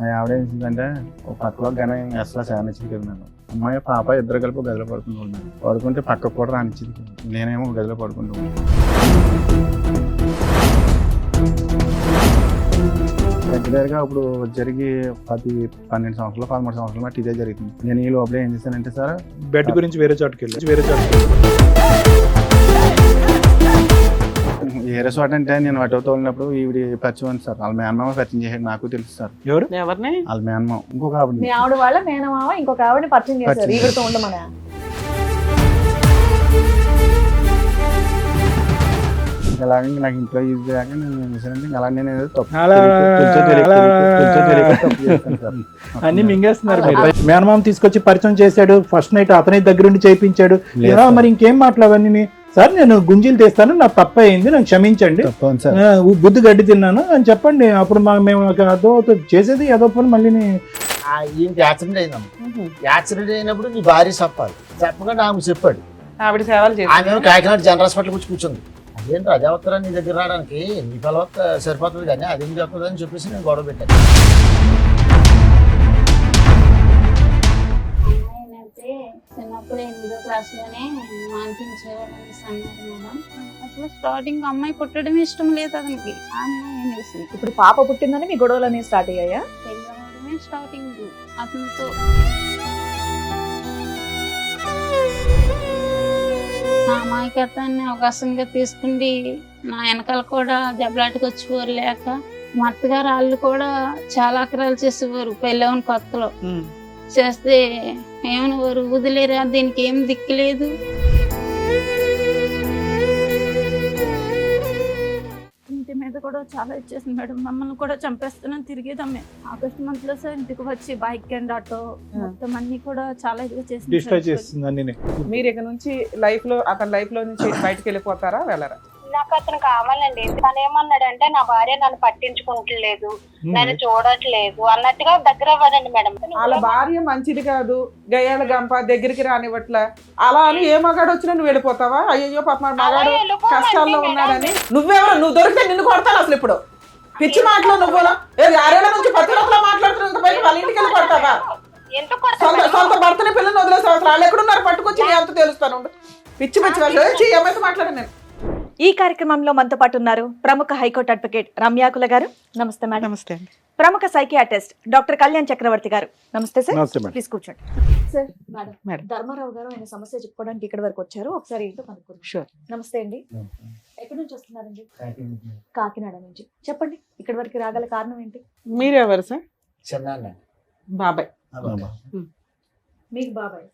ఆవిడ ఏం చేసిందంటే ఒక పక్కలో కానీ అసలు శానిచ్చింది కదా మేడం. అమ్మాయి పాప ఇద్దరు కలిపి గదిలో పడుకుంటున్నాను. పడుకుంటే పక్కకు కూడా రానిచ్చింది. నేనేమో గదిలో పడుకుంటున్నాను. రెగ్యులర్గా ఇప్పుడు జరిగి 12 సంవత్సరాలు 13 సంవత్సరాల మట్టి ఇదే జరుగుతుంది. నేను ఈ లోపల ఏం చేశానంటే సార్ బెడ్ గురించి వేరే చోటుకి వెళ్ళి వేరే చోట అంటే నేను అటో తోలినప్పుడు ఈవిడ పరిచయం ఉంది సార్. వాళ్ళ మేనమామ పరిచయం చేసాడు. నాకు తెలుసు సార్. ఎవరు? ఎవరిని? వాళ్ళ మేనమామ ఇంకొక ఆవిడ. మీ ఆవిడ వాళ్ళ మేనమామ ఇంకొక ఆవిడని పరిచయం చేశారు ఈవిడతో ఉండమని. అలాగే నాకు ఇంట్లో యూజ్ చేయక నేను ఏం చేశానంటే అలా నేను ఏదో తప్పు చేస్తాను సార్. అన్ని మింగేస్తున్నారు మీరు. మేనమామ తీసుకొచ్చి పరిచయం చేశాడు, ఫస్ట్ నైట్ అతని దగ్గరుండి చేయించాడు. మరి ఇంకేం మాట్లాడవన్నీ సార్, నేను గుంజీలు తీస్తాను, నాకు తప్ప అయింది, నాకు క్షమించండి, బుద్ధి గడ్డి తిన్నాను అని చెప్పండి. అప్పుడు మేము అదో చేసేది ఏదో పని మళ్ళీ ఈయనకి యాక్సిడెంట్ అయిందమ్మా. యాక్సిడెంట్ అయినప్పుడు నీ భార్య చెప్పాలి. చెప్పకుండా ఆమె చెప్పాడు. ఆవిడ సేవలు చేసి ఆమె కాకినాడ జనరల్ హాస్పిటల్ వచ్చి కూర్చుంది. అదేంటి అదేవత్తరా నీ దగ్గర రావడానికి, నీ పిలవత్త సరిపోతుంది కానీ అదేం చెప్తుంది అని చెప్పేసి నేను గొడవ పెట్టాను. చిన్నప్పుడు 8వ క్లాస్లోనే మాన్పించేవాళ్ళని అన్నారు మేడం. అసలు స్టార్టింగ్ అమ్మాయి పుట్టడం ఇష్టం లేదు అతనికి. ఆ అమ్మాయి అనేసి ఇప్పుడు పాప పుట్టిందని మీ గొడవలు అనేవి స్టార్ట్ అయ్యాయా? పెళ్ళవడమే స్టార్టింగ్ అతనితో. నా అమాయకత్వాన్ని అవకాశంగా తీసుకుండి నా వెనకాల కూడా దెబ్బలాటకు వచ్చేవారు. లేక మా అత్తగారు వాళ్ళు కూడా చాలా అక్రాలు చేసేవారు. పెళ్ళవని కొత్తలో చేస్తే ఏమనేవారు, వదిలేరా దీనికి ఏం దిక్కులేదు. ఇంటి మీద కూడా చాలా ఇచ్చేసింది మేడం. మమ్మల్ని కూడా చంపేస్తున్నాను తిరిగేదమ్మే. ఆగస్ట్ మంత్ లో సార్ ఇంటికి వచ్చి బైక్ అండ్ ఆటో మొత్తం అన్ని కూడా చాలా ఇదిగా డిస్ట్రాయ్ చేస్తుంది అన్ని. మీరు ఇక నుంచి లైఫ్ లో అతని లైఫ్ లో నుంచి బయటకు వెళ్ళిపోతారా, వెళ్ళరా? నాకు అతను కావాలండి. తను ఏమన్నాడంటే నా భార్య నన్ను పట్టించుకుంటలేదు, నన్ను చూడట్లేదు అన్నట్టుగా దగ్గర అవ్వదండి మేడం. వాళ్ళ భార్య మంచిది కాదు, గయ్యాల గంప దగ్గరికి రానివ్వట్లే అలా అని ఏ మగాడు వచ్చినా నువ్వు వెళ్ళిపోతావా? అయ్యో పాప మగాడు కష్టాల్లో ఉన్నాడని. నువ్వెవరు? నువ్వు దొరికితే నిన్ను కొడతాను అసలు. ఇప్పుడు పిచ్చి మాటలు నువ్వు 6 ఏళ్ల నుంచి ప్రతి ఒక్కలా మాట్లాడుతున్నంత పైన వాళ్ళ ఇంటికి వెళ్ళి కొడతావా? సొంత భర్తని పిల్లల్ని వదిలేసావు. అసలు వాళ్ళు ఎక్కడున్నారు పట్టుకొచ్చి నీ అంత తెలుస్తాను. పిచ్చి పిచ్చి వాళ్ళు ఏమైతే మాట్లాడాను నేను. ఈ కార్యక్రమంలో మనతో పాటు ఉన్నారు ప్రముఖ హైకోర్టు అడ్వకేట్ రమ్యాకుల గారు. నమస్తే మేడం. నమస్తే. ప్రముఖ సైకియాట్రిస్ట్ డాక్టర్ కళ్యాణ్ చక్రవర్తి గారు. నమస్తే సార్. ప్లీజ్ కూర్చోండి సార్. మేడం ధర్మారావు గారు ఆయన సమస్య చెప్పుకోవడానికి ఇక్కడ వరకు వచ్చారు. ఒకసారి ఏంటో కనుక్కుందాం. షూర్. నమస్తే అండి. ఎక్కడి నుంచి వస్తున్నారండి? కాకినాడ నుంచి. చెప్పండి, ఇక్కడ వరకు రాగల కారణం ఏంటి? మీరెవరు సార్? చిన్న బాబాయ్. మీకు బాబాయ్.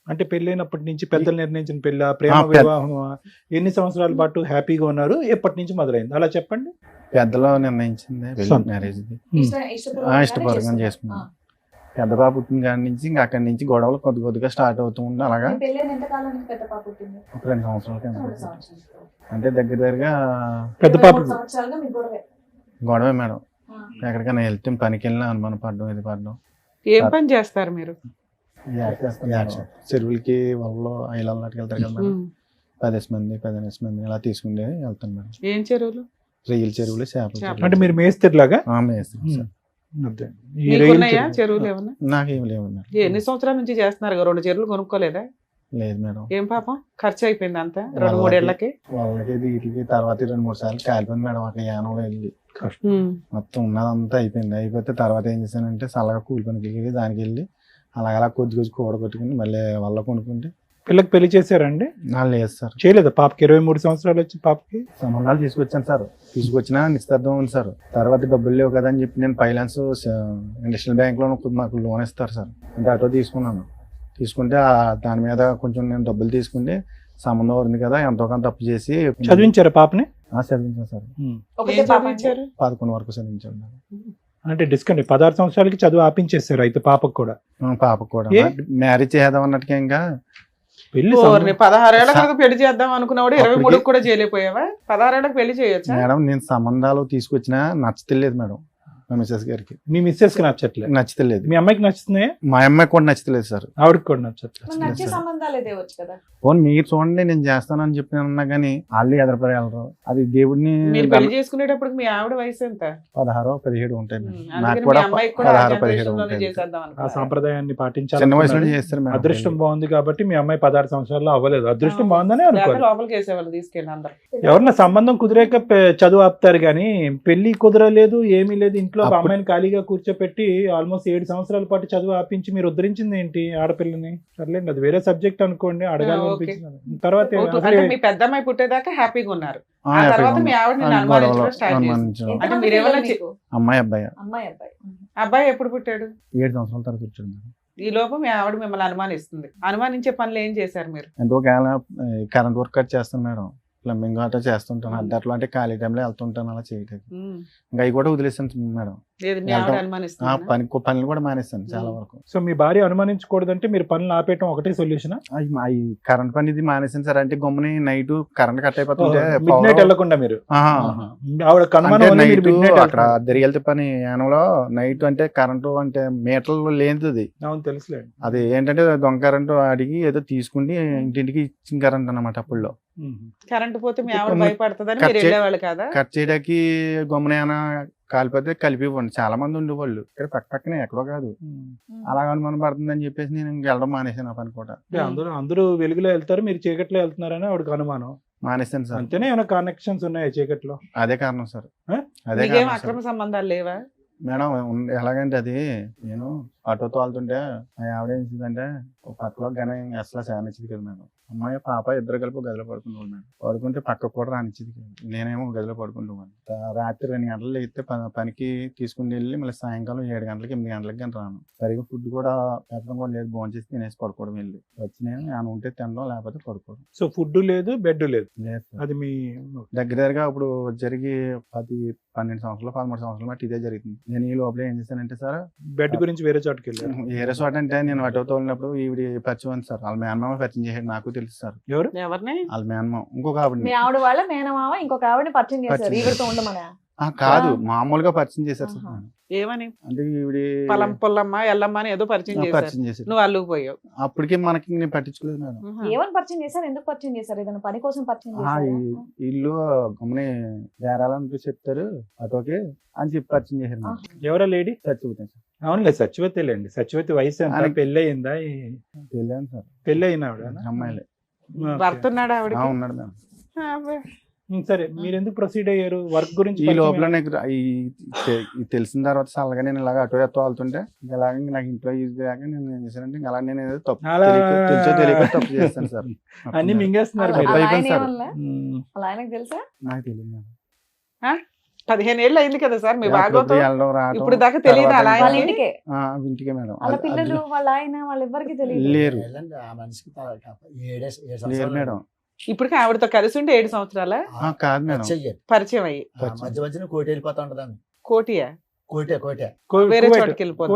అంటే పెళ్ళైనప్పటి నుంచి పెద్దలు నిర్ణయించిన పెళ్ళ, ప్రేమ వివాహం, ఎన్ని సంవత్సరాల పాటు హ్యాపీగా ఉన్నారు, ఎప్పటి నుంచి మొదలైంది అలా చెప్పండి. పెద్దలో నిర్ణయించింది మ్యారేజ్ ఇష్టపూర్వకంగా చేసుకున్నాను. పెద్ద పాప పుట్టిన కాడి నుంచి ఇంకా అక్కడి నుంచి గొడవలు కొద్దిగా స్టార్ట్ అవుతూ ఉంది. అలాగా ఒక 2 సంవత్సరాల కింద అంటే దగ్గరగా పెద్ద పాప గొడవే మేడం. ఎక్కడికైనా వెళ్తే పనికి వెళ్ళినా అనుమానం పడడం, ఇది పడడం. ఏం పని చేస్తారు మీరు? చెరువులకి వాళ్ళలో ఐలాంటికి వెళ్తారు కదా మేడం. 10 మంది ఇలా తీసుకుంటే వెళ్తాను మేడం. ఏం చెరువులు? రొయ్యల చెరువులు, చేపల. అంటే మీరు మేస్తేలాగా చెరువులు ఏమన్నా? నాకేం లేవు మేడం. ఎన్ని సంవత్సరాల నుంచి చేస్తున్నారు? 2 చెరువులు కొనుక్కోలేదా? లేదు మేడం. ఏం పాపం ఖర్చు అయిపోయింది అంతా 2-3 ఏళ్ళకి. వాళ్ళకి వీటికి తర్వాత 2-3 సార్లు కాలిపోయింది మేడం. అక్కడ యానంలో వెళ్ళి మొత్తం ఉన్నదంతా అయిపోతే తర్వాత ఏం చేశానంటే చల్లగా కూలి పనికి వెళ్ళి దానికి వెళ్ళి అలా కొద్ది కూడగొట్టుకుని మళ్ళీ వాళ్ళ కొనుక్కుంటే. పిల్లకి పెళ్లి చేశారండి? లేదు సార్, చేయలేదు. పాపకి 23 సంవత్సరాలు వచ్చి పాపకి సంబంధాలు తీసుకొచ్చాను సార్. తీసుకొచ్చినా నిశ్చితార్థం ఉంది సార్. తర్వాత డబ్బులు లేవు కదా అని చెప్పి నేను ఫైనాన్స్ ఇండస్ట్రియల్ బ్యాంక్ లో నాకు లోన్ ఇస్తారు సార్. అంటే ఆటో తీసుకున్నాను. తీసుకుంటే దాని మీద కొంచెం నేను డబ్బులు తీసుకుంటే సంబంధం ఉంది కదా ఎంతో కొంత తప్పు చేసి చదివించారా పాపని? చదివించాను సార్. 11 వరకు చదివించాను. అంటే డిస్కౌంట్ 16 సంవత్సరాలకి చదువు ఆపించేస్తారు అయితే పాపకు కూడా. పాపకు కూడా మ్యారేజ్ చేద్దాం అన్నట్టుగా ఇంకా పెళ్లి 16 ఏళ్ళకి పెళ్లి చేద్దాం అనుకున్నాడు. 23 కూడా చేయలేకపోయావా? 16 ఏళ్ళకి పెళ్లి చేయొచ్చా మేడం? నేను సంబంధాలు తీసుకొచ్చినా నచ్చలేదు మేడం. మా మిస్సెస్ గారికి. మీ మిస్సెస్ కి నచ్చట్లేదు, నచ్చలేదు. మీ అమ్మాయికి నచ్చుతున్నాయా? మా అమ్మాయికి కూడా నచ్చలేదు సార్. ఆవిడకి కూడా నచ్చట్లేదు. మరి నచ్చే సంబంధాలు తేవచ్చు కదా. పోనీ మీరు చూడండి నేను చేస్తానని చెప్పి అన్నా కానీ వాళ్ళు ఎదరపడగలరు. అది దేవుడిని. మీరు పెళ్లి చేసుకునేటప్పుడు మీ ఆవిడ వయసు ఎంత? 16, 17 ఉంటాయి మేడం. అందుకని నాకు మీ కూడా అమ్మాయికి కూడా 16, 17 generation లోనే ఉంటాయి. చేసేద్దాం ఆ అనుకున్నారా? సాంప్రదాయాన్ని చిన్న పాటించాలి. వయసులో చేస్తారు మేడం. అదృష్టం బాగుంది కాబట్టి మీ అమ్మాయి 16 సంవత్సరాల్లో అవ్వలేదు. అదృష్టం బాగుందని లేకపోతే అనుకోవాలి. లోపలికి వేసేవాళ్ళు తీసుకెళ్ళి అందరు. ఎవరన్నా సంబంధం కుదిరాక చదువు ఆపుతారు కానీ పెళ్లి కుదరలేదు, ఏమీ లేదు, ఇంట్లో ఒక అప్పుడు- అమ్మాయిని ఖాళీగా కూర్చోపెట్టి ఆల్మోస్ట్ 7 సంవత్సరాల పాటు చదువు ఆపించి మీరు ఉద్ధరించింది ఏంటి ఆడపిల్లని? సర్లేండి, అది వేరే సబ్జెక్ట్ అనుకోండి. అడగాలి ఓకే. అనిపించింది. తర్వాత అంటే మీ పెద్ద అమ్మాయి పుట్టేదాకా హ్యాపీగా ఉన్నారు. ఆ తర్వాత మీ ఆవిడ నిన్ను అనుమానించడం స్టార్ట్ చేసింది. అంటే ఎంతమంది మీరేమన్నా పిల్లలు మీకు? అమ్మాయి అబ్బాయి అమ్మాయి అబ్బాయి. అబ్బాయి ఎప్పుడు పుట్టాడు? 7 సంవత్సరాల తర్వాత వచ్చాడు మేడం. ఈ లోపు మీ ఆవిడ మిమ్మల్ని అనుమానిస్తుంది. అనుమానించే పనులు ఏం చేశారు మీరు? ఎంతో కరెంట్ వర్క్ కట్ చేస్తాను మేడం. ప్లంబింగ్ అట్లా చేస్తుంటాను. అట్లా అంటే ఖాళీ టైంలో వెళ్తుంటాను అలా చేయటం. ఇంకా అవి కూడా వదిలేస్తాను మేడం. లేదు మీ ఆవిడ వెళ్తాం. అనుమానిస్తుంది. పనులు కూడా మానేస్తాను చాలా వరకు. సో మీ భార్య అనుమానించకూడదంటే మీరు పనులు ఆపేయటం ఒకటే సొల్యూషన్? అవి కరెంట్ పని ఇది మానేసాను సార్. అంటే గమ్ముని నైట్ కరెంట్ కట్ అయిపోతుంటే మిడ్ నైట్ వెళ్లకుండా మీరు ఆహా. ఆవిడ కనుమనం ఉంది, మీరు నైట్ midnight అక్కడ వెళ్తున్నారు. దరిగెళ్తే పని యానంలో నైట్ అంటే కరెంటు అంటే మీటర్లు లేనిది. అవును తెలుసులేండి. అది ఏంటంటే దొంగ కరెంటు అడిగి ఏదో తీసుకుని ఇంటింటికి ఇచ్చిన కరెంట్ అన్నమాట. అప్పుల్లో కరెంట్ పోతే మీ ఆవిడ ఇప్పుడు భయపడుతుందని కట్ మీరు చే- వెళ్ళేవాళ్ళు కదా? కట్ చేయడానికి గమ్మున కాలిపోతే కలిపి ఇవ్వండి. చాలా మంది ఉండేవాళ్ళు ఇక్కడ పక్కనే ఎక్కడో కాదు. అలా అనుమానం పడుతుందని చెప్పేసి నేను ఇంక వెళ్ళడం మానేసాను. ఆ పని కూడా అంటే అందరూ వెలుగులో వెళ్తారు, మీరు చీకట్లో వెళ్తున్నారని ఆవిడకి అనుమానం. మానేసాను సార్. అంతేనే ఏమైనా కనెక్షన్స్ ఉన్నాయా చీకట్లో? అదే కారణం సార్. ఆ? అదే మీకేం కారణం అక్రమ సార్. సంబంధాలు లేవా? మేడం ఎలాగంటే అది నేను ఆటోతో వెళ్తుంటే మా ఆవిడ ఏం చేసిందంటే ఒక పక్కలో కానీ అసలు శానిచ్చింది కదా మేడం. అమ్మాయి పాప ఇద్దరు కలిపి గదిలో పడుకునేవాళ్ళు మేడం. పడుకుంటే పక్కకు కూడా రానిచ్చింది కదా. నేనేమో గదిలో పడుకుంటాను. రాత్రి 2 గంటలు లేస్తే పనికి తీసుకుని వెళ్ళి మళ్ళీ సాయంకాలం 7 గంటలకి 8 గంటలకి కానీ రాను. సరిగ్గా ఫుడ్ కూడా పెట్టడం కూడా లేదు. భోజనం చేసి తినేసి పడుకోవడం వెళ్ళి వచ్చి నేను ఏమైనా ఉంటే తినడం లేకపోతే పడుకోవడం. సో ఫుడ్ లేదు, బెడ్ లేదు. లేదు సార్. అది మీ దగ్గరగా ఇప్పుడు జరిగి 12 సంవత్సరాలు 13 సంవత్సరాలు బట్టి ఇదే జరుగుతుంది. నేను ఈ లోపల ఏం చేశానంటే సార్ బెడ్ గురించి వేరే చోటుకి వెళ్ళారు. ఏ రిసార్ట్ అంటే నేను అటో తోలినప్పుడు ఈవిడ పరిచయం ఉంది సార్. వాళ్ళ మేనమామ పరిచయం చేసాడు. నాకు తెలుసు సార్. ఎవరు? ఎవరిని? వాళ్ళ మేనమామ ఇంకొక ఆవిడ మీ ఆవిడ వాళ్ళ మేనమామ ఇంకొక ఆవిడని పరిచయం చేశారు. పరిచయం ఈవిడతో ఉండమనా? కాదు మామూలుగా పరిచయం చేశారు సార్. ఆహా. ఏమని? అంటే ఈవిడ పొలం పొల్లమ్మ ఎల్లమ్మ అని ఏదో పరిచయం చేశారు. పరిచయం చేశారు. నువ్వు అల్లుకుపోయావు. అప్పటికే మనకి నేను పట్టించుకోలేదు మేడం. ఏమని పరిచయం చేశారు? ఎందుకు పరిచయం చేశారు? ఏదైనా పని కోసం పరిచయం ఆ, చేశారా? ఈ ఇల్లు గమ్ముని బేరాలని చెప్తారు అటోకే అని చెప్పి పరిచయం చేశారు మేడం. ఎవరా లేడీ? చచ్చిపోతాను సార్. అవునులే, సచివతిలేండి. సచివతి వయసు ఎంత? ఆయనకి- పెళ్ళి అయిందా? తెలియదు సార్. పెళ్ళి అయిన ఆవిడ? అమ్మాయిలే. భర్త ఉన్నాడు ఆవిడ. ఉన్నాడు మేడం. సరే, మీరు ఎందుకు ప్రొసీడ్ అయ్యారు? వర్క్ గురించి ఈ పరిచయం లోపల నాకు ఈ తెలిసిన తర్వాత చల్లగా నేను ఇలాగ అటో ఎత్తో వెళ్తుంటే ఇలాగ నాకు ఇంట్లో ఈజీ లేక నేను ఏం చేశానంటే అలా నేను ఏదో తప్పు అలా- తెలుసో తెలియక తప్పు చేస్తాను సార్. అన్ని మింగేస్తున్నారు అలా- మీరు. అలా- అలా ఆయన అయిపోయింది సార్. ఏమనలే? ఉమ్. అలా ఆయనకు తెలుసా? నాకు తెలియదు మేడం. 15 ఏళ్ళు అయింది కదా సార్ మీ అప్పుడప్పుడు బాగోతం. వెళ్ళడం రావడం ఇప్పుడు దాకా తెలియదా తర్వాత అలా వాళ్ళ ఆయనకి? ఇంటికే ఇంటికే మేడం. వాళ్ళ పిల్లలు వాళ్ళ ఆయన వాళ్ళెవ్వరికి తెలియదు. లేరు. వెళ్ళండి, ఆ మనిషికి 7 లేరు సంవత్సరాలు మేడం. ఇప్పటికి ఆవిడతో కలిసి ఉంటే 7 సంవత్సరాల కాదు మేడం. చెయ్యాలి. పరిచయం అయ్యి. మధ్య మధ్యన కోటి వెళ్ళిపోతా ఉంటుంది ఆమె. కోటియా? కోటే వేరే కువైట్- చోటుకి వెళ్ళిపోతుంది.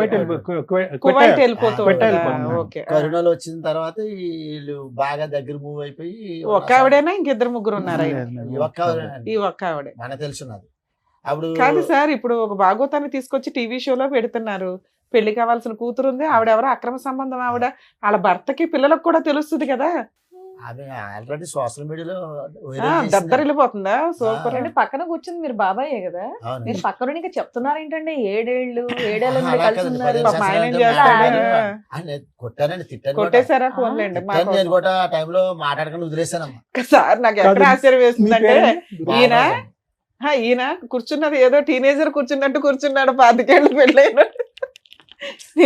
కువైట్ కువైట్ వెళ్ళిపోతూ కువైట్ ఉంటుందా? వెళ్ళిపోతుంది. ఓకే. కరోనాలో వచ్చిన తర్వాత వీళ్ళు బాగా దగ్గర మూవ్ అయిపోయి ఒక్క ఆవిడేనా ఇంకిద్దరు ముగ్గురు ఉన్నారా? లేదు మేడం. ఈ ఒక్క ఆవిడేనండి. ఈ ఒక్క ఆవిడే. మనకు తెలుసున్నది. అప్పుడు కాదు సార్, ఇప్పుడు ఒక భాగవతాన్ని తీసుకొచ్చి టీవీ షోలో పెడుతున్నారు. పెళ్లి కావాల్సిన కూతురు ఉంది, ఆవిడెవరో అక్రమ సంబంధం ఆవిడ. వాళ్ళ భర్తకి పిల్లలకు కూడా తెలుస్తుంది కదా. ఆమె ఆల్రెడీ సోషల్ మీడియాలో దద్దరిల్లిపోతుందా? సూపర్. అంటే పక్కన కూర్చుంది మీరు బాబాయే కదా, అవును. మీరు పక్కన ఇంకా చెప్తున్నారు ఏంటంటే 7 ఏడేళ్ళ అలా నుండి కలిసి కాదు, ఉన్నారు. 15 పాపం ఆయన ఏం సంవత్సరాలు చేస్తాడు? ఆయన కొట్టానండి, తిట్టాను కూడా. కొట్టేశారా? ఫోన్లేండి. తిట్టాను నేను కూడా. ఆ టైంలో మాట్లాడకుండా వదిలేసానమ్మా. సార్ నాకు ఎక్కడ కాదు, ఆశ్చర్యం మీ వేస్తుందంటే పేరేంటి? ఈయన ఈయన కూర్చున్నది ఏదో టీనేజర్ కూర్చున్నట్టు కూర్చున్నాడు. 25 ఏళ్ళు పెళ్ళైన ఈ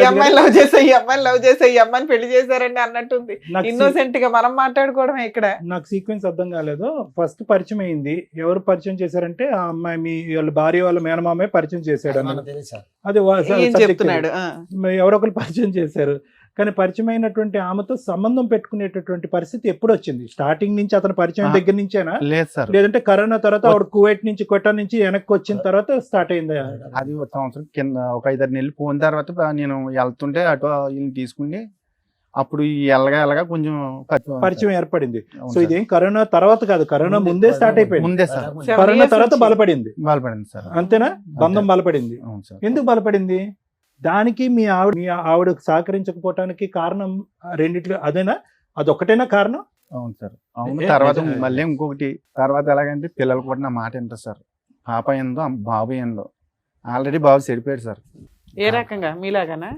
అమ్మాయిని లవ్ చేసా, ఈ అమ్మాయిని లవ్ చేసా, ఈ అమ్మాయిని పెళ్లి చేశారండి అన్నట్టుంది. నాకు ఇన్నోసెంట్ గా మనం మాట్లాడుకోవడం ఇక్కడ. నాకు సీక్వెన్స్ అర్థం కాలేదు. ఫస్ట్ పరిచయం అయింది. ఎవరు పరిచయం చేశారంటే ఆ అమ్మాయి మీ వాళ్ళ భార్య వాళ్ళ మేనమామే పరిచయం చేశాడు మనకు అన్నది. తెలుసు సార్. అది ఏం చెప్తున్నాడు? ఎవరో ఒకరు పరిచయం చేశారు. కానీ పరిచయం అయినటువంటి ఆమెతో సంబంధం పెట్టుకునేటటువంటి పరిస్థితి ఎప్పుడు వచ్చింది? స్టార్టింగ్ నుంచి అతను పరిచయం దగ్గర నుంచేనా, లేదు సార్. లేదంటే కరోనా తర్వాత ఆవిడ కువైట్ నుంచి క్వెటా నుంచి వెనక్కి వచ్చిన తర్వాత స్టార్ట్ అయిందా? అది ఒక సంవత్సరం కింద ఒక 5-6 నెలలు పోయిన తర్వాత నేను వెళ్తుంటే అటు వీళ్ళని తీసుకుని అప్పుడు ఈ ఎల్లగా కొంచెం పరిచయం ఏర్పడింది. అవును సో సార్. ఇదేం కరోనా తర్వాత కాదు, కరోనా ముందే స్టార్ట్ అయిపోయింది. ముందే సార్ 7 కరోనా years తర్వాత నుంచి. బలపడింది. బలపడింది సార్. అంతేనా? బంధం బలపడింది. అవును సార్. ఎందుకు బలపడింది? దానికి మీ ఆవిడకు సహకరించకపోవటానికి కారణం రెండిట్లో అదేనా? అదొక్కటేనా కారణం? అవును సార్. అవును. ఏ- తర్వాత నిజమే. మళ్ళీ ఇంకొకటి తర్వాత ఎలాగంటే పిల్లలు కూడా నా మాట వింటారు సార్. పాప ఏందో బాబు ఏందో ఆల్రెడీ బాబు చెడిపోయాడు సార్. ఏ రకంగా మీలాగానా?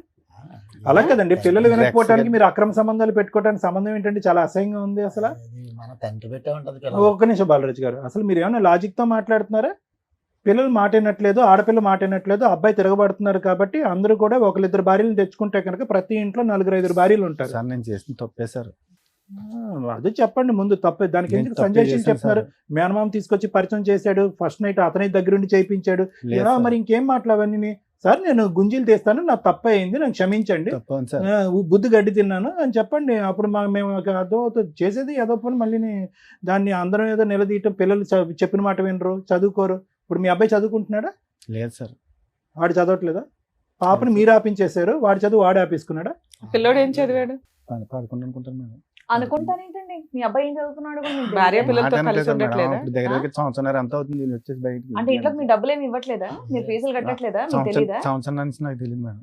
అలా కదండి, పిల్లలు Relax వినకపోవటానికి గా- మీరు అక్రమ సంబంధాలు పెట్టుకోవడానికి సంబంధం ఏంటంటే చాలా అసహ్యంగా ఉంది అసలు. అది మన తండ్రి పెట్టే ఉంటది ఒక్క నిమిషం బాలరాజు గారు, అసలు మీరు ఏమైనా లాజిక్ తో మాట్లాడుతున్నారా? పిల్లలు మాట వినట్లేదు, ఆడపిల్ల మాట వినట్లేదు, అబ్బాయి తిరగబడుతున్నారు కాబట్టి అందరూ కూడా ఒకరిద్దరు భార్యలు తెచ్చుకుంటే కనుక ప్రతి ఇంట్లో 4-5 భార్యలు ఉంటారు. సార్ నేను చేసిన తప్పే సార్. అది చెప్పండి ముందు, తప్పే దానికి నేను ఎందుకు తప్పే సంజయ్ చేశాను చెప్తున్నారు? సార్. మేనమామ తీసుకొచ్చి పరిచయం చేశాడు, ఫస్ట్ నైట్ అతని దగ్గరుండి చేయించాడు. లేదు సార్. మరి ఇంకేం మాట్లాడవన్నీ? సార్ నేను గుంజీలు తీస్తాను, నాకు తప్ప అయింది, నాకు క్షమించండి, తప్పని సార్. బుద్ధి గడ్డి తిన్నాను అని చెప్పండి. అప్పుడు మేము అర్థమవుతుంది. చేసేది ఏదో పని మళ్ళీ దాన్ని అందరం ఏదో నిలదీయటం. పిల్లలు చెప్పిన మాట వినరు, చదువుకోరు. ఇప్పుడు మీ అబ్బాయి చదువుకుంటున్నాడా? లేదు సార్. వాడు చదవట్లేదా? పాపని మీరు ఆపించేశారు, వాడి చదువు వాడు ఆపేసుకున్నాడా? పిల్లోడు ఏం చదివాడు? 11 అనుకుంటాను మేడం. అనుకుంటానేంటండి, మీ అబ్బాయి ఏం చదువుతున్నాడు కూడా మీకు భార్య తెలియదా? పిల్లలతో మాట కలిసి వినట్లేదు మేడం. ఉండట్లేదా? ఇప్పుడు దగ్గర సంవత్సరం ఎంత అవుతుంది వీళ్ళు వచ్చేసి బయటికి. అంటే ఇంట్లో మీ డబ్బులు ఏమి ఇవ్వట్లేదా? మీరు ఫీజులు కట్టట్లేదా? మీకు తెలీదా? సంవత్సరం నుంచి నాకు తెలియదు మేడం.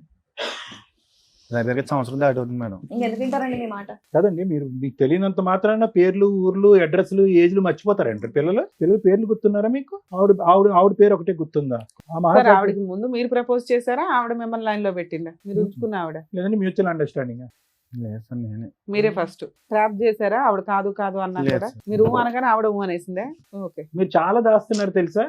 దగ్గర సంవత్సరం దాటి అవుతుంది మేడం. ఇంకెందుకు వింటారండి మీ మాట? కదండి, మీరు మీకు తెలియనంత మాత్రాన పేర్లు, ఊర్లు, అడ్రస్లు, ఏజ్లు మర్చిపోతారంట పిల్లలు పేర్లు గుర్తున్నారా మీకు? ఆవిడ పేరు ఒకటే గుర్తుందా? ఆ సార్ మహారాజు ఆవిడకి ముందు మీరు ప్రపోజ్ చేశారా? ఆవిడ మిమ్మల్ని లైన్ లో పెట్టిందా? మీరు ఉంచుకున్న ఆవిడ లేదండి, మ్యూచువల్ అండర్స్టాండింగ్. లేదు సార్ నేనే. మీరే ఫస్ట్ ట్రాప్ చేశారా? ఆవిడ కాదు అన్నా లేదు కూడా సార్. మీరు అనగానే ఆవిడ అనేసిందే. ఓకే. మీరు చాలా దాస్తున్నారు తెలుసా?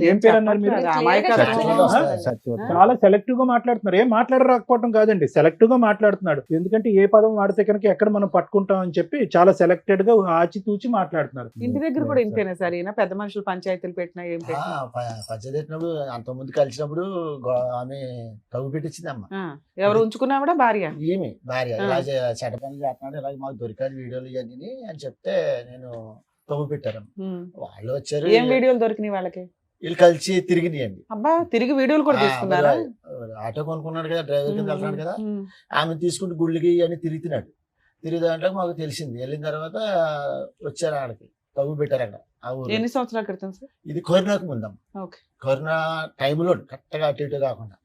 ఏం పేరు అన్నారు మీరు? చెప్పట్లేదు. అమాయకత్వం. సత్యవతి. చాలా సెలెక్టివ్ గా మాట్లాడుతున్నారు. ఏం మాట్లాడరాకపోవడం కాదండి, సెలెక్టివ్ గా మాట్లాడుతున్నాడు. ఎందుకంటే ఏ పదం వాడితే కనుక ఎక్కడ మనం పట్టుకుంటాం అని చెప్పి చాలా సెలెక్టెడ్ గా ఆచితూచి మాట్లాడుతున్నారు. ఇంటి దగ్గర కూడా ఇంతేనా సార్? ఈయన పెద్ద మనుషులు పంచాయతీలు పెట్టినా ఏం పెట్టినా పంచదెట్టినప్పుడు అంతకుముందు కలిసినప్పుడు ఆమె తగు పెట్టించిందమ్మ. ఎవరు ఉంచుకున్నావిడ? భార్య. ఈమె భార్య ఆ. ఇలా చెడ్డ పనులు చేస్తున్నాడు, ఇలా మాకు దొరికాడు వీడియోలు ఇవన్నీ అని చెప్తే నేను తగు పెట్టారమ్మ. వాళ్ళు వచ్చారు, ఏం వీడియోలు దొరికినాయి వాళ్ళకి? వీళ్ళు కలిసి తిరిగినాయండి. అబ్బా, తిరిగి వీడియోలు కూడా తీసుకున్నారా? ఆటో కొనుక్కున్నాడు కదా, డ్రైవర్ కింద వెళ్తున్నాడు కదా, ఉమ్. ఆమె తీసుకుంటూ గుళ్ళకి అని తిరుగుతున్నాడు. తిరుగుదాంట్లో మాకు తెలిసింది. వెళ్ళిన తర్వాత వచ్చారు ఆడకి తగు పెట్టారు అక్కడ ఆ ఊరు. ఎన్ని సంవత్సరాల క్రితం సార్? ఇది కరోనాకు ముందమ్మ. ఓకే. కరోనా టైంలో కరెక్ట్గా అటు ఇటు కాకుండా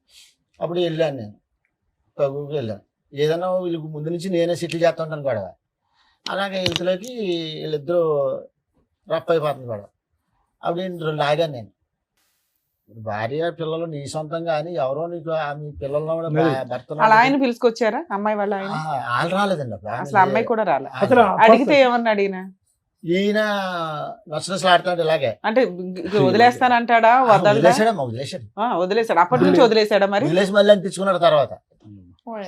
అప్పుడు వెళ్ళాను నేను, తగుకి వెళ్ళాను. ఏదైనా వీళ్ళకి ముందు నుంచి నేనే సెటిల్ చేస్తూ ఉంటాను గొడవ. అలాగే ఇంతలోకి వీళ్ళిద్దరూ రఫ్ అయిపోతుంది గొడవ. అప్పుడు నేను లాగాను నేను. భార్య పిల్లలు నీ సొంతం కానీ ఎవరో నీకు ఆమె పిల్లల్లో కూడా భర్త అలా ఆయన పిలుచుకొచ్చారా అమ్మాయి వాళ్ళ ఆయన? వాళ్ళు రాలేదండి అప్పుడు. అసలు అమ్మాయి కూడా రాలే. అసలు అడిగితే ఏమన్నాడు ఈయన? ఈయన నచ్చలు ఆడుతున్నాడు ఇలాగే. అంటే వదిలేస్తానంటాడా? వదలడా? వదిలేసాడమ్మా, వదిలేసాడు. వదిలేసాడు. అప్పటి నుంచి వదిలేసాడా మరి? వదిలేసి మళ్ళీ అంటించుకున్నాడు తర్వాత.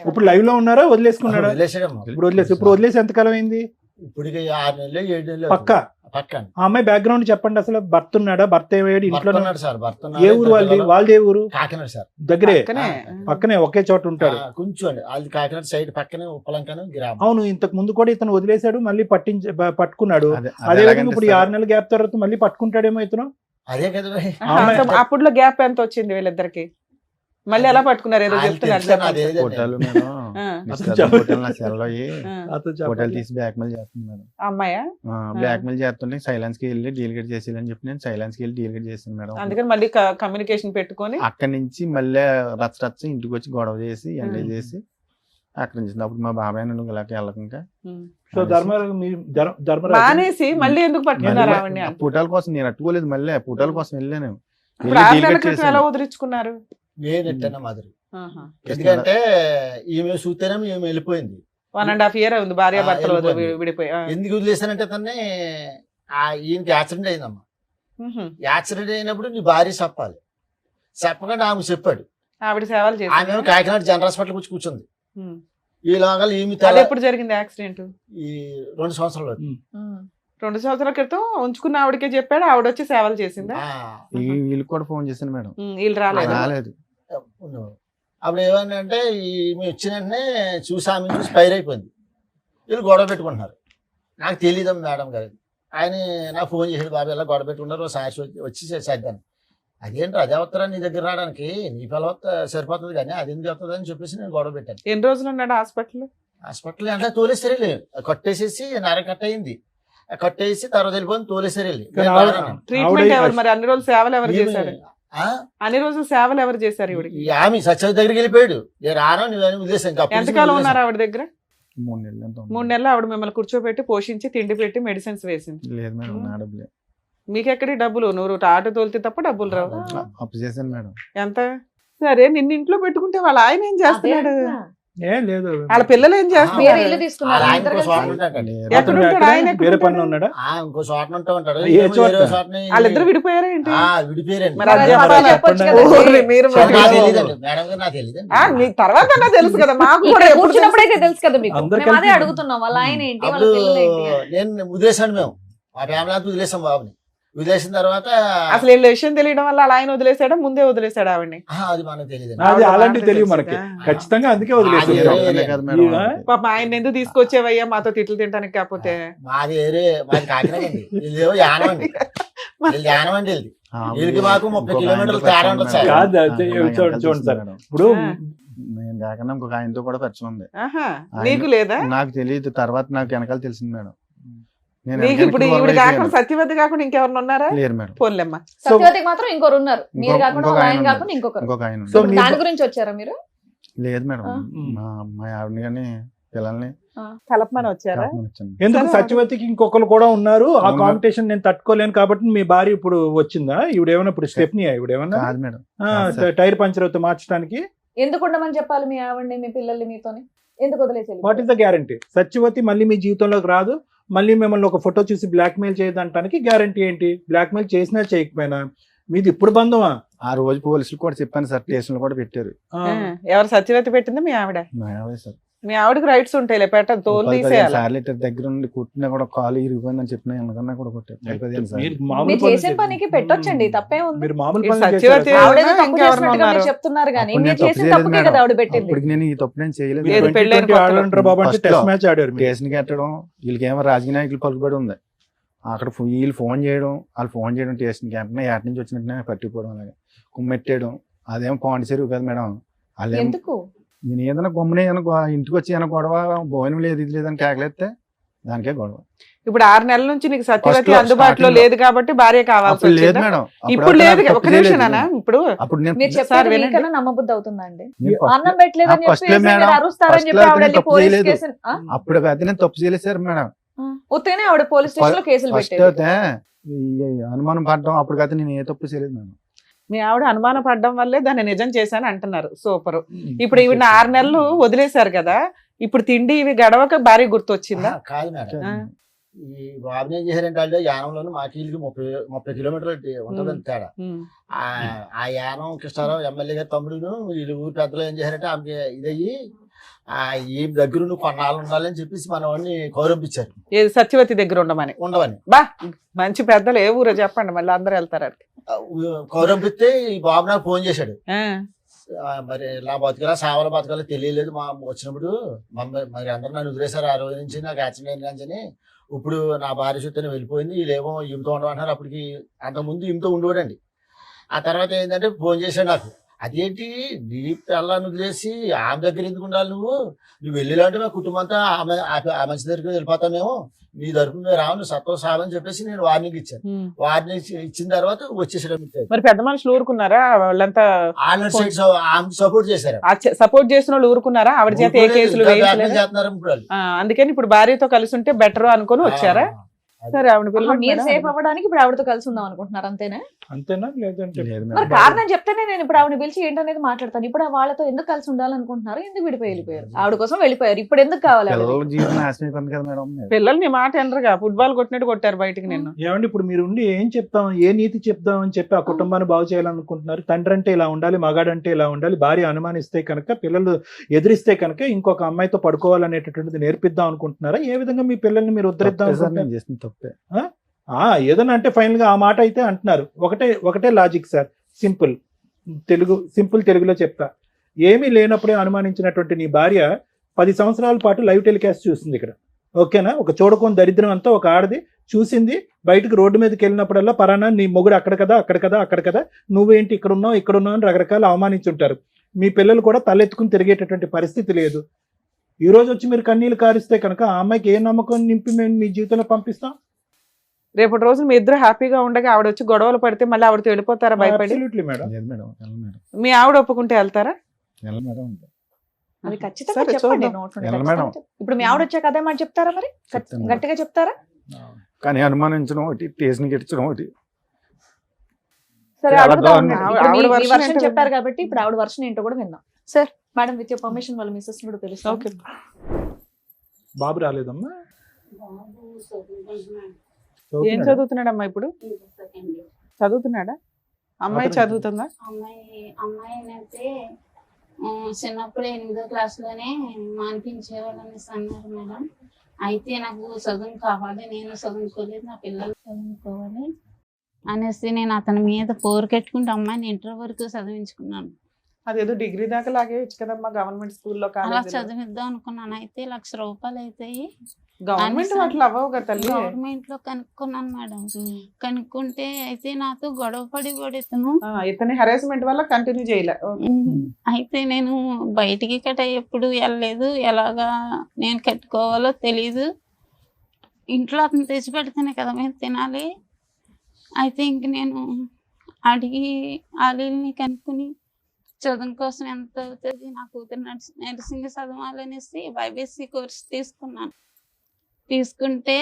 ఇప్పుడు లైవ్ లో ఉన్నారా? వదిలేసుకున్నాడా? వదిలేసాడమ్మా. ఇప్పుడు వదిలేసి ఎంతకాలం అయింది? ఇప్పటికి 6 నెలలు 7 నెలలు పక్క పక్క ఆ అమ్మాయి బ్యాక్గ్రౌండ్ చెప్పండి. అసలు భర్త ఉన్నాడా? భర్త ఏమయ్యాడు? ఇంట్లో ఉన్నాడు సార్. భర్త ఏ ఊరు వాళ్ళది? వాళ్ళది ఏ ఊరు? కాకినాడ సార్. దగ్గరే, పక్కనే. పక్కనే ఒకే చోట ఉంటాడు. కొంచెం అండి వాళ్ళది కాకినాడ సైడ్ పక్కనే ఉప్పలంకను గ్రామం. అవును, ఇంతకు ముందు కూడా ఇతను వదిలేశాడు, మళ్ళీ పట్టుకున్నాడు. అదే అదే విధంగా ఎలాగంటే ఇప్పుడు ఈ సార్, 6 నెలల గ్యాప్ తర్వాత మళ్ళీ పట్టుకుంటాడేమో ఇతను. అదే కదా మరి. అప్పుడులో గ్యాప్ ఎంత వచ్చింది వీళ్ళిద్దరికి? మళ్ళీ ఎలా పట్టుకున్నారు? ఏదో వాళ్ళు చెప్తున్నారు. తెలుసు చెప్పండి. అదేదండి. ఫోటోలు మేడం ఆ. ఫోటోలు నా సెల్లో ఆ. ఫోటోలు తీసి బ్లాక్ మెయిల్ చేస్తుంది మేడం. అమ్మాయా? బ్లాక్ మెయిల్ చేస్తుంటే సైలెన్స్ కి వెళ్ళి డీలిగేట్ చేసి అని చెప్పి నేను సైలెన్స్ కి వెళ్ళి డీలిగేట్ చేసాను మేడం. అందుకని మళ్ళీ కమ్యూనికేషన్ పెట్టుకొని అక్కడి నుంచి మళ్ళీ రచ్చ ఇంటికి వచ్చి గొడవ చేసి ఎంజాయ్ చేసి అక్కడ నుంచి అప్పుడు మా బాబాయ్ నువ్వు ఇలాగ వెళ్ళకుండా సో ధర్మరాజు మానేసి మళ్ళీ ఎందుకు పట్టుకున్నారు ఆవిడని? ఫోటోల కోసం నేను అట్టుకోలేదు, మళ్ళీ ఫోటోల కోసం వెళ్ళాను. ఇప్పుడు 6 నెలల క్రితం ఎలా వదిలించుకున్నారు? నేను ఎట్టన్నా మాదిరి. ఆహా. ఎందుకంటే ఈమె చూస్తేనే ఈమె వెళ్ళిపోయింది. 1.5 year ఉంది భార్య భర్తలు వెళ్ళిపోయింది. విడిపోయి. ఎందుకు వదిలేసానంటే తనే ఈయనకి యాక్సిడెంట్ అయిందమ్మా. యాక్సిడెంట్ అయినప్పుడు నీ భార్య చెప్పాలి. చెప్పకుండా ఆమె చెప్పాడు. ఆవిడ సేవలు ఆమె చేసి కాకినాడ జనరల్ హాస్పిటల్ వచ్చి కూర్చుంది. ఈ లోగాలు ఈమె అది ఎప్పుడు జరిగింది యాక్సిడెంట్? ఈ 2 సంవత్సరాలు 2 సంవత్సరాల క్రితం ఉంచుకున్న ఆవిడకే చెప్పాడు, ఆవిడ వచ్చి సేవలు చేసిందా? వీళ్ళకి కూడా ఫోన్ చేశాను మేడం, వీళ్ళు రాలేదు. రాలేదు. అప్పుడు ఏమన్నా అంటే ఈమె వచ్చిన వెంటనే చూసి ఆమె చూసి ఫైర్ అయిపోయింది. వీళ్ళు గొడవ పెట్టుకుంటున్నారు. నాకు తెలియదు మేడం గారు. ఆయన నాకు ఫోన్ చేసాడు, బాబు ఇలా గొడవ పెట్టుకున్నారు, సాక్షి వచ్చి చేద్దాను. అదేంటి అదే వస్తారా నీ దగ్గర రావడానికి? నీ పిల్ల సరిపోతుంది కానీ అది ఎందుకు వస్తుంది అని చెప్పేసి నేను గొడవ పెట్టాను. ఎన్ని రోజులు ఉన్నాడు హాస్పిటల్? హాస్పిటల్ అంటే తోలేసారు వెళ్ళి కట్టేసేసి నర కట్ అయింది, కట్టేసి తర్వాత వెళ్ళిపోయింది తోలేసారు వెళ్ళి. కానీ ఆవిడ- ట్రీట్మెంట్ ఎవరు ఆవిడ- మరి అన్ని రోజులు సేవలు ఎవరు చేశారు? ఆ? అన్ని రోజులు సేవలు ఎవరు చేశారు ఈవిడికి? ఈ ఆమె సత్యవతి దగ్గరికి వెళ్ళిపోయాడు, నేను రాను నువ్వు వదిలేసాను. ఇంకా అప్పటి నుంచి ఎంతకాలం వదిలేశాను. ఉన్నారు ఆవిడ దగ్గర? 3 నెలలు ఎంత ఉంది? 3 నెలలు ఆవిడ మిమ్మల్ని కూర్చోబెట్టి పోషించి తిండి పెట్టి మెడిసిన్స్ వేసింది. లేదు మేడం, నా డబ్బులే మీకెక్కడి డబ్బులు? నువ్వు ఆటో తోలితే తప్ప డబ్బులు రావు. అప్పు చేశాను మేడం. ఎంత? సరే నిన్ను ఇంట్లో పెట్టుకుంటే వాళ్ళ ఆయన ఏం చేస్తున్నాడు? ఏం లేదు, వాళ్ళ పిల్లలు ఏం వేరే చేస్తున్నారు? ఇల్లు తీసుకున్నారు ఆయన ఇద్దరు ఇంకో కలిసి? చోట ఉంటాడు. ఎక్కడ ఉంటాడు ఆయన? ఎక్కడ వేరే ఉంటాడు? పనులు ఉన్నాడా? ఇంకో చోట ఉంటూ ఉంటాడు. ఏ చోట? వేరే చోటని వాళ్ళిద్దరు విడిపోయారా ఏంటి? విడిపోయారండి. మరి అది మరి చెప్పాలా? చెప్పొచ్చు కదా. ఓర్ని మీరు నాకు మరి. తెలియదండి, మేడం గారు నాకు తెలియదండి. మీ తర్వాత అన్నా తెలుసు కదా, మాకు కూడా ఇక్కడ ఎప్పుడు కూర్చున్నప్పుడైతే తెలుసు కదా మీకు. అందరు మేము అదే కలిసి- అడుగుతున్నాం, వాళ్ళ ఆయన ఏంటి, వాళ్ళ అప్పుడు పిల్లలు ఏంటి అని. నేను వదిలేసాను, మేము మా ఫ్యామిలీ అంతా వదిలేసాం బాబుని. వదిలేసిన తర్వాత అసలు వీళ్ళ విషయం తెలియడం వల్ల వాళ్ళ ఆయన వదిలేసాడా, ముందే వదిలేసాడా ఆవిడ్ని? అది మనకు తెలియదండి. అది అలాంటివి తెలియదు తెలుసు మనకి, కదా. ఖచ్చితంగా అందుకే అది వదిలేసారు. వేరే కాదు మేడం. ఇవా? పాప ఆయన ఎందుకు తీసుకొచ్చేవయ్యా మాతో తిట్లు తింటానికి? కాకపోతే మాది మాది కాకినాడ అండి, వీళ్ళేమో యానం అండి, వీళ్ళు యానం అండి వీళ్ళది. వీళ్ళకి మాకు 30 కిలోమీటర్లు తేడా ఉంటుంది సార్. కాదు, అది చూడండి సార్, ఇప్పుడు నేను కాకుండా ఇంకొక ఆయనతో కూడా పరిచయం ఉంది. ఆహా, ఆయన- నీకు లేదా? నాకు తెలియదు, తర్వాత నాకు వెనకాల తెలిసింది మేడం. నేను నీకు వెనకాల ఇప్పుడు ఇంకొక ఈవిడ వైపు కాకుండా లేను. సత్యవతి కాకుండా ఇంకెవరిని ఉన్నారా? లేరు మేడం. పోన్లేమ్మా. సత్యవతికి మాత్రం ఇంకొకరు ఉన్నారు, మీరు ఇంకొక- కాకుండా ఇంకొక వాళ్ళ ఆయన ఆయన ఉన్నారు. కాకుండా ఇంకొకరు. ఇంకొక ఆయన సో ఉంది. మీ- దాని గురించి వచ్చారా మీరు? లేదు మేడం, ఆ. మా ఆవిడని కానీ పిల్లల్ని కలపమని వచ్చారా? కలపమని వచ్చాను. ఎందుకు సరే, సత్యవతికి ఇంకొకరు కూడా ఉన్నారు, ఆ అవును. కాంపిటీషన్ నేను తట్టుకోలేను కాబట్టి మీ భార్య ఇప్పుడు వచ్చిందా? ఇవిడేమన్నా ఇప్పుడు స్టెప్ని ఇవిడేమన్నా కాదు మేడం. కాదు సార్. టైర్ పంచర్ అవుతే మార్చడానికి? ఎందుకు ఉండమని చెప్పాలి మీ ఆవిడని, మీ పిల్లల్ని మీతోని? ఎందుకు వదిలేసి what is the guarantee? Satyavati మళ్ళీ మీ జీవితంలోకి రాదు, మళ్ళీ మిమ్మల్ని ఒక ఫోటో చూసి బ్లాక్మెయిల్ చేయదంటానికి గ్యారంటీ ఏంటి? బ్లాక్మెయిల్ చేసినా చేయకపోయినా మీది ఇప్పుడు బంధమా? ఆ రోజు పోలీసులు కూడా చెప్పాను సార్, స్టేషన్ కూడా పెట్టారు. ఆ, ఎవరు సత్యవతి పెట్టింది? మీ ఆవిడ. మా ఆవిడే సార్. మీ ఆవిడకి రైట్స్ ఉంటాయి, పెట్టదు, తోలు 10-15 తీసేయాలి. సార్లు ఇట్లా దగ్గర ఉండి కుట్టినా కూడా కాలు ఇరిగిపోయిందని చెప్పిన ఎందుకన్నా కూడా కొట్టారు. 10-15 సార్లు. మీరు మామూలు మీరు పనులు చేసే చేసి- పనికి పెట్టొచ్చండి, తప్పే ఉంది. మీరు మామూలు ఈ పనులు సత్యవతి చేశారా? ఆవిడ ఎవరైనా తప్పు ఇంకెవరైనా చేసినట్టుగా మీరు ఉన్నారు? చెప్తున్నారు కానీ అప్పుడు మీరు నేను తప్పు చేసిన చేయలేదు తప్పుకే మేడం. కదా ఆవిడ పెట్టింది. అప్పటికి నేను ఈ తప్పు నేను చేయలేదు. ఏది? 2020 పెళ్ళైన కొత్తలో. ఆడంటారు బాబు అంటే First టెస్ట్ లో. మ్యాచ్ ఆడారు మీరు. కేసుని కట్టడం, వీళ్ళకేమో రాజకీయ నాయకులు పలుకుబడి ఉంది. అక్కడ వీళ్ళు ఫోన్ చేయడం, వాళ్ళు ఫోన్ చేయడం, స్టేషన్కి వెంటనే ఏట నుంచి వచ్చినట్టునే పట్టిపోవడం, అలాగే కుమ్మెట్టేయడం. అదేమో పాండిచేరు కదా మేడం. వాళ్ళేమో ఎందుకు? నేను ఏదైనా గమ్మునే ఇంటికి వచ్చి ఏమైనా గొడవ, భోజనం లేదు ఇది లేదని కేకలేస్తే దానికే గొడవ. ఇప్పుడు 6 నెలల నుంచి నీకు సత్యవతి First లో, అందుబాటులో starting లో. లేదు కాబట్టి భార్య కావాల్సి అప్పుడు లేదు వచ్చిందా? మేడం. ఇప్పుడు లేదు. ఒక్క నిమిషం నాన్న. ఇప్పుడు అప్పుడు నేను సార్ మీరు చెప్పేది వినండి. మీకన్నా నమ్మబుద్ధి అవుతుందా అండి? నేను first అన్నం లో- పెట్టలేదని first చెప్పి లో మేడం, అరుస్తారని first చెప్పి లో ఆవిడ అయితే నేను పోలీస్ తప్పు కేసు అప్పుడు అయితే నేను తప్పు చేయలేదు సార్ మేడం. ఉత్తగానే ఆవిడ పోలీస్ స్టేషన్ లో కేసులు ఫస్ట్ పెట్టేది. అయితే ఈ అనుమానం పడడం, అప్పటికైతే నేను ఏ తప్పు చేయలేదు మేడం. మీ ఆవిడ అనుమానం పడడం వల్లే దాన్ని నిజం చేశాను అంటున్నారు. సూపర్. ఇప్పుడు ఈవిడ 6 నెలలు వదిలేశారు కదా, ఇప్పుడు తిండి ఇవి గడవక భార్య గుర్తొచ్చిందా? కాదు మేడం, ఆ. ఈ బాబుని ఏం చేశారంటే వాళ్ళు యానంలోనే మాకు వీళ్ళకి 30 కిలోమీటర్లు ఉంటుందని తేడా. ఉమ్. ఆ యానం కృష్ణారావు ఎమ్మెల్యే గారి తమ్ముడును వీళ్ళు ఊరు పెద్దలు ఏం చేశారంటే ఆమెకి ఇదయ్యి ఈ దగ్గర నువ్వు కొన్నాళ్ళు ఉండాలని చెప్పేసి మన వాడిని కౌరంపించారు, ఏది సత్యవతి దగ్గర ఉండమని. ఉండవని. బా, మంచి పెద్దలు ఏ ఊరో చెప్పండి, మళ్ళీ అందరూ వెళ్తారు అక్కడికి. కౌరంపిస్తే ఈ బాబు నాకు ఫోన్ చేశాడు. ఆ. మరి నా బతకలా సావల బతకాలో తెలియలేదు మా వచ్చినప్పుడు మరి అందరూ నన్ను వదిలేశారు. ఆ రోజు నుంచి నాకు యాక్సిడెంట్ అని ఇప్పుడు నా భార్య చుట్టూ వెళ్ళిపోయింది, వీళ్ళేమో ఈమెతో ఉండమంటున్నారు. అప్పటికి అంతకుముందు ఈమెతో ఉండేవాడండి. ఆ తర్వాత ఏంటంటే ఫోన్ చేశాడు నాకు, అదేంటి నీ పిల్లని వదిలేసి ఆమె దగ్గర ఎందుకు ఉండాలి, నువ్వు వెళ్ళేలాంటి మా కుటుంబం అంతా ఆమె ఆ మంచి దగ్గరికి వెళ్ళిపోతాం, మేము నీ తరపున మేము రావు, నువ్వు సత్వం సావని చెప్పేసి నేను వార్నింగ్ ఇచ్చాను. ఉమ్. వార్నింగ్ ఇచ్చిన తర్వాత వచ్చేసడం మరి పెద్ద మనుషులు ఊరుకున్నారా? వాళ్ళంతా ఆన్లైన్ సైడ్ ఆమె సపోర్ట్ చేశారు. సపోర్ట్ చేసిన వాళ్ళు ఊరుకున్నారా? ఆవిడ చేత ఏ కేసులు వేయించలేదు. చేస్తున్నారు ఇప్పుడు వాళ్ళు. అందుకని ఇప్పుడు భార్యతో కలిసి ఉంటే బెటర్ అనుకుని వచ్చారా? సరే, ఆవిడ ఆహా, పిల్లలు మీరు సేఫ్ అవ్వడానికి ఇప్పుడు ఆవిడతో కలిసి ఉందాం అనుకుంటున్నారు, అంతేనా? అంతేనా? లేదంటే లేదు మరి మేడం. కారణం చెప్తేనే నేను ఇప్పుడు ఆవిడ పిలిచి ఏంటనేది మాట్లాడతాను. ఇప్పుడు వాళ్ళతో ఎందుకు కలిసి ఉండాలనుకుంటున్నారు? ఎందుకు విడిపోయి వెళ్ళిపోయారు? ఆవిడ కోసం వెళ్ళిపోయారు, ఇప్పుడు ఎందుకు కావాలి ఆవిడ? పిల్లల జీవితం నాశనం అయిపోయింది కదా మేడం. పిల్లలు నీ మాట ఎనరుగా ఫుట్బాల్ కొట్టినట్టు కొట్టారు బయటికి నిన్ను. ఏమండి ఇప్పుడు మీరు ఉండి ఏం చెప్తాం, ఏ నీతి చెప్తాం అని చెప్పి ఆ కుటుంబాన్ని బాగు చేయాలనుకుంటున్నారు? తండ్రి అంటే ఇలా ఉండాలి, మగాడంటే ఇలా ఉండాలి, భార్య అనుమానిస్తే కనుక, పిల్లలు ఎదిరిస్తే కనుక ఇంకొక అమ్మాయితో పడుకోవాలనేటటువంటిది నేర్పిద్దాం అనుకుంటున్నారా? ఏ విధంగా మీ పిల్లల్ని మీరు ఉద్ధరిద్దాం తప్పే సార్, అనుకుంటున్నారు? నేను చేసిన తప్పే. ఏదైనా అంటే ఫైనల్ గా ఆ మాట అయితే అంటున్నారు. ఒకటే లాజిక్ సార్, సింపుల్ తెలుగులో చెప్తా. ఏమీ లేనప్పుడే అనుమానించినటువంటి నీ భార్య 10 సంవత్సరాల పాటు లైవ్ టెలికాస్ట్ చూస్తుంది ఇక్కడ, ఓకేనా? ఒక చూడకొని దరిద్రం అంతా ఒక ఆడది చూసింది. బయటకు రోడ్డు మీదకి వెళ్ళినప్పుడల్లా పరానా నీ మొగుడు అక్కడ కదా, అక్కడ కదా, నువ్వేంటి ఇక్కడ ఉన్నావు అని రకరకాల అవమానించుంటారు. మీ పిల్లలు కూడా తలెత్తుకుని తిరిగేటటువంటి పరిస్థితి లేదు. ఈ రోజు వచ్చి మీరు కన్నీళ్ళు కారిస్తే కనుక ఆ అమ్మాయికి ఏ నమ్మకం నింపి మేము మీ జీవితంలో పంపిస్తాం? రేపటి రోజు మీ ఇద్దరు హ్యాపీగా ఉండగా ఆవిడ వచ్చి గొడవలు పడితే మళ్ళీ ఆవిడతో వెళ్ళిపోతారా భయపడి? Absolutely madam. లేదు మేడం, వెళ్ళను మేడం, మీ ఆవిడ ఒప్పుకుంటే వెళ్తారా? వెళ్ళను మేడం. అది ఖచ్చితంగా సరే, చెప్పండి చూద్దాం. నోట్ నుండి ఎలా ఖచ్చితంగా మేడం? చెప్పండి. ఇప్పుడు మీ ఆవిడ వచ్చాక అదే మాట చెప్తారా మరి? చెప్తాను. గట్టిగా చెప్తారా? కానీ అనుమానించడం ఒకటి, టేస్ట్ని గెలిచడం ఒకటి. సరే చాలా అడుగుతా బాగుంది. ఉండండి. ఇప్పుడు ఆవిడ మీ version వర్షన్ ఏంటో చెప్పారు విందాం. కాబట్టి ఇప్పుడు ఆవిడ వర్షన్ ఏంటో కూడా విందాం. Sir madam with your permission వాళ్ళ మిస్సెస్ కూడా తెలుసు. ఓకే. బాబు రాలేదమ్మా? ఏం చదువుతున్నాడా? చదువుతున్నాడమ్మా ఇప్పుడు? చదువుతున్నాడా? అమ్మాయి అతను చదువుతుందా? అమ్మాయినైతే చిన్నప్పుడు 8వ క్లాస్లోనే మానిపించేవాళ్ళు అనేసి అన్నారు మేడం. అయితే నాకు చదువు కావాలి, నేను చదువుకోలేదు, నా పిల్లలు చదువుకోవాలి అనేసి నేను అతని మీద పోరుకెట్టుకుంటే అమ్మాయిని ఇంటర్ వరకు చదివించుకున్నాను. అదేదో డిగ్రీ దాకా లాగేయచ్చు కదమ్మా గవర్నమెంట్ స్కూల్లో, అలా కాలేజీలో. చదివిద్దాం అనుకున్నాను. అయితే ₹1,00,000 అవుతాయి. గవర్నమెంట్ అట్లా అవ్వవు కదా తల్లి. గవర్నమెంట్ లో కనుక్కున్నాను మేడం. కనుక్కుంటే అయితే నాతో గొడవ పడి ఇతను. ఇతని హెరాస్మెంట్ వల్ల కంటిన్యూ చేయలే. అయితే నేను బయటికి కట్ట ఎప్పుడు వెళ్ళలేదు. ఎలాగా నేను కట్టుకోవాలో తెలీదు. ఇంట్లో అతను తెచ్చి పెడితేనే కదా మేము తినాలి. అయితే ఇంక నేను అడిగి ఆలీల్ని కనుక్కుని చదువు కోసం ఎంత అవుతుంది, నా కూతురు నర్సింగ్ చదవాలనేసి బైబీసీ కోర్స్ తీసుకున్నాను. తీసుకుంటే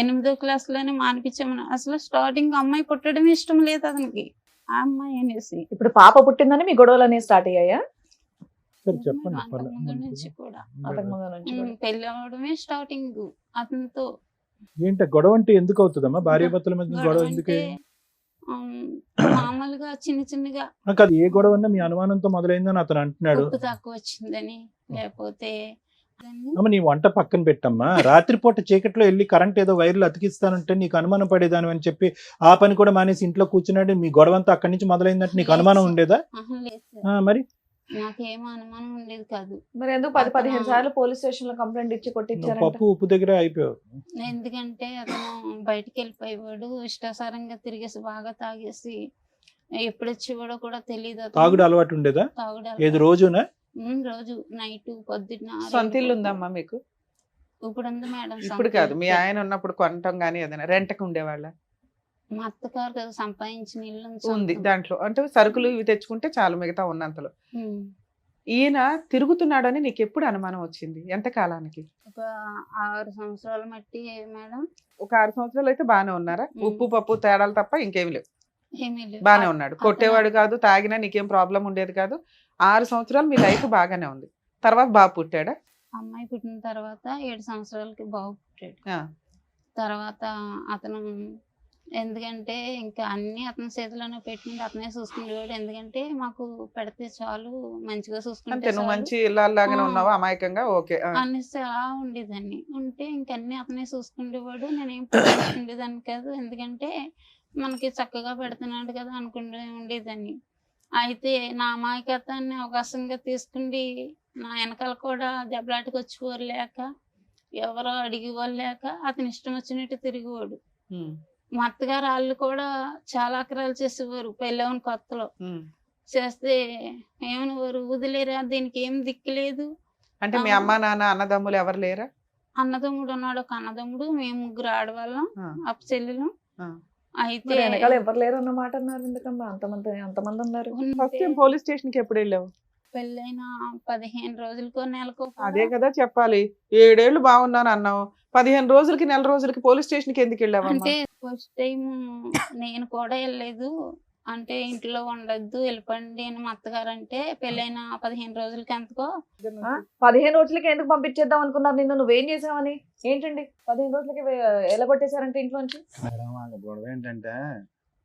8వ క్లాస్లోనే మానిపించామని. అసలు స్టార్టింగ్ అమ్మాయి పుట్టడం ఇష్టం లేదు అతనికి, ఆ అమ్మాయి అనేసి. ఇప్పుడు పాప పుట్టిందని మీ గొడవలు అనేవి స్టార్ట్ అయ్యాయా? సరే చెప్పండి. అంతకుముందు నుంచి కూడా అంతకు ముందు నుంచి కూడా. పెళ్లి అవడమే స్టార్టింగ్ అతనితో. ఏంటి గొడవ అంటే ఎందుకు అవుతుందమ్మా? భార్య భర్తల మధ్య గొడవ గొడవ ఎందుకు? అంటే మామూలుగా చిన్నగా నాకు అది ఏ గొడవ అన్నా మీ అనుమానంతో మొదలైందని అతను అంటున్నాడు. ఉప్పు తక్కువ వచ్చిందని, లేకపోతే అమ్మ నీ వంట పక్కన పెట్టమ్మా. రాత్రిపూట చీకట్లో వెళ్ళి కరెంట్ ఏదో వైర్లు అతికిస్తానంటే నీకు అనుమానం పడేదాని అని చెప్పి ఆ పని కూడా మానేసి ఇంట్లో కూర్చున్నాడు. మీ గొడవ అంతా అక్కడి నుంచి మొదలైందంటే నీకు అనుమానం ఉండేదా? లేదు సార్, మరి నాకేం అనుమానం ఉండేది కాదు. మరి ఎందుకు 10-15 సార్లు పోలీస్ స్టేషన్ లో కంప్లైంట్ ఇచ్చి కొట్టించారంట? పప్పు ఉప్పు దగ్గర అయిపోయావు. ఎందుకంటే అతను బయటికి వెళ్ళిపోయేవాడు, ఇష్టాసారంగా తిరిగేసి బాగా తాగేసి ఎప్పుడు వచ్చేవాడో కూడా తెలియదు. తాగుడు అలవాటు ఉండేదా? తాగుడు ఏది రోజునా? రోజు నైట్ పొద్దున్న. సొంత ఇల్లు ఉందమ్మా మీకు? ఇప్పుడు ఉంది మేడం. ఇప్పుడు కాదు, మీ ఆయన ఉన్నప్పుడు కొనటం గానీ ఏదైనా రెంట్కి ఉండేవాళ్ళ? మా అత్తగారు కదా సంపాదించిన ఇల్లు ఉంది, దాంట్లో అంటే సరుకులు ఇవి తెచ్చుకుంటే చాలు మిగతా ఉన్నంతలో. ఈయన తిరుగుతున్నాడని నీకు ఎప్పుడు అనుమానం వచ్చింది? ఎంత కాలానికి? ఒక 6 సంవత్సరాలు మట్టి మేడం. ఒక 6 సంవత్సరాలు అయితే బాగానే ఉన్నారా? ఉప్పు పప్పు తేడాలు తప్ప ఇంకేం లేవు, ఏమీ లేవు. బాగానే ఉన్నాడు. కొట్టేవాడు కాదు, తాగినా నీకేం ప్రాబ్లం ఉండేది కాదు. 6 సంవత్సరాలు మీ లైఫ్ బాగానే ఉంది. తర్వాత బాబు పుట్టాడా? అమ్మాయి పుట్టిన తర్వాత 7 సంవత్సరాలకి బాబు పుట్టాడు. తర్వాత అతను ఎందుకంటే ఇంకా అన్ని అతని చేతిలోనే పెట్టుకుంటే అతనే చూసుకునేవాడు. ఎందుకంటే మాకు పెడితే చాలు, మంచిగా చూసుకుంటే అంటే నువ్వు మంచి ఇళ్ళలాగానే ఉన్నావా అమాయకంగా? ఓకే అనేసి అలా ఉండేదాన్ని. ఉంటే ఇంకన్నీ అతనే చూసుకునేవాడు. నేనేం పట్టించుకునేదాన్ని కాదు, ఎందుకంటే మనకి చక్కగా పెడుతున్నాడు కదా అనుకుంటూ ఉండేదాన్ని. అయితే నా అమాయకత్వాన్ని అవకాశంగా తీసుకుండి నా వెనకాల కూడా దెబ్బలాటకు వచ్చేవారు లేక, ఎవరో అడిగేవాళ్ళు లేక అతని ఇష్టం వచ్చినట్టు తిరిగేవాడు. మా అత్తగారు వాళ్ళు కూడా చాలా అక్రాలు చేసేవారు పెళ్ళవని కొత్తలో. చేస్తే ఏమనేవారు, వదిలేరా, దీనికి ఏం దిక్కులేదు. అంటే మీ అమ్మ నాన్న అన్నదమ్ములు ఎవరు లేరా? అన్నదమ్ముడు ఉన్నాడు, ఒక అన్నదమ్ముడు, మేము 3 ఆడవాళ్ళం, అప్ప చెల్లెలు. అయితే వెనకాల ఎవరు లేరు అన్నమాట అన్నారు. ఎందుకమ్మా అంతమంది ఉన్నారు? ఫస్ట్ టైం పోలీస్ స్టేషన్ కి ఎప్పుడు వెళ్ళావు? పెళ్ళైన 15 రోజులకో నెలకో. అదే కదా చెప్పాలి. 7 ఏళ్ళు బాగున్నాను అన్నావు, 15 రోజులకి నెల రోజులకి పోలీస్ స్టేషన్ కి ఎందుకు వెళ్ళావు? అంటే ఫస్ట్ టైం నేను కూడా వెళ్ళలేదు. అంటే ఇంట్లో ఉండద్దు, వెళ్ళిపోండి అని మా అత్తగారు అంటే, పెళ్ళైన 15 రోజులకి ఎంతకో. 15 రోజులకి ఎందుకు పంపించేద్దాం అనుకున్నారు నిన్ను? నువ్వేం చేసావని? ఏంటండి 15 రోజులకి ఎలా కొట్టేశారంటే ఇంట్లో నుంచి? మేడం గొడవ ఏంటంటే,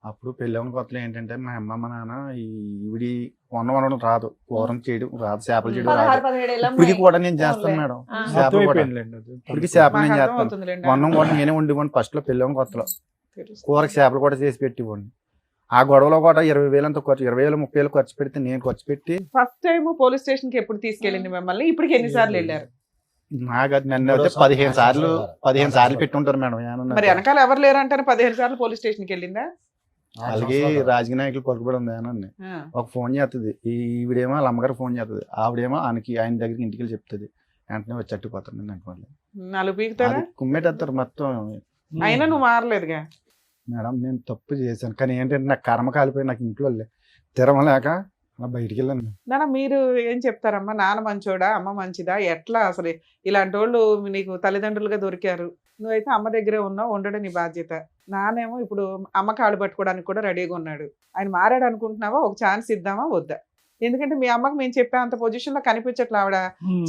అప్పుడు పెళ్ళవని కొత్తలో ఏంటంటే మా అమ్మ మా నాన్న ఈవిడి వండడం రాదు, కూరం చేయడం రాదు, చేపలు చేయడం రాదు. 16-17 ఏళ్ళ ఇప్పటికి కూడా నేను చేస్తాను మేడం. చేపలు కూడా ఇప్పటికి చేపలు నేను చేస్తాను. వండం కూడా నేనే వండివ్వండి. ఫస్ట్ లో పెళ్ళవని కొత్తలో కూరకి చేపలు కూడా చేసి పెట్టివ్వండి. ఆ గొడవలో కూడా 20,000 అంత ఖర్చు, 20,000 30,000 ఖర్చు పెడితే నేను ఖర్చు పెట్టి. ఫస్ట్ టైం పోలీస్ స్టేషన్ కి ఎప్పుడు తీసుకెళ్ళింది మిమ్మల్ని? ఇప్పటికి ఎన్నిసార్లు వెళ్ళారు? నాకు నన్ను అయితే 15 సార్లు పెట్టుంటారు మేడం. మరి వెనకాల ఎవరు లేరంటారు 15 సార్లు పోలీస్ స్టేషన్ కి వెళ్ళిందా? అలాగే రాజకీయ నాయకులు పలుకుబడి ఉంది అని ఒక ఫోన్ చేస్తుంది, ఈవిడేమో వాళ్ళ అమ్మగారు ఫోన్ చేస్తుంది, ఆవిడేమో ఆయన దగ్గరికి ఇంటికి వెళ్ళి చెప్తుంది. వెంటనే వచ్చి అట్టుకుపోతాను అనుకోండి. నాలుగు పీకుతారా? కుమ్మేటేస్తారు మొత్తం. అయినా నువ్వు మారలేదుగా. మేడం నేను తప్పు చేశాను, కానీ ఏంటంటే నాకు కర్మ కాలిపోయి నాకు ఇంట్లో తిరమలేక అలా బయటికి వెళ్ళాను. నాన్న మీరు ఏం చెప్తారమ్మా? నాన్న మంచోడా, అమ్మ మంచిదా, ఎట్లా అసలు ఇలాంటి వాళ్ళు నీకు తల్లిదండ్రులుగా దొరికారు, నువ్వైతే అమ్మ దగ్గరే ఉన్నావు, ఉండడం నీ బాధ్యత. నానేమో ఇప్పుడు అమ్మ కాళ్ళు పట్టుకోవడానికి కూడా రెడీగా ఉన్నాడు. ఆయన మారాడు అనుకుంటున్నావా? ఒక ఛాన్స్ ఇద్దామా వద్దా? ఎందుకంటే మీ అమ్మకి మేము చెప్పే అంత పొజిషన్ లో కనిపించట్లే. ఆవిడ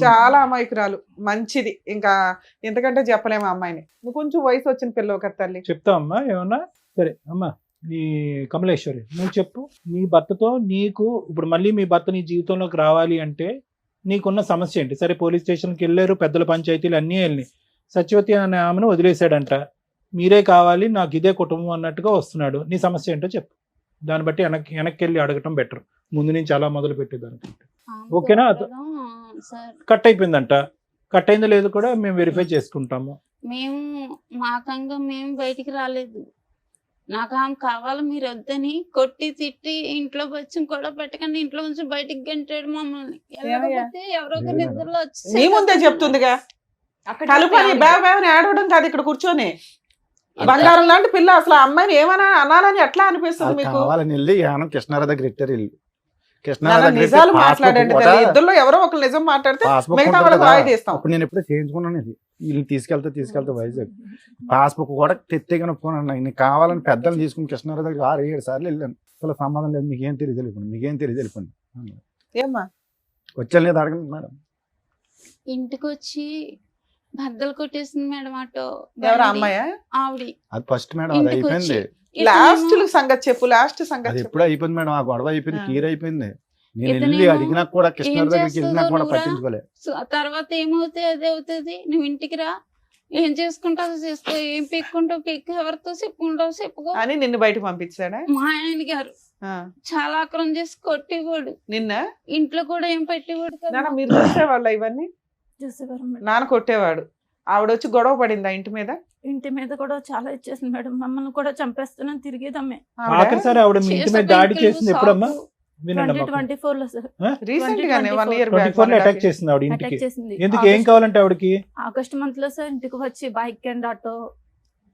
చాలా అమాయకురాలు, మంచిది, ఇంకా ఎంతకంటే చెప్పలేము అమ్మాయిని. నువ్వు కొంచెం వయసు వచ్చిన పిల్లవు కదా తల్లి. చెప్తావు అమ్మా ఏమన్నా? సరే అమ్మా, నీ కమలేశ్వరి నువ్వు చెప్పు. నీ భర్తతో నీకు ఇప్పుడు మళ్ళీ మీ భర్త నీ జీవితంలోకి రావాలి అంటే నీకున్న సమస్య ఏంటి? సరే పోలీస్ స్టేషన్కి వెళ్ళారు, పెద్దల పంచాయతీలు అన్నీ వెళ్ళి సత్యవతి అనే ఆమెను వదిలేశాడంట, మీరే కావాలి నాకు ఇదే కుటుంబం అన్నట్టుగా వస్తున్నాడు. నీ సమస్య ఏంటో చెప్పు, దాన్ని బట్టి వెనక్కి వెళ్ళి అడగటం బెటర్ ముందు నుంచి అలా మొదలు పెట్టేదానికంటే. ఓకేనా? కట్ అయిపోయిందంట, కట్ అయిందో లేదో కూడా మేము వెరిఫై చేసుకుంటాము. మేము మాకంగా మేము బయటికి రాలేదు. నాకు ఆమె కావాలి మీరు వద్దని కొట్టి తిట్టి ఇంట్లో వచ్చి కూడా పెట్టకండి ఇంట్లో నుంచి బయటికి గంటాడు మమ్మల్ని. వెళ్ళకపోతే ఎవరో ఒక నిద్రలో వచ్చి నీ ముందే చెప్తుందిగా, కలుపని బాగా ఆడవడం కాదు ఇక్కడ కూర్చొని. బంగారం లాంటి పిల్ల, అసలు ఆ అమ్మాయిని ఏమన్నా అనాలని ఎట్లా అనిపిస్తుంది మీకు? కావాలని వెళ్ళి కృష్ణారావు దగ్గర ఇట్టారు ఇల్లు. నిజాలు మాట్లాడండి, ఇద్దరులో ఎవరో ఒకరు నిజం మాట్లాడితే మిగతా వాళ్ళకి వాయిదా ఇస్తాం. అప్పుడు నేను ఎప్పుడో చేయించుకున్నాను ఇది, వీళ్ళు తీసుకెళ్తే వైజాగ్ పాస్బుక్ కూడా తెత్తేగానే ఫోన్ అన్నాయి. నీకు కావాలని పెద్దలు తీసుకుని కృష్ణారావు దగ్గర 6-7 సార్లు వెళ్ళాను. అసలు సంబంధం లేదు, మీకేం తెలియదు వెళ్ళిపోండి. ఏమ్మా వచ్చాను లేదు అడగండి మేడం. ఇంటికి వచ్చి బద్దలు కొట్టేసింది మేడం. అటో ఎవరు అమ్మాయా? ఆవిడ. అది ఫస్ట్ మేడం, అది అయిపోయింది. లాస్ట్ సంగతి చెప్పు, లాస్ట్ సంగతి అది ఎప్పుడు అయిపోయింది మేడం, ఆ గొడవ అయిపోయింది, క్లియర్ అయిపోయింది. నేను వెళ్ళి అడిగినా కూడా కృష్ణారావు దగ్గరికి వెళ్ళినా కూడా పట్టించుకోలేదు. తర్వాత ఏమవుతుంది అదే అవుతుంది. నువ్వు ఇంటికి రా, ఏం చేసుకుంటావు చేసుకో, ఏం పెక్కుంటావు పెక్కు, ఎవరితో చెప్పుకుంటావు చెప్పుకో అని నిన్ను బయటకు పంపించాడా? మా ఆయన గారు చాలా ఆక్రమం చేసి కొట్టేవాడు. నిన్న ఇంట్లో కూడా ఏం పెట్టేవాడు కదా. మీరు చూసేవాళ్ళ ఇవన్నీ? నాన్న కొట్టేవాడు, ఆవిడ వచ్చి గొడవ పడిందా ఇంటి మీద? ఇంటి మీద కూడా చాలా ఇచ్చేసింది మేడం, మమ్మల్ని కూడా చంపేస్తున్నాను తిరిగేదమ్మే. ఆఖరిసారి ఆవిడ మీ ఇంటి మీద దాడి చేసింది ఎప్పుడమ్మా? 2024 లో సార్, రీసెంట్ గానే 1 year 24 లో అటాక్ చేసింది ఆవిడ ఇంటికి. ఎందుకు, ఏం కావాలంటే ఆవిడకి? ఆగస్ట్ మంత్ లో సార్ ఇంటికి వచ్చి బైక్ అండ్ ఆటో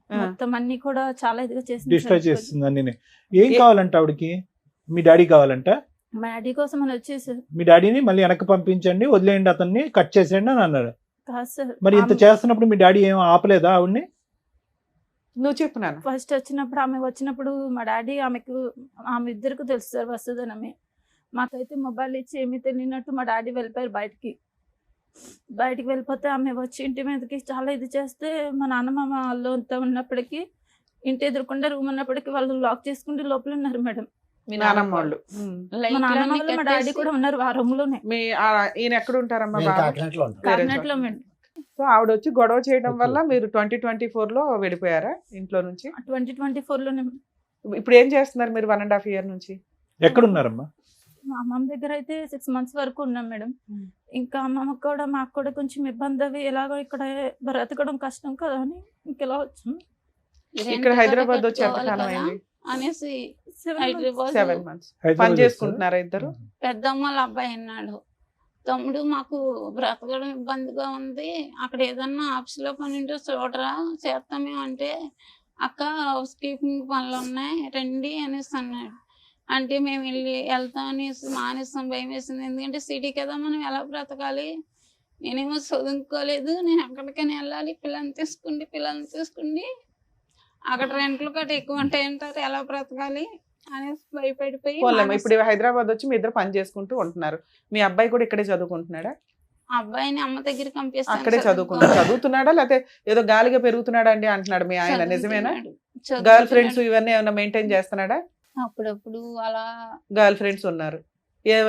మొత్తం అన్ని కూడా చాలా ఇదిగా చేసింది, డిస్ట్రాయ్ చేస్తుంది అన్ని. ఏం కావాలంటే ఆవిడకి? మీ డాడీ కావాలంట? మా డాడీ కోసం అని వచ్చేసి మీ డాడీని మళ్ళీ వెనక్కి పంపించండి, వదిలేయండి, అతన్ని కట్ చేసేయండి అని అన్నారు. కాదు సార్, మరి ఇంత చేస్తున్నప్పుడు మీ డాడీ ఏం ఆపలేదా ఆవిడ్ని? నువ్వు చెప్పు నాన్న. ఫస్ట్ వచ్చినప్పుడు ఆమె వచ్చినప్పుడు మా డాడీ ఆమె ఇద్దరికి తెలుసు సార్ వస్తుందని. మాకైతే మొబైల్ ఇచ్చి ఏమీ తెలియనట్టు మా డాడీ వెళ్ళిపోయారు బయటికి వెళ్ళిపోతే ఆమె వచ్చి ఇంటి మీదకి చాలా ఇది చేస్తే మా నాన్నమ్మ వాళ్ళు అంతా ఉన్నప్పటికీ ఇంటి ఎదురుకుండా రూమ్ ఉన్నప్పటికీ వాళ్ళు లాక్ చేసుకుంటే లోపల ఉన్నారు మేడం. మీ నాన్నమ్మ వాళ్ళు, మా నాన్నమ్మ వాళ్ళు మా డాడీ కూడా ఉన్నారు ఆ రూమ్ లోనే. మీ ఈయన ఎక్కడ ఉంటారమ్మా? కాకినాడలో మేడం. సో ఆవిడ వచ్చి గొడవ చేయడం వల్ల మీరు 2024 లో వెళ్ళిపోయారా ఇంట్లో నుంచి? 2024 లోనే. ఇప్పుడు ఏం చేస్తున్నారు మీరు 1.5 year నుంచి? ఎక్కడున్నారమ్మా? మా అమ్మమ్మ దగ్గర అయితే 6 months వరకు ఉన్నాం మేడం. ఇంకా అమ్మమ్మకి కూడా మాకు కూడా కొంచెం ఇబ్బంది అవి, ఎలాగో ఇక్కడ బ్రతకడం కష్టం కదా అని ఇంకెలా వచ్చాం. ఇక్కడ హైదరాబాద్ వచ్చి ఎంతకాలం అయింది అనేసి 7 months పని చేసుకుంటున్నారా ఇద్దరు? పెద్దమ్మ వాళ్ళ అబ్బాయి అన్నాడు, తమ్ముడు మాకు బ్రతకడం ఇబ్బందిగా ఉంది, అక్కడ ఏదన్నా ఆఫీస్ లో పని ఉంటే చూడరా చేస్తామే అంటే, అక్క హౌస్ కీపింగ్ పనులు ఉన్నాయి రండి అనేసి అన్నాడు. అంటే మేము వెళ్తాం అనేసి మానేస్తాం, భయం వేసింది. ఎందుకంటే సిటీ కదా, మనం ఎలా బ్రతకాలి, నేనేమో చదువుకోలేదు, నేను ఎక్కడికైనా వెళ్ళాలి, పిల్లల్ని తీసుకుండి అక్కడ రెంట్లు కట్ట ఎక్కువ ఉంటాయి అంటారు, ఎలా బ్రతకాలి అనేసి భయపడిపోయి. ఇప్పుడు హైదరాబాద్ వచ్చి మీ ఇద్దరు పని చేసుకుంటూ ఉంటున్నారు. మీ అబ్బాయి కూడా ఇక్కడే చదువుకుంటున్నాడా? అబ్బాయిని అమ్మ దగ్గర పంపిస్తాను. అక్కడే చదువుతున్నాడా లేకపోతే ఏదో గాలిగా పెరుగుతున్నాడా అండి అంటున్నాడు మీ ఆయన, నిజమేనా? గర్ల్ ఫ్రెండ్స్ ఇవన్నీ ఏమైనా మెయింటైన్ చేస్తున్నాడా? అప్పుడప్పుడు అలా గర్ల్ ఫ్రెండ్స్ ఉన్నారు.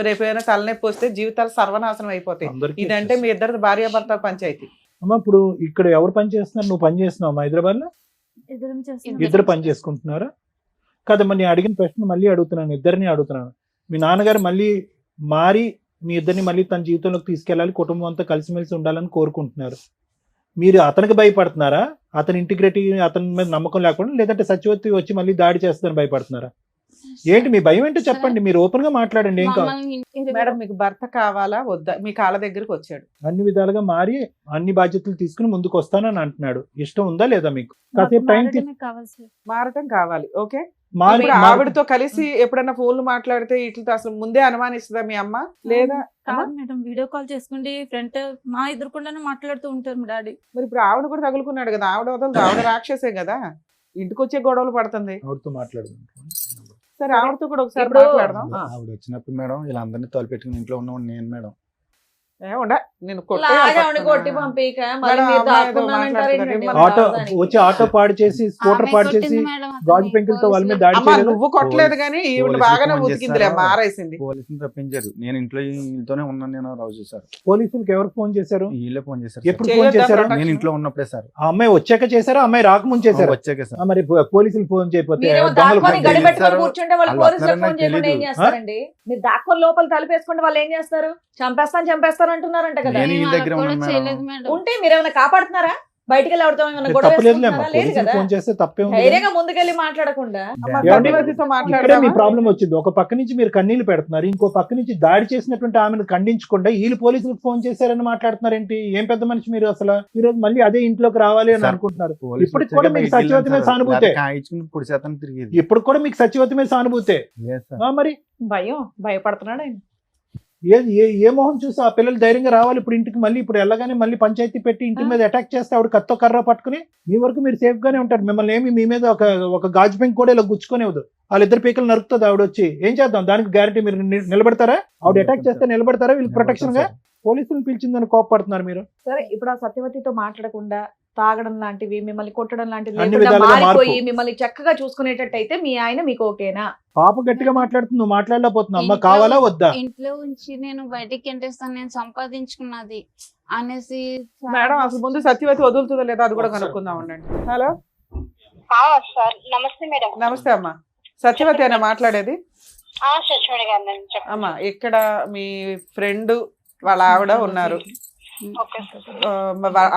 రేపు ఏమైనా తలనొప్పి వస్తే జీవితాలు సర్వనాశనం అయిపోతాయి. ఇదంటే మీ ఇద్దరు భార్యాభర్త పంచాయతీ. అమ్మా ఇప్పుడు ఇక్కడ ఎవరు పని చేస్తున్నారు? నువ్వు పని చేస్తున్నావు హైదరాబాద్ లో? ఇద్దరు పని చేసుకుంటున్నారా? కదమ్మా, నేను అడిగిన ప్రశ్న మళ్ళీ అడుగుతున్నాను, ఇద్దరిని అడుగుతున్నాను. మీ నాన్నగారు మళ్ళీ మారి మీ ఇద్దరిని మళ్ళీ తన జీవితంలోకి తీసుకెళ్ళాలి, కుటుంబం అంతా కలిసిమెలిసి ఉండాలని కోరుకుంటున్నారు. మీరు అతనికి భయపడుతున్నారా? అతని ఇంటిగ్రిటీ, అతని మీద నమ్మకం లేకుండా, లేదంటే సత్యవతి వచ్చి మళ్ళీ దాడి చేస్తుందని భయపడుతున్నారా? ఏంటి మీ భయం ఏంటో చెప్పండి, మీరు ఓపెన్ గా మాట్లాడండి. ఏం కావాలి? మమ్మల్ని ఇంటికి మేడం మీకు భర్త కావాలా వద్దా? మీ కాళ్ళ దగ్గరికి వచ్చాడు. అన్ని విధాలుగా మారి అన్ని బాధ్యతలు తీసుకుని ముందుకు వస్తానని అంటున్నాడు. ఇష్టం ఉందా లేదా మీకు? కాసేపు టైం మారడమే కావాలి సార్. మారటం కావాలి. ఓకే, మారి ఇప్పుడు ఆవిడతో కలిసి ఎప్పుడన్నా ఫోన్లు మాట్లాడితే ఇట్లా అసలు ముందే అనుమానిస్తుందా మీ అమ్మ? లేదా కాదు మేడం, వీడియో కాల్ చేసుకుంటే ఫ్రంట్ మా ఎదురుకుండానే మాట్లాడుతూ ఉంటారు మా డాడీ. మరి ఇప్పుడు ఆవిడ కూడా తగులుకున్నాడు కదా, ఆవిడ వదలదు, ఆవిడ రాక్షసే కదా, ఇంటికి వచ్చే గొడవలు పడుతుంది. ఆవిడతో మాట్లాడుకుంటాం. సరే ఆవిడతో కూడా ఒకసారి ఇప్పుడు- మాట్లాడదాం. ఆవిడ వచ్చినప్పుడు మేడం వీళ్ళందరినీ తోలుపెట్టుకుని ఇంట్లో ఉన్న నేను మేడం. నేను లాగా కొట్టి పంపిక మళ్ళీ మీరు దాక్కున్నానంటారు ఏంటండి? ఆటో దానికి. వచ్చి ఆటో పాడు చేసి స్కూటర్ ఆమె పాడు చేసి కొట్టింది మేడం అతన్ని. గాజు పెంకులతో వాళ్ళ మీద దాడి అమ్మా చేయలేదు. నువ్వు కొట్టలేదు కానీ ఈవిడ పోలీసులు బాగానే ఫోన్ ఉతికిందిలే, చేశారు. మారేసింది. పోలీసులు రప్పించారు. నేను ఇంట్లో వీళ్ళతోనే ఉన్నాను. నేను రోజు సార్ పోలీసులకు ఎవరు ఫోన్ చేశారు? వీళ్ళే ఫోన్ చేశారు. ఎప్పుడు సార్. ఫోన్ చేయొద్దా చేశారు? ప్రొటెక్షన్? నేను ఇంట్లో ఉన్నప్పుడే సార్. ఆ అమ్మాయి వచ్చాక చేశారా, అమ్మాయి రాకముందు చేశారా? వచ్చాక సార్. మరి పోలీసులు ఫోన్ చేయకపోతే మీరేమో దొంగలు దాక్కొని ఫోన్ గడి చేశారు. పెట్టుకొని కూర్చుంటే వాళ్ళు వాళ్ళు పోలీసులకు వస్తారని ఫోన్ చేయకుండా ఏం తెలీదు. చేస్తారండి? మీరు దాక్కొని లోపల తలుపేసుకుంటే వాళ్ళు ఏం చేస్తారు? చంపేస్తాను అంటున్నారంట కదా. నేను వీళ్ళ దగ్గర కూడా ఉన్నాను మేడం. చేయలేదు మేడం. ఉంటే మీరేమైనా కాపాడుతున్నారా? బయటికి వెళ్ళి ఎవరితో ఏమైనా గొడవ తప్పలేదులేమ్మా, వేసుకుంటున్నారా? లేదు పోలీసులు కదా. ఫోన్ చేస్తే తప్పే ఉంది. ధైర్యంగా ముందుకెళ్ళి మాట్లాడకుండా అమ్మా, ఏమండి? సత్యవతితో ఇక్కడే మీ మాట్లాడదామా? ప్రాబ్లం వచ్చింది. ఒక పక్క నుంచి మీరు కన్నీళ్లు పెడుతున్నారు, ఇంకో పక్క నుంచి దాడి చేసినటువంటి ఆమెను ఖండించకుండా వీళ్ళు పోలీసులకు ఫోన్ చేశారని మాట్లాడుతున్నారు ఏంటి? ఏం పెద్ద మనిషి మీరు అసలు. ఈ రోజు మళ్ళీ అదే ఇంట్లోకి రావాలి అని సార్, అనుకుంటున్నారు. పోలీసులు ఇప్పటికి వచ్చాక కూడా మీకు బయటికి సత్యవతి మీద వెళ్ళాను సార్. సానుభూతే. లేకపోతే కాయించుకుని పొడి శాతం తిరిగేది. ఇప్పుడు కూడా మీకు సత్యవతి మీద సానుభూతే. లేదు సార్. మరి భయపడుతున్నాడు ఆయన. ఏ మొహం చూసి ఆ పిల్లలు ధైర్యంగా రావాలి ఇప్పుడు ఇంటికి? మళ్ళీ ఇప్పుడు వెళ్ళగానే మళ్ళీ పంచాయతీ పెట్టి ఇంటి మీద అటాక్ చేస్తే ఆవిడ కత్తో కర్ర పట్టుకుని మీ వరకు మీరు సేఫ్ గానే ఉంటారు. మిమ్మల్ని ఏమి మీ మీద ఒక గాజు పెంకు కూడా ఇలా గుచ్చుకునేవద్దు. వాళ్ళిద్దరు పీకలు నరుకుతుంది ఆవిడ వచ్చి. ఏం చేద్దాం దానికి గ్యారంటీ? మీరు నిలబడతారా? ఆవిడ అటాక్ చేస్తే నిలబడతారా? వీళ్ళకి ప్రొటెక్షన్ గా పోలీసులు పిలిచిందని కోపడుతున్నారు మీరు. సరే ఇప్పుడు ఆ సత్యవతితో మాట్లాడకుండా తాగడం లాంటివి, మిమ్మల్ని కొట్టడం లాంటివి అన్ని లేకుండా విధాలుగా మారిపోయి మార్పు. మిమ్మల్ని చక్కగా చూసుకునేటట్టయితే మీ ఆయన మీకు ఓకేనా? పాప గట్టిగా మాట్లాడుతుంది, నువ్వు మాట్లాడలేకపోతున్నావు. అమ్మ కావాలా వద్దా? ఇంట్లో ఉంచి నేను బయటికి ఎంటేస్తాను, నేను సంపాదించుకున్నది అనేసి మేడం అసలు ముందు సత్యవతి వదులుతుందో లేదా అది కూడా కనుక్కుందాం ఉండండి. హలో సార్ నమస్తే మేడం. నమస్తే అమ్మా, సత్యవతి అయినా మాట్లాడేది? సచివాడి గారు చెప్పండి. అమ్మా ఇక్కడ మీ ఫ్రెండ్ వాళ్ళ ఆవిడ ఉన్నారు. ఓకే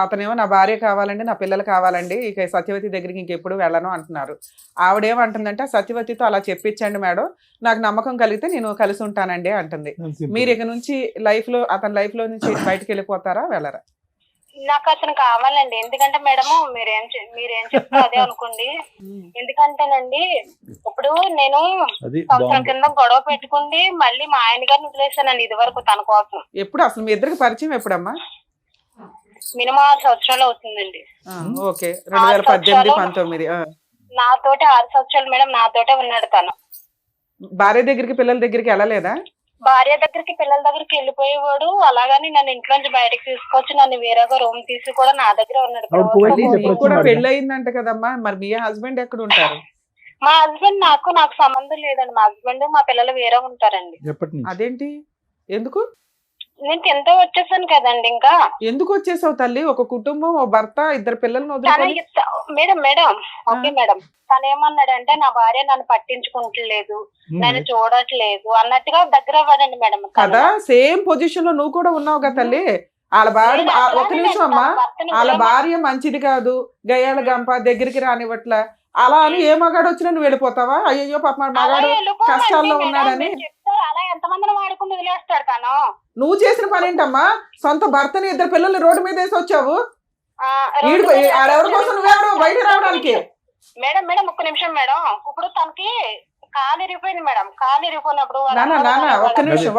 అతనేమో నా భార్య కావాలండి, నా పిల్లలు కావాలండి, ఇక సత్యవతి దగ్గరికి ఇంకెప్పుడు వెళ్ళను అంటున్నారు. ఆవిడేమంటుందంటే సత్యవతితో అలా చెప్పించండి మేడం, నాకు నమ్మకం కలిగితే నేను కలిసి ఉంటానండి అంటుంది. మీరు ఇక నుంచి అతని లైఫ్ లో నుంచి బయటకు వెళ్ళిపోతారా వెళ్ళరా? నాకు అతను కావాలండి. ఎందుకంటే మేడం మీరేం చెప్తారో అదే అనుకోండి. ఎందుకంటేనండి ఇప్పుడు నేను సంవత్సరం కింద గొడవ పెట్టుకుంది మళ్ళీ మా ఆయన గారిని వదిలేసానండి ఇది వరకు తన కోసం. ఎప్పుడు అసలు మీ ఇద్దరికి పరిచయం ఎప్పుడమ్మా? మినిమం 6 సంవత్సరాలు అవుతుందండి. ఓకే, 2018, 19. నాతోటి 6 సంవత్సరాలు మేడం నాతోటే ఉన్నాడు తను. భార్య దగ్గరికి పిల్లల దగ్గరికి వెళ్ళలేదా? భార్య దగ్గరికి పిల్లల దగ్గరికి వెళ్ళిపోయేవాడు. అలాగని నన్ను ఇంట్లో నుంచి బయటకు తీసుకొచ్చి నన్ను వేరేగా రూమ్ తీసి కూడా నా దగ్గర ఉన్నాడు. నీకు కూడా పెళ్లి అయిందంట కదమ్మా, మరి మీ హస్బెండ్ ఎక్కడ ఉంటారు? మా హస్బెండ్ నాకు సంబంధం లేదండి. మా హస్బెండ్ మా పిల్లలు వేరే ఉంటారండి. అదేంటి? ఎందుకు? నేను ఎంతో వచ్చేసాను కదండి. ఇంకా ఎందుకు వచ్చేసావు తల్లి? ఒక కుటుంబం, ఒక భర్త, 2 పిల్లలను వదిలేసి. మేడం ఓకే మేడం, తను ఏమన్నాడంటే నా భార్య నన్ను పట్టించుకుంటలేదు, నన్ను చూడట్లేదు అన్నట్టుగా దగ్గర అవ్వడండి మేడం. కదా సేమ్ పొజిషన్ లో నువ్వు కూడా ఉన్నావు కదా తల్లి. వాళ్ళ భార్య ఒక నిమిషం అమ్మా, వాళ్ళ భార్య మంచిది కాదు, గయ్యాల గంప దగ్గరికి రానివ్వట్ల, అలా అని ఏ మగాడు వచ్చినా నువ్వు వెళ్ళిపోతావా? అయ్యో పాప మగాడు కష్టాల్లో ఉన్నాడని. అలా ఎంతమందిని వాడుకుని వదిలేస్తాడు తను. నువ్వు చేసిన పని ఏంటమ్మా? సొంత భర్తని 2 పిల్లల్ని రోడ్డు మీద వేసి వచ్చావు. ఆడెవరి కోసం నువ్వెవరు బయట రావడానికి? మేడం ఒక్క నిమిషం మేడం. ఇప్పుడు తనకి కాలు ఇరిగిపోయింది మేడం. కాలు ఇరిగిపోయినప్పుడు నాన్న ఒక్క నిమిషం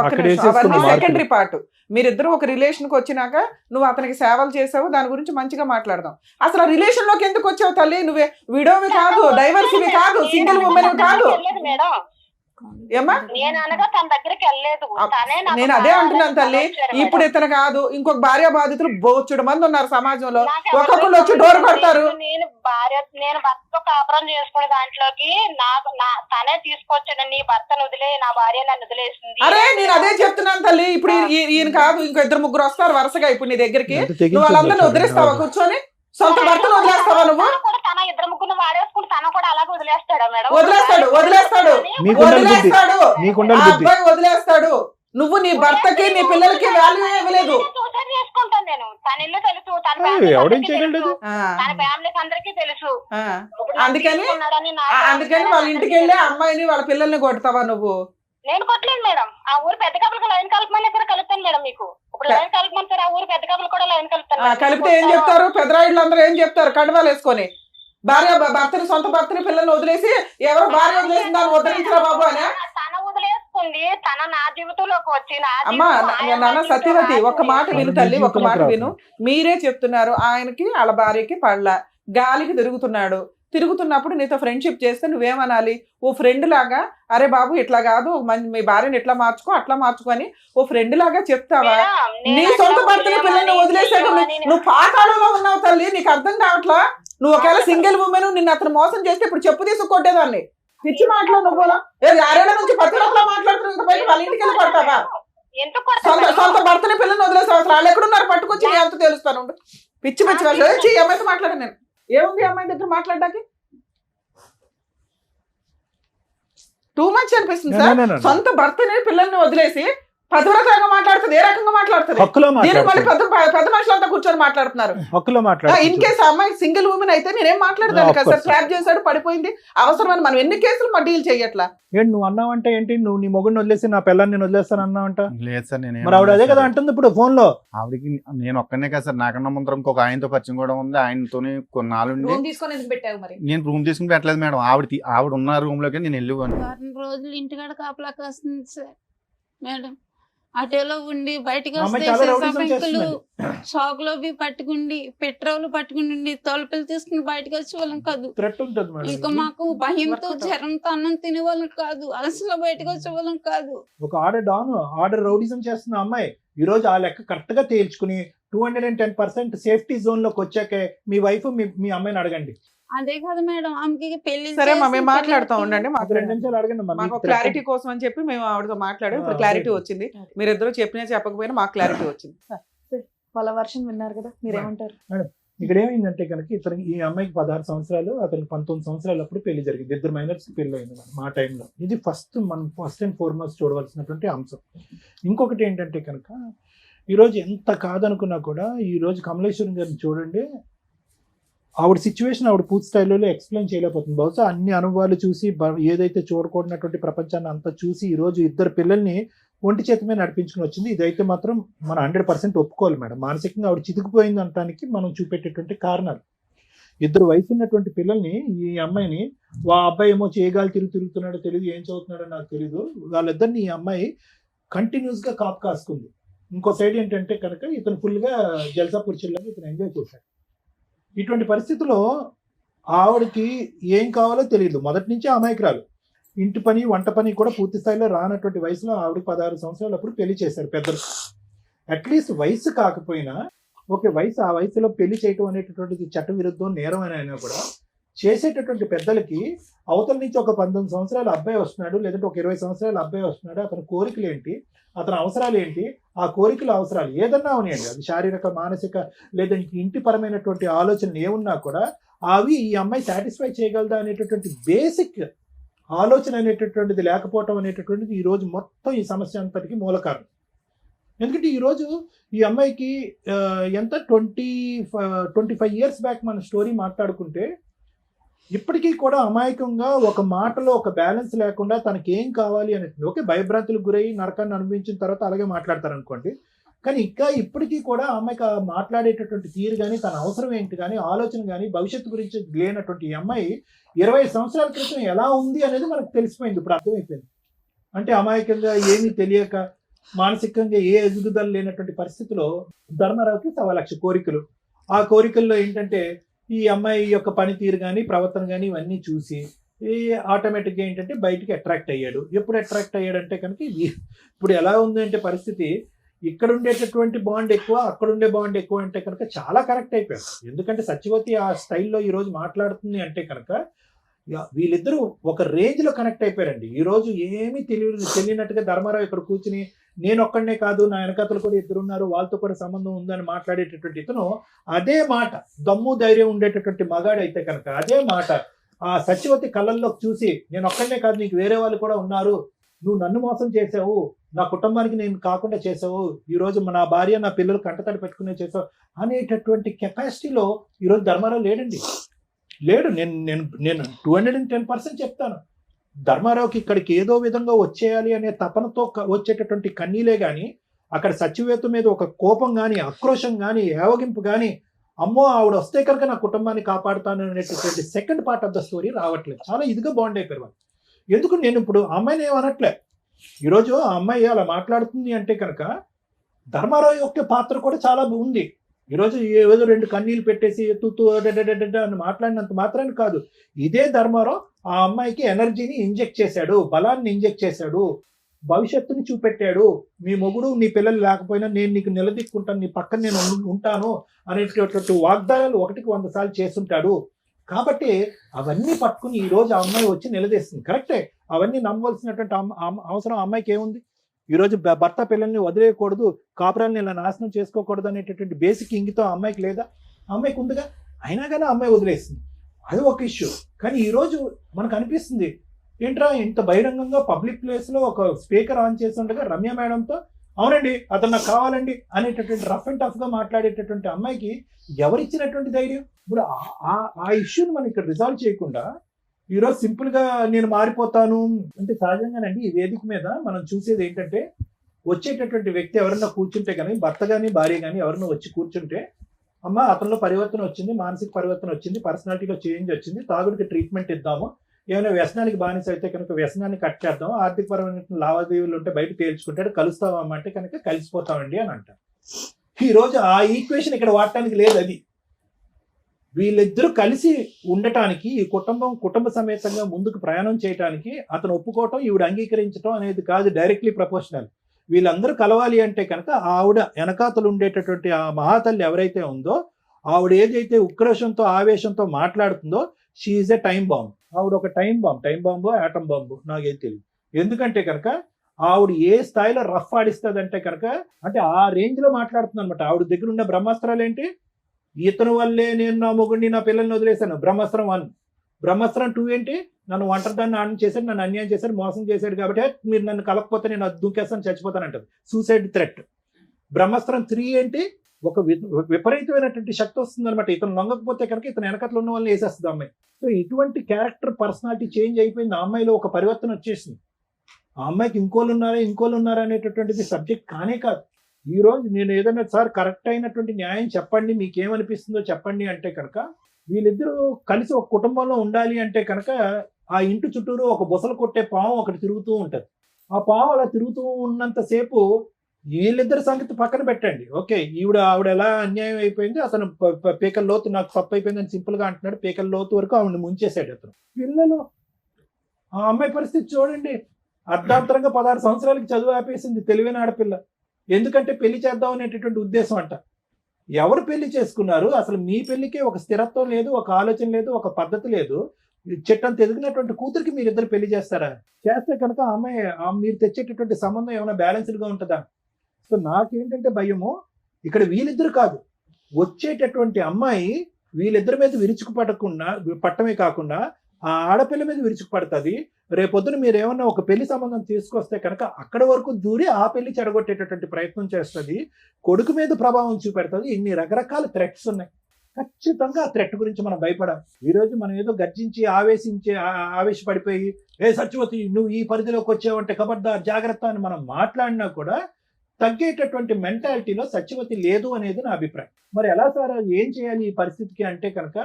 అవన్నీ సెకండరీ పార్ట్. మీరిద్దరు ఒక రిలేషన్ కి వచ్చినాక నువ్వు అతనికి సేవలు చేసావు, దాని గురించి మంచిగా మాట్లాడదాం. అసలు రిలేషన్ లోకి ఎందుకు వచ్చావు తల్లి? నువ్వే విడోవి కాదు, డైవర్సివి కాదు, సింగిల్ ఉమెన్ కాదు. మేడం ఏమ్మా నేను అనగా తన దగ్గరికి వెళ్ళలేదు. నేను అదే అంటున్నాను తల్లి. ఇప్పుడు ఇతను కాదు, ఇంకొక భార్య బాధితులు బోచుడు మంది ఉన్నారు సమాజంలో. ఒక్కొక్కరు వచ్చి డోర్ కొడతారు. నేను భర్తతో కాపురం చేసుకునే దాంట్లోకి తనే తీసుకొచ్చాడు. నీ భర్తను వదిలే, నా భార్య నన్ను వదిలేసింది. అరే నేను అదే చెప్తున్నాను తల్లి. ఇప్పుడు ఈయన కాదు, ఇంకో 2-3 వస్తారు వరుసగా ఇప్పుడు నీ దగ్గరికి. నువ్వు వాళ్ళందరినీ వదిలేస్తావా? కూర్చొని సొంత భర్తను వదిలేస్తావా నువ్వు? తన 2-3 వాడేసుకుని తను కూడా అలాగే వదిలేస్తాడా మేడం? వదిలేస్తాడు. నువ్వు నీ భర్తకి నీ పిల్లలకి వాల్యూ ఇవ్వలేదు. సూసైడ్ చేసుకుంటాను నేను. తన ఇల్లు తెలుసు, తన ఎవడేం చేయగలడు? తన ఫ్యామిలీకి అందరికీ తెలుసు. ఇప్పుడు నన్ను అందుకని తీసుకున్నాడని నా అందుకని వాళ్ళ ఇంటికి వెళ్ళి ఆ అమ్మాయిని వాళ్ళ పిల్లల్ని కొడతావా నువ్వు? నేను కొట్టలేదు మేడం. ఆ ఊరు పెద్ద కప్పులకు లైన్ కలపమని ఇక్కడ కలుపుతాను మేడం. మీకు ఇప్పుడు లైన్ కలపమని సార్, ఆ ఊరు పెద్ద కప్పులు కూడా లైన్ కలుపుతాను మేడం. కలిపితే ఏం చెప్తారు? పెద్దరాయిళ్ళు అందరూ ఏం చెప్తారు? కండువాలు వేసుకొని భర్తని సొంత భర్తని పిల్లల్ని వదిలేసి ఎవరో భార్య వదిలేసి దాన్ని వదిలించరా బాబు అని. తన వదిలేసుకుంది, తన నా జీవితంలోకి వచ్చి అమ్మా నాన్న సత్యవతి ఒక్క మాట విను తల్లి, ఒక్క మాట విను. మీరే చెప్తున్నారు ఆయనకి వాళ్ళ భార్యకి పడలా, గాలికి తిరుగుతున్నప్పుడు నీతో ఫ్రెండ్షిప్ చేస్తే నువ్వేమనాలి? ఓ ఫ్రెండ్ లాగా అరే బాబు ఇట్లా కాదు, మీ భార్యని ఎట్లా మార్చుకో అట్లా మార్చుకొని ఓ ఫ్రెండ్ లాగా చెప్తావా? నీ సొంత భర్తని పిల్లల్ని వదిలేసాక నువ్వు పాతాళంలో ఉన్నావు తల్లి, నీకు అర్థం కావట్లా? నువ్వు ఒకవేళ సింగిల్ ఉమెన్ నిన్ను అతను మోసం చేస్తే ఇప్పుడు చెప్పు తీసుకొట్టేదాన్ని. పిచ్చి మాటలో నువ్వు 6 ఏళ్ల నుంచి పత్రికలో మాట్లాడుతున్న పైన వాళ్ళ ఇంటికి వెళ్ళి పడతావా? సొంత భర్తని పిల్లల్ని వదిలేసావు. అసలు వాళ్ళు ఎక్కడున్నారు పట్టుకొచ్చి నేను అంత తెలుస్తాను. పిచ్చి పిచ్చి అమ్మాయితో మాట్లాడాను నేను. ఏముంది అమ్మాయి దగ్గర మాట్లాడడానికి? టూ మచ్ అనిపిస్తుంది సార్. సొంత భర్తని పిల్లల్ని వదిలేసి పదవరకంగా మాట్లాడుతుంది. ఏ రకంగా మాట్లాడుతుంది? పెద్ద మనుషులంతా కూర్చొని మాట్లాడుతున్నారు. ఇన్ కేసు అమ్మాయి సింగిల్ ఉమెన్ అయితే నేనేం మాట్లాడదాను కదా సార్. ట్రాప్ చేశాడు, పడిపోయింది, అవసరమని మనం ఎన్ని కేసులు మా డీల్ చేయట్లా. ఏంటి నువ్వు అన్నావంటే ఏంటి? నువ్వు నీ మొగుడిని వదిలేసి నా పిల్లల్ని నేను వదిలేస్తాను అన్నావంట? లేదు సార్, నేను మరి ఆవిడ అదే కదా అంటుంది ఇప్పుడు ఫోన్ లో. ఆవిడకి నేను ఒక్కనే కదా సార్, నాకన్నా ముందర ఇంకొక ఆయనతో పరిచయం కూడా ఉంది. ఆయనతోనే కొన్నాళ్ళు నేను రూమ్ తీసుకుని పెట్టలేదు మేడం. ఆవిడ ఉన్న రూమ్ లోకి నేను వెళ్ళిపోయాను. 4 రోజులు ఇంటికాడ కాపలా కాస్తుంది సార్ మేడం. అటేలో ఉండి బయటకు వస్తే షాక్ లో పట్టుకుండి పెట్రోల్ పట్టుకుని తలుపులు తీసుకుని బయటకు వచ్చే వాళ్ళం కాదు. ఇక మాకు భయంతో జ్వరంతో అన్నం తినే వాళ్ళం కాదు. అలసలో బయటకు వచ్చే వాళ్ళం కాదు. ఒక ఆర్డర్ రౌడిజం చేస్తున్న అమ్మాయి ఈ రోజు ఆ లెక్క కరెక్ట్ గా తేల్చుకుని 210% సేఫ్టీ జోన్ లోకి వచ్చాకే మీ వైఫ్ మీ అమ్మాయిని అడగండి. అదే కదా మేడం, ఆమెకి పెళ్లి సరే మేము మాట్లాడుతూ ఉండండి. మాకు 2 నిమిషాలు అడగండి. మాకు క్లారిటీ కోసం అని చెప్పి మేము ఆవిడతో మాట్లాడాం. ఇప్పుడు క్లారిటీ వచ్చింది. మీరిద్దరూ చెప్పినా చెప్పకపోయినా మాకు క్లారిటీ వచ్చింది. వాళ్ళ వర్షన్ విన్నారు కదా, మీరేమంటారు? ఇక్కడ ఏమైందంటే కనుక ఈ అమ్మాయికి 16 సంవత్సరాలు, అతనికి 19 సంవత్సరాలు అప్పుడు పెళ్లి జరిగింది. 2 మైనర్స్ పెళ్లి అయింది మా టైంలో. ఇది మనం ఫస్ట్ అండ్ ఫార్మోస్ట్ చూడవలసినటువంటి అంశం. ఇంకొకటి ఏంటంటే కనుక ఈరోజు ఎంత కాదనుకున్నా కూడా ఈరోజు కమలేశ్వరం గారిని చూడండి, ఆవిడ సిచ్యువేషన్ ఆవిడ పూర్తి స్థాయిలో ఎక్స్ప్లెయిన్ చేయలేకపోతుంది. బహుశా అన్ని అనుభవాలు చూసి ఏదైతే చూడకూడనటువంటి ప్రపంచాన్ని అంతా చూసి ఈరోజు 2 పిల్లల్ని ఒంటి చేతి మీద నడిపించుకుని వచ్చింది. ఇదైతే మాత్రం మనం 100% ఒప్పుకోవాలి మేడం. మానసికంగా ఆవిడ చితికిపోయింది అనడానికి మనం చూపెట్టేటువంటి కారణాలు. 2 వయసు ఉన్నటువంటి పిల్లల్ని, ఈ అమ్మాయిని ఆ అబ్బాయి ఏమో చేయగాలి తిరుగుతున్నాడో తెలియదు, ఏం చదువుతున్నాడో నాకు తెలియదు, వాళ్ళిద్దరిని ఈ అమ్మాయి కంటిన్యూస్గా కాపు కాసుకుంది. ఇంకో సైడ్ ఏంటంటే కనుక ఇతను ఫుల్గా జల్సా పురుషుల్లాగా ఇతను ఎంజాయ్ చేశాడు. ఇటువంటి పరిస్థితుల్లో ఆవిడకి ఏం కావాలో తెలియదు. మొదటి నుంచి అమాయకురాలు. ఇంటి పని వంట పని కూడా పూర్తి స్థాయిలో రానటువంటి వయసులో ఆవిడకి 16 సంవత్సరాలు అప్పుడు పెళ్లి చేశారు పెద్దలు. అట్లీస్ట్ వయసు కాకపోయినా ఓకే, ఆ వయసులో పెళ్లి చేయటం అనేటటువంటిది చట్ట విరుద్ధం, నేరం అని అయినా కూడా చేసేటటువంటి పెద్దలకి అవతల నుంచి ఒక 19 సంవత్సరాల అబ్బాయి వస్తున్నాడు, లేదంటే ఒక 20 సంవత్సరాల అబ్బాయి వస్తున్నాడు, అతని కోరికలు ఏంటి, అతని అవసరాలు ఏంటి, ఆ కోరికల అవసరాలు ఏదన్నా ఉన్నాయండి, అది శారీరక మానసిక లేదా ఇంటి పరమైనటువంటి ఆలోచనలు ఏమున్నా కూడా అవి ఈ అమ్మాయి సాటిస్ఫై చేయగలదా అనేటటువంటి బేసిక్ ఆలోచన అనేటటువంటిది లేకపోవటం అనేటటువంటిది ఈరోజు మొత్తం ఈ సమస్య అంతటికి మూల కారణం. ఎందుకంటే ఈరోజు ఈ అమ్మాయికి ఎంత 25 ఇయర్స్ బ్యాక్ మన స్టోరీ మాట్లాడుకుంటే ఇప్పటికీ కూడా అమాయకంగా ఒక మాటలో ఒక బ్యాలెన్స్ లేకుండా తనకి ఏం కావాలి అనేది ఓకే, భయభ్రాంతులకు గురై నరకాన్ని అనుభవించిన తర్వాత అలాగే మాట్లాడతారు అనుకోండి. కానీ ఇంకా ఇప్పటికీ కూడా అమ్మాయికి మాట్లాడేటటువంటి తీరు కానీ, తన అవసరం ఏంటి కానీ, ఆలోచన కానీ, భవిష్యత్తు గురించి లేనటువంటి ఈ అమ్మాయి 20 సంవత్సరాల క్రితం ఎలా ఉంది అనేది మనకు తెలిసిపోయింది, ఇప్పుడు అర్థమైపోయింది. అంటే అమాయకంగా ఏమీ తెలియక మానసికంగా ఏ ఎదుగుదల లేనటువంటి పరిస్థితిలో ధర్మారావుకి 1,00,000 కోరికలు. ఆ కోరికల్లో ఏంటంటే ఈ అమ్మాయి యొక్క పనితీరు కానీ, ప్రవర్తన కానీ ఇవన్నీ చూసి ఆటోమేటిక్గా ఏంటంటే బయటికి అట్రాక్ట్ అయ్యాడు. ఎప్పుడు అట్రాక్ట్ అయ్యాడంటే కనుక ఇప్పుడు ఎలా ఉంది అంటే పరిస్థితి, ఇక్కడ ఉండేటటువంటి బాండ్ ఎక్కువ, అక్కడ ఉండే బాండ్ ఎక్కువ అంటే కనుక చాలా కరెక్ట్ అయిపోయాడు. ఎందుకంటే సత్యవతి ఆ స్టైల్లో ఈరోజు మాట్లాడుతుంది అంటే కనుక వీళ్ళిద్దరూ ఒక రేంజ్లో కనెక్ట్ అయిపోయారండి. ఈరోజు ఏమీ తెలియనట్టుగా ధర్మారావు ఇక్కడ కూర్చుని నేను ఒక్కడనే కాదు, నా వెనకతలు కూడా 2 ఉన్నారు, వాళ్ళతో కూడా సంబంధం ఉందని మాట్లాడేటటువంటి ఇతను అదే మాట దమ్ము ధైర్యం ఉండేటటువంటి మగాడు అయితే కనుక అదే మాట ఆ సత్యవతి కళ్ళల్లోకి చూసి నేను ఒక్కడనే కాదు, నీకు వేరే వాళ్ళు కూడా ఉన్నారు, నువ్వు నన్ను మోసం చేసావు, నా కుటుంబానికి నేను కాకుండా చేసావు, ఈరోజు నా భార్య నా పిల్లలు కంటతడి పెట్టుకునే చేసావు అనేటటువంటి కెపాసిటీలో ఈరోజు ధర్మారావు లేడండి. లేడు. నేను 210% చెప్తాను. ధర్మారావుకి ఇక్కడికి ఏదో విధంగా వచ్చేయాలి అనే తపనతో వచ్చేటటువంటి కన్నీలే కానీ అక్కడ సచివేత మీద ఒక కోపం కానీ ఆక్రోశం కానీ ఏవగింపు కానీ అమ్మో ఆవిడ వస్తే కనుక నా కుటుంబాన్ని కాపాడుతాను అనేటటువంటి second part of the story రావట్లేదు. చాలా ఇదిగా బాండ్ అయిపోయారు వాళ్ళు. ఎందుకు నేను ఇప్పుడు అమ్మాయిని ఏమనట్లే, ఈరోజు ఆ అమ్మాయి అలా మాట్లాడుతుంది అంటే కనుక ధర్మారావు యొక్క పాత్ర కూడా చాలా ఉంది. ఈరోజు ఏదో 2 కన్నీళ్ళు పెట్టేసి ఎత్తుతూ అని మాట్లాడినంత మాత్రాన్ని కాదు, ఇదే ధర్మారావు ఆ అమ్మాయికి ఎనర్జీని ఇంజెక్ట్ చేశాడు, బలాన్ని ఇంజెక్ట్ చేశాడు, భవిష్యత్తుని చూపెట్టాడు. మీ మొగుడు నీ పిల్లలు లేకపోయినా నేను నీకు నిలదీక్కుంటాను, నీ పక్కన నేను ఉంటాను అనేటటువంటి వాగ్దానాలు 1కి 100 సార్లు చేస్తుంటాడు. కాబట్టి అవన్నీ పట్టుకుని ఈ రోజు ఆ అమ్మాయి వచ్చి నిలదీస్తుంది. కరెక్టే, అవన్నీ నమ్మవలసినటువంటి అవసరం ఆ అమ్మాయికి ఏముంది? ఈరోజు భర్త పిల్లల్ని వదిలేయకూడదు, కాపురాన్ని ఇలా నాశనం చేసుకోకూడదు అనేటటువంటి బేసిక్ ఇంగితో ఆ అమ్మాయికి లేదా? ఆ అమ్మాయికి ఉందిగా. అయినా కానీ ఆ అమ్మాయి వదిలేస్తుంది, అది ఒక ఇష్యూ. కానీ ఈరోజు మనకు అనిపిస్తుంది ఏంట్రా ఇంత బహిరంగంగా పబ్లిక్ ప్లేస్లో ఒక స్పీకర్ ఆన్ చేసి ఉండగా రమ్య మేడంతో అవునండి అతను నాకు కావాలండి అనేటటువంటి రఫ్ అండ్ టఫ్గా మాట్లాడేటటువంటి అమ్మాయికి ఎవరిచ్చినటువంటి ధైర్యం? ఇప్పుడు ఆ ఇష్యూని మనం ఇక్కడ రిజాల్వ్ చేయకుండా ఈరోజు సింపుల్గా నేను మారిపోతాను అంటే సహజంగానండి ఈ వేదిక మీద మనం చూసేది ఏంటంటే వచ్చేటటువంటి వ్యక్తి ఎవరన్నా కూర్చుంటే కానీ భర్త కానీ భార్య కానీ ఎవరన్నా వచ్చి కూర్చుంటే అమ్మ అతనిలో పరివర్తన వచ్చింది, మానసిక పరివర్తన వచ్చింది, పర్సనాలిటీలో చేంజ్ వచ్చింది, తాగుడికి ట్రీట్మెంట్ ఇద్దాము, ఏమైనా వ్యసనానికి బానిస అయితే కనుక వ్యసనాన్ని కట్ చేద్దాం, ఆర్థికపరమైన లావాదేవీలు ఉంటే బయట తేల్చుకుంటాడు, కలుస్తామమ్మ అంటే కనుక కలిసిపోతామండి అని అంటారు. ఈరోజు ఆ ఈక్వేషన్ ఇక్కడ వాడటానికి లేదు. అది వీళ్ళిద్దరూ కలిసి ఉండటానికి ఈ కుటుంబ సమేతంగా ముందుకు ప్రయాణం చేయడానికి అతను ఒప్పుకోవటం ఈవిడ అంగీకరించడం అనేది కాదు డైరెక్ట్లీ ప్రపోర్షనల్. వీళ్ళందరూ కలవాలి అంటే కనుక ఆవిడ వెనకాతలు ఉండేటటువంటి ఆ మహాతల్లి ఎవరైతే ఉందో ఆవిడ ఏదైతే ఉక్రోషంతో ఆవేశంతో మాట్లాడుతుందో she is a time bomb. ఆవిడ ఒక టైం బాంబు ఆటం బాంబు నాకేం తెలియదు. ఎందుకంటే కనుక ఆవిడ ఏ స్థాయిలో రఫ్ ఆడిస్తుందంటే కనుక అంటే ఆ రేంజ్లో మాట్లాడుతుంది అనమాట. ఆవిడ దగ్గర ఉన్న బ్రహ్మాస్త్రాలు ఏంటి? ఇతను వల్లే నేను నా మొగుడిని నా పిల్లల్ని వదిలేశాను, బ్రహ్మాస్త్రం 1. బ్రహ్మాస్త్రం 2 ఏంటి? నన్ను ఒంటరిదాన్ని ఆడని చేశాడు, నన్ను అన్యాయం చేశాడు, మోసం చేశాడు కాబట్టి మీరు నన్ను కలపకపోతే నేను అది దూకేస్తాను చచ్చిపోతానంటది, సూసైడ్ థ్రెట్. బ్రహ్మాస్త్రం 3 ఏంటి? ఒక విపరీతమైనటువంటి శక్తి వస్తుంది అనమాట. ఇతను లొంగకపోతే కనుక ఇతను వెనకట్లో ఉన్న వాళ్ళని వేసేస్తుంది అమ్మాయి. సో ఇటువంటి క్యారెక్టర్ పర్సనాలిటీ చేంజ్ అయిపోయింది. ఆ అమ్మాయిలో ఒక పరివర్తన వచ్చేసింది. ఆ అమ్మాయికి ఇంకోళ్ళు ఉన్నారా అనేటటువంటిది సబ్జెక్ట్ కానే కాదు. ఈ రోజు నేను ఏదైనా సార్ కరెక్ట్ అయినటువంటి న్యాయం చెప్పండి, మీకేమనిపిస్తుందో చెప్పండి అంటే కనుక వీళ్ళిద్దరూ కలిసి ఒక కుటుంబంలో ఉండాలి అంటే కనుక ఆ ఇంటి చుట్టూరు ఒక బుసలు కొట్టే పాము ఒకటి తిరుగుతూ ఉంటుంది. ఆ పాము అలా తిరుగుతూ ఉన్నంతసేపు వీళ్ళిద్దరి సంగతి పక్కన పెట్టండి. ఓకే, ఆవిడ ఎలా అన్యాయం అయిపోయింది, అతను పీకల లోతు నాకు తప్పు అయిపోయిందని సింపుల్గా అంటున్నాడు, పీకల లోతు వరకు ఆవిడని ముంచేసాడు అతను. పిల్లలు, ఆ అమ్మాయి పరిస్థితి చూడండి, అర్ధాంతరంగా 16 సంవత్సరాలకి చదువు ఆపేసింది, తెలివైన ఆడపిల్ల. ఎందుకంటే పెళ్లి చేద్దాం అనేటటువంటి ఉద్దేశం అంట. ఎవరు పెళ్లి చేసుకున్నారు? అసలు మీ పెళ్లికే ఒక స్థిరత్వం లేదు, ఒక ఆలోచన లేదు, ఒక పద్ధతి లేదు. చెట్టంత ఎదిగినటువంటి కూతురికి మీరిద్దరు పెళ్లి చేస్తారా? చేస్తే కనుక అమ్మాయి మీరు తెచ్చేటటువంటి సంబంధం ఏమైనా బ్యాలెన్స్డ్గా ఉంటుందా? సో నాకేంటంటే భయము, ఇక్కడ వీళ్ళిద్దరు కాదు, వచ్చేటటువంటి అమ్మాయి వీళ్ళిద్దరి మీద పట్టమే కాకుండా ఆ ఆడపిల్ల మీద విరుచుకుపడుతుంది. రేపొద్దున మీరు ఏమన్నా ఒక పెళ్లి సంబంధం తీసుకొస్తే కనుక అక్కడి వరకు దూరి ఆ పెళ్లి చెడగొట్టేటటువంటి ప్రయత్నం చేస్తుంది, కొడుకు మీద ప్రభావం చూపెడుతుంది. ఇన్ని రకరకాల థ్రెట్స్ ఉన్నాయి. ఖచ్చితంగా ఆ థ్రెట్ గురించి మనం భయపడాలి. ఈరోజు మనం ఏదో గర్జించి ఆవేశపడిపోయి సత్యవతి నువ్వు ఈ పరిధిలోకి వచ్చావంటే ఖబర్దార్ జాగ్రత్త అని మనం మాట్లాడినా కూడా తగ్గేటటువంటి మెంటాలిటీలో సత్యవతి లేదు అనేది నా అభిప్రాయం. మరి ఎలా సార్ ఏం చేయాలి ఈ పరిస్థితికి అంటే కనుక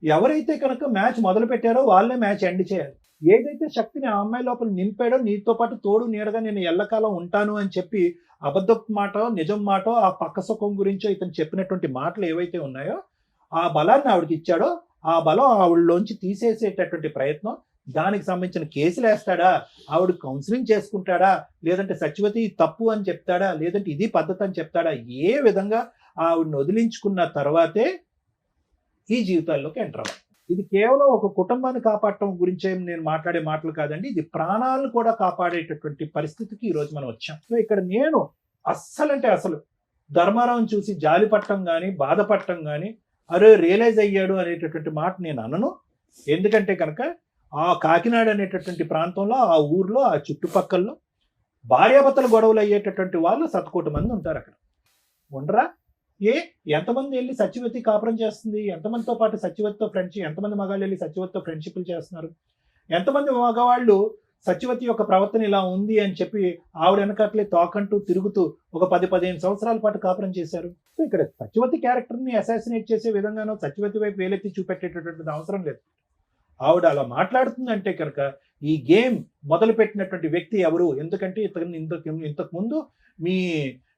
ఎవరైతే కనుక మ్యాచ్ మొదలు పెట్టారో వాళ్ళే మ్యాచ్ ఎండ్ చేయాలి. ఏదైతే శక్తిని ఆ అమ్మాయి లోపల నింపాడో నీతో పాటు తోడు నీడగా నేను ఎల్లకాలం ఉంటాను అని చెప్పి అబద్ధపు మాటో నిజం మాటో ఆ పక్క సుఖం గురించో ఇతను చెప్పినటువంటి మాటలు ఏవైతే ఉన్నాయో ఆ బలాన్ని ఆవిడకి ఇచ్చాడో ఆ బలం ఆవిడలోంచి తీసేసేటటువంటి ప్రయత్నం, దానికి సంబంధించిన కేసులు వేస్తాడా, ఆవిడ కౌన్సిలింగ్ చేసుకుంటాడా, లేదంటే సత్యవతి తప్పు అని చెప్తాడా, లేదంటే ఇది పద్ధతి అని చెప్తాడా, ఏ విధంగా ఆవిడని వదిలించుకున్న తర్వాతే ఈ జీవితాల్లోకి ఎంటర్ అవ్వాలి. ఇది కేవలం ఒక కుటుంబాన్ని కాపాడటం గురించే నేను మాట్లాడే మాటలు కాదండి, ఇది ప్రాణాలను కూడా కాపాడేటటువంటి పరిస్థితికి ఈరోజు మనం వచ్చాం. సో ఇక్కడ నేను అస్సలు ధర్మారావుని చూసి జాలి పట్టడం కానీ బాధపడటం కానీ అరే రియలైజ్ అయ్యాడు అనేటటువంటి మాట నేను అనను. ఎందుకంటే కనుక ఆ కాకినాడ అనేటటువంటి ప్రాంతంలో ఆ ఊర్లో ఆ చుట్టుపక్కల్లో భార్యాభర్తల గొడవలు అయ్యేటటువంటి వాళ్ళు శతకోటి మంది ఉంటారు అక్కడ. ఉండరా? ఎంతమంది వెళ్ళి సత్యవతి కాపురం చేస్తుంది, ఎంతమందితో పాటు సత్యవతితో ఫ్రెండ్షిప్, ఎంతమంది మగాళ్ళు వెళ్ళి సత్యవతితో ఫ్రెండ్షిప్లు చేస్తున్నారు, ఎంతమంది మగవాళ్ళు సత్యవతి యొక్క ప్రవర్తన ఇలా ఉంది అని చెప్పి ఆవిడ వెనకట్లే తోకంటూ తిరుగుతూ ఒక 10-15 సంవత్సరాల పాటు కాపురం చేశారు. సో ఇక్కడ సత్యవతి క్యారెక్టర్ని అసాసినేట్ చేసే విధంగానో సత్యవతి వైపు వేలెత్తి చూపెట్టేటటువంటి అవసరం లేదు. ఆవిడ అలా మాట్లాడుతుందంటే కనుక ఈ గేమ్ మొదలు పెట్టినటువంటి వ్యక్తి ఎవరు? ఎందుకంటే ఇంతకు ముందు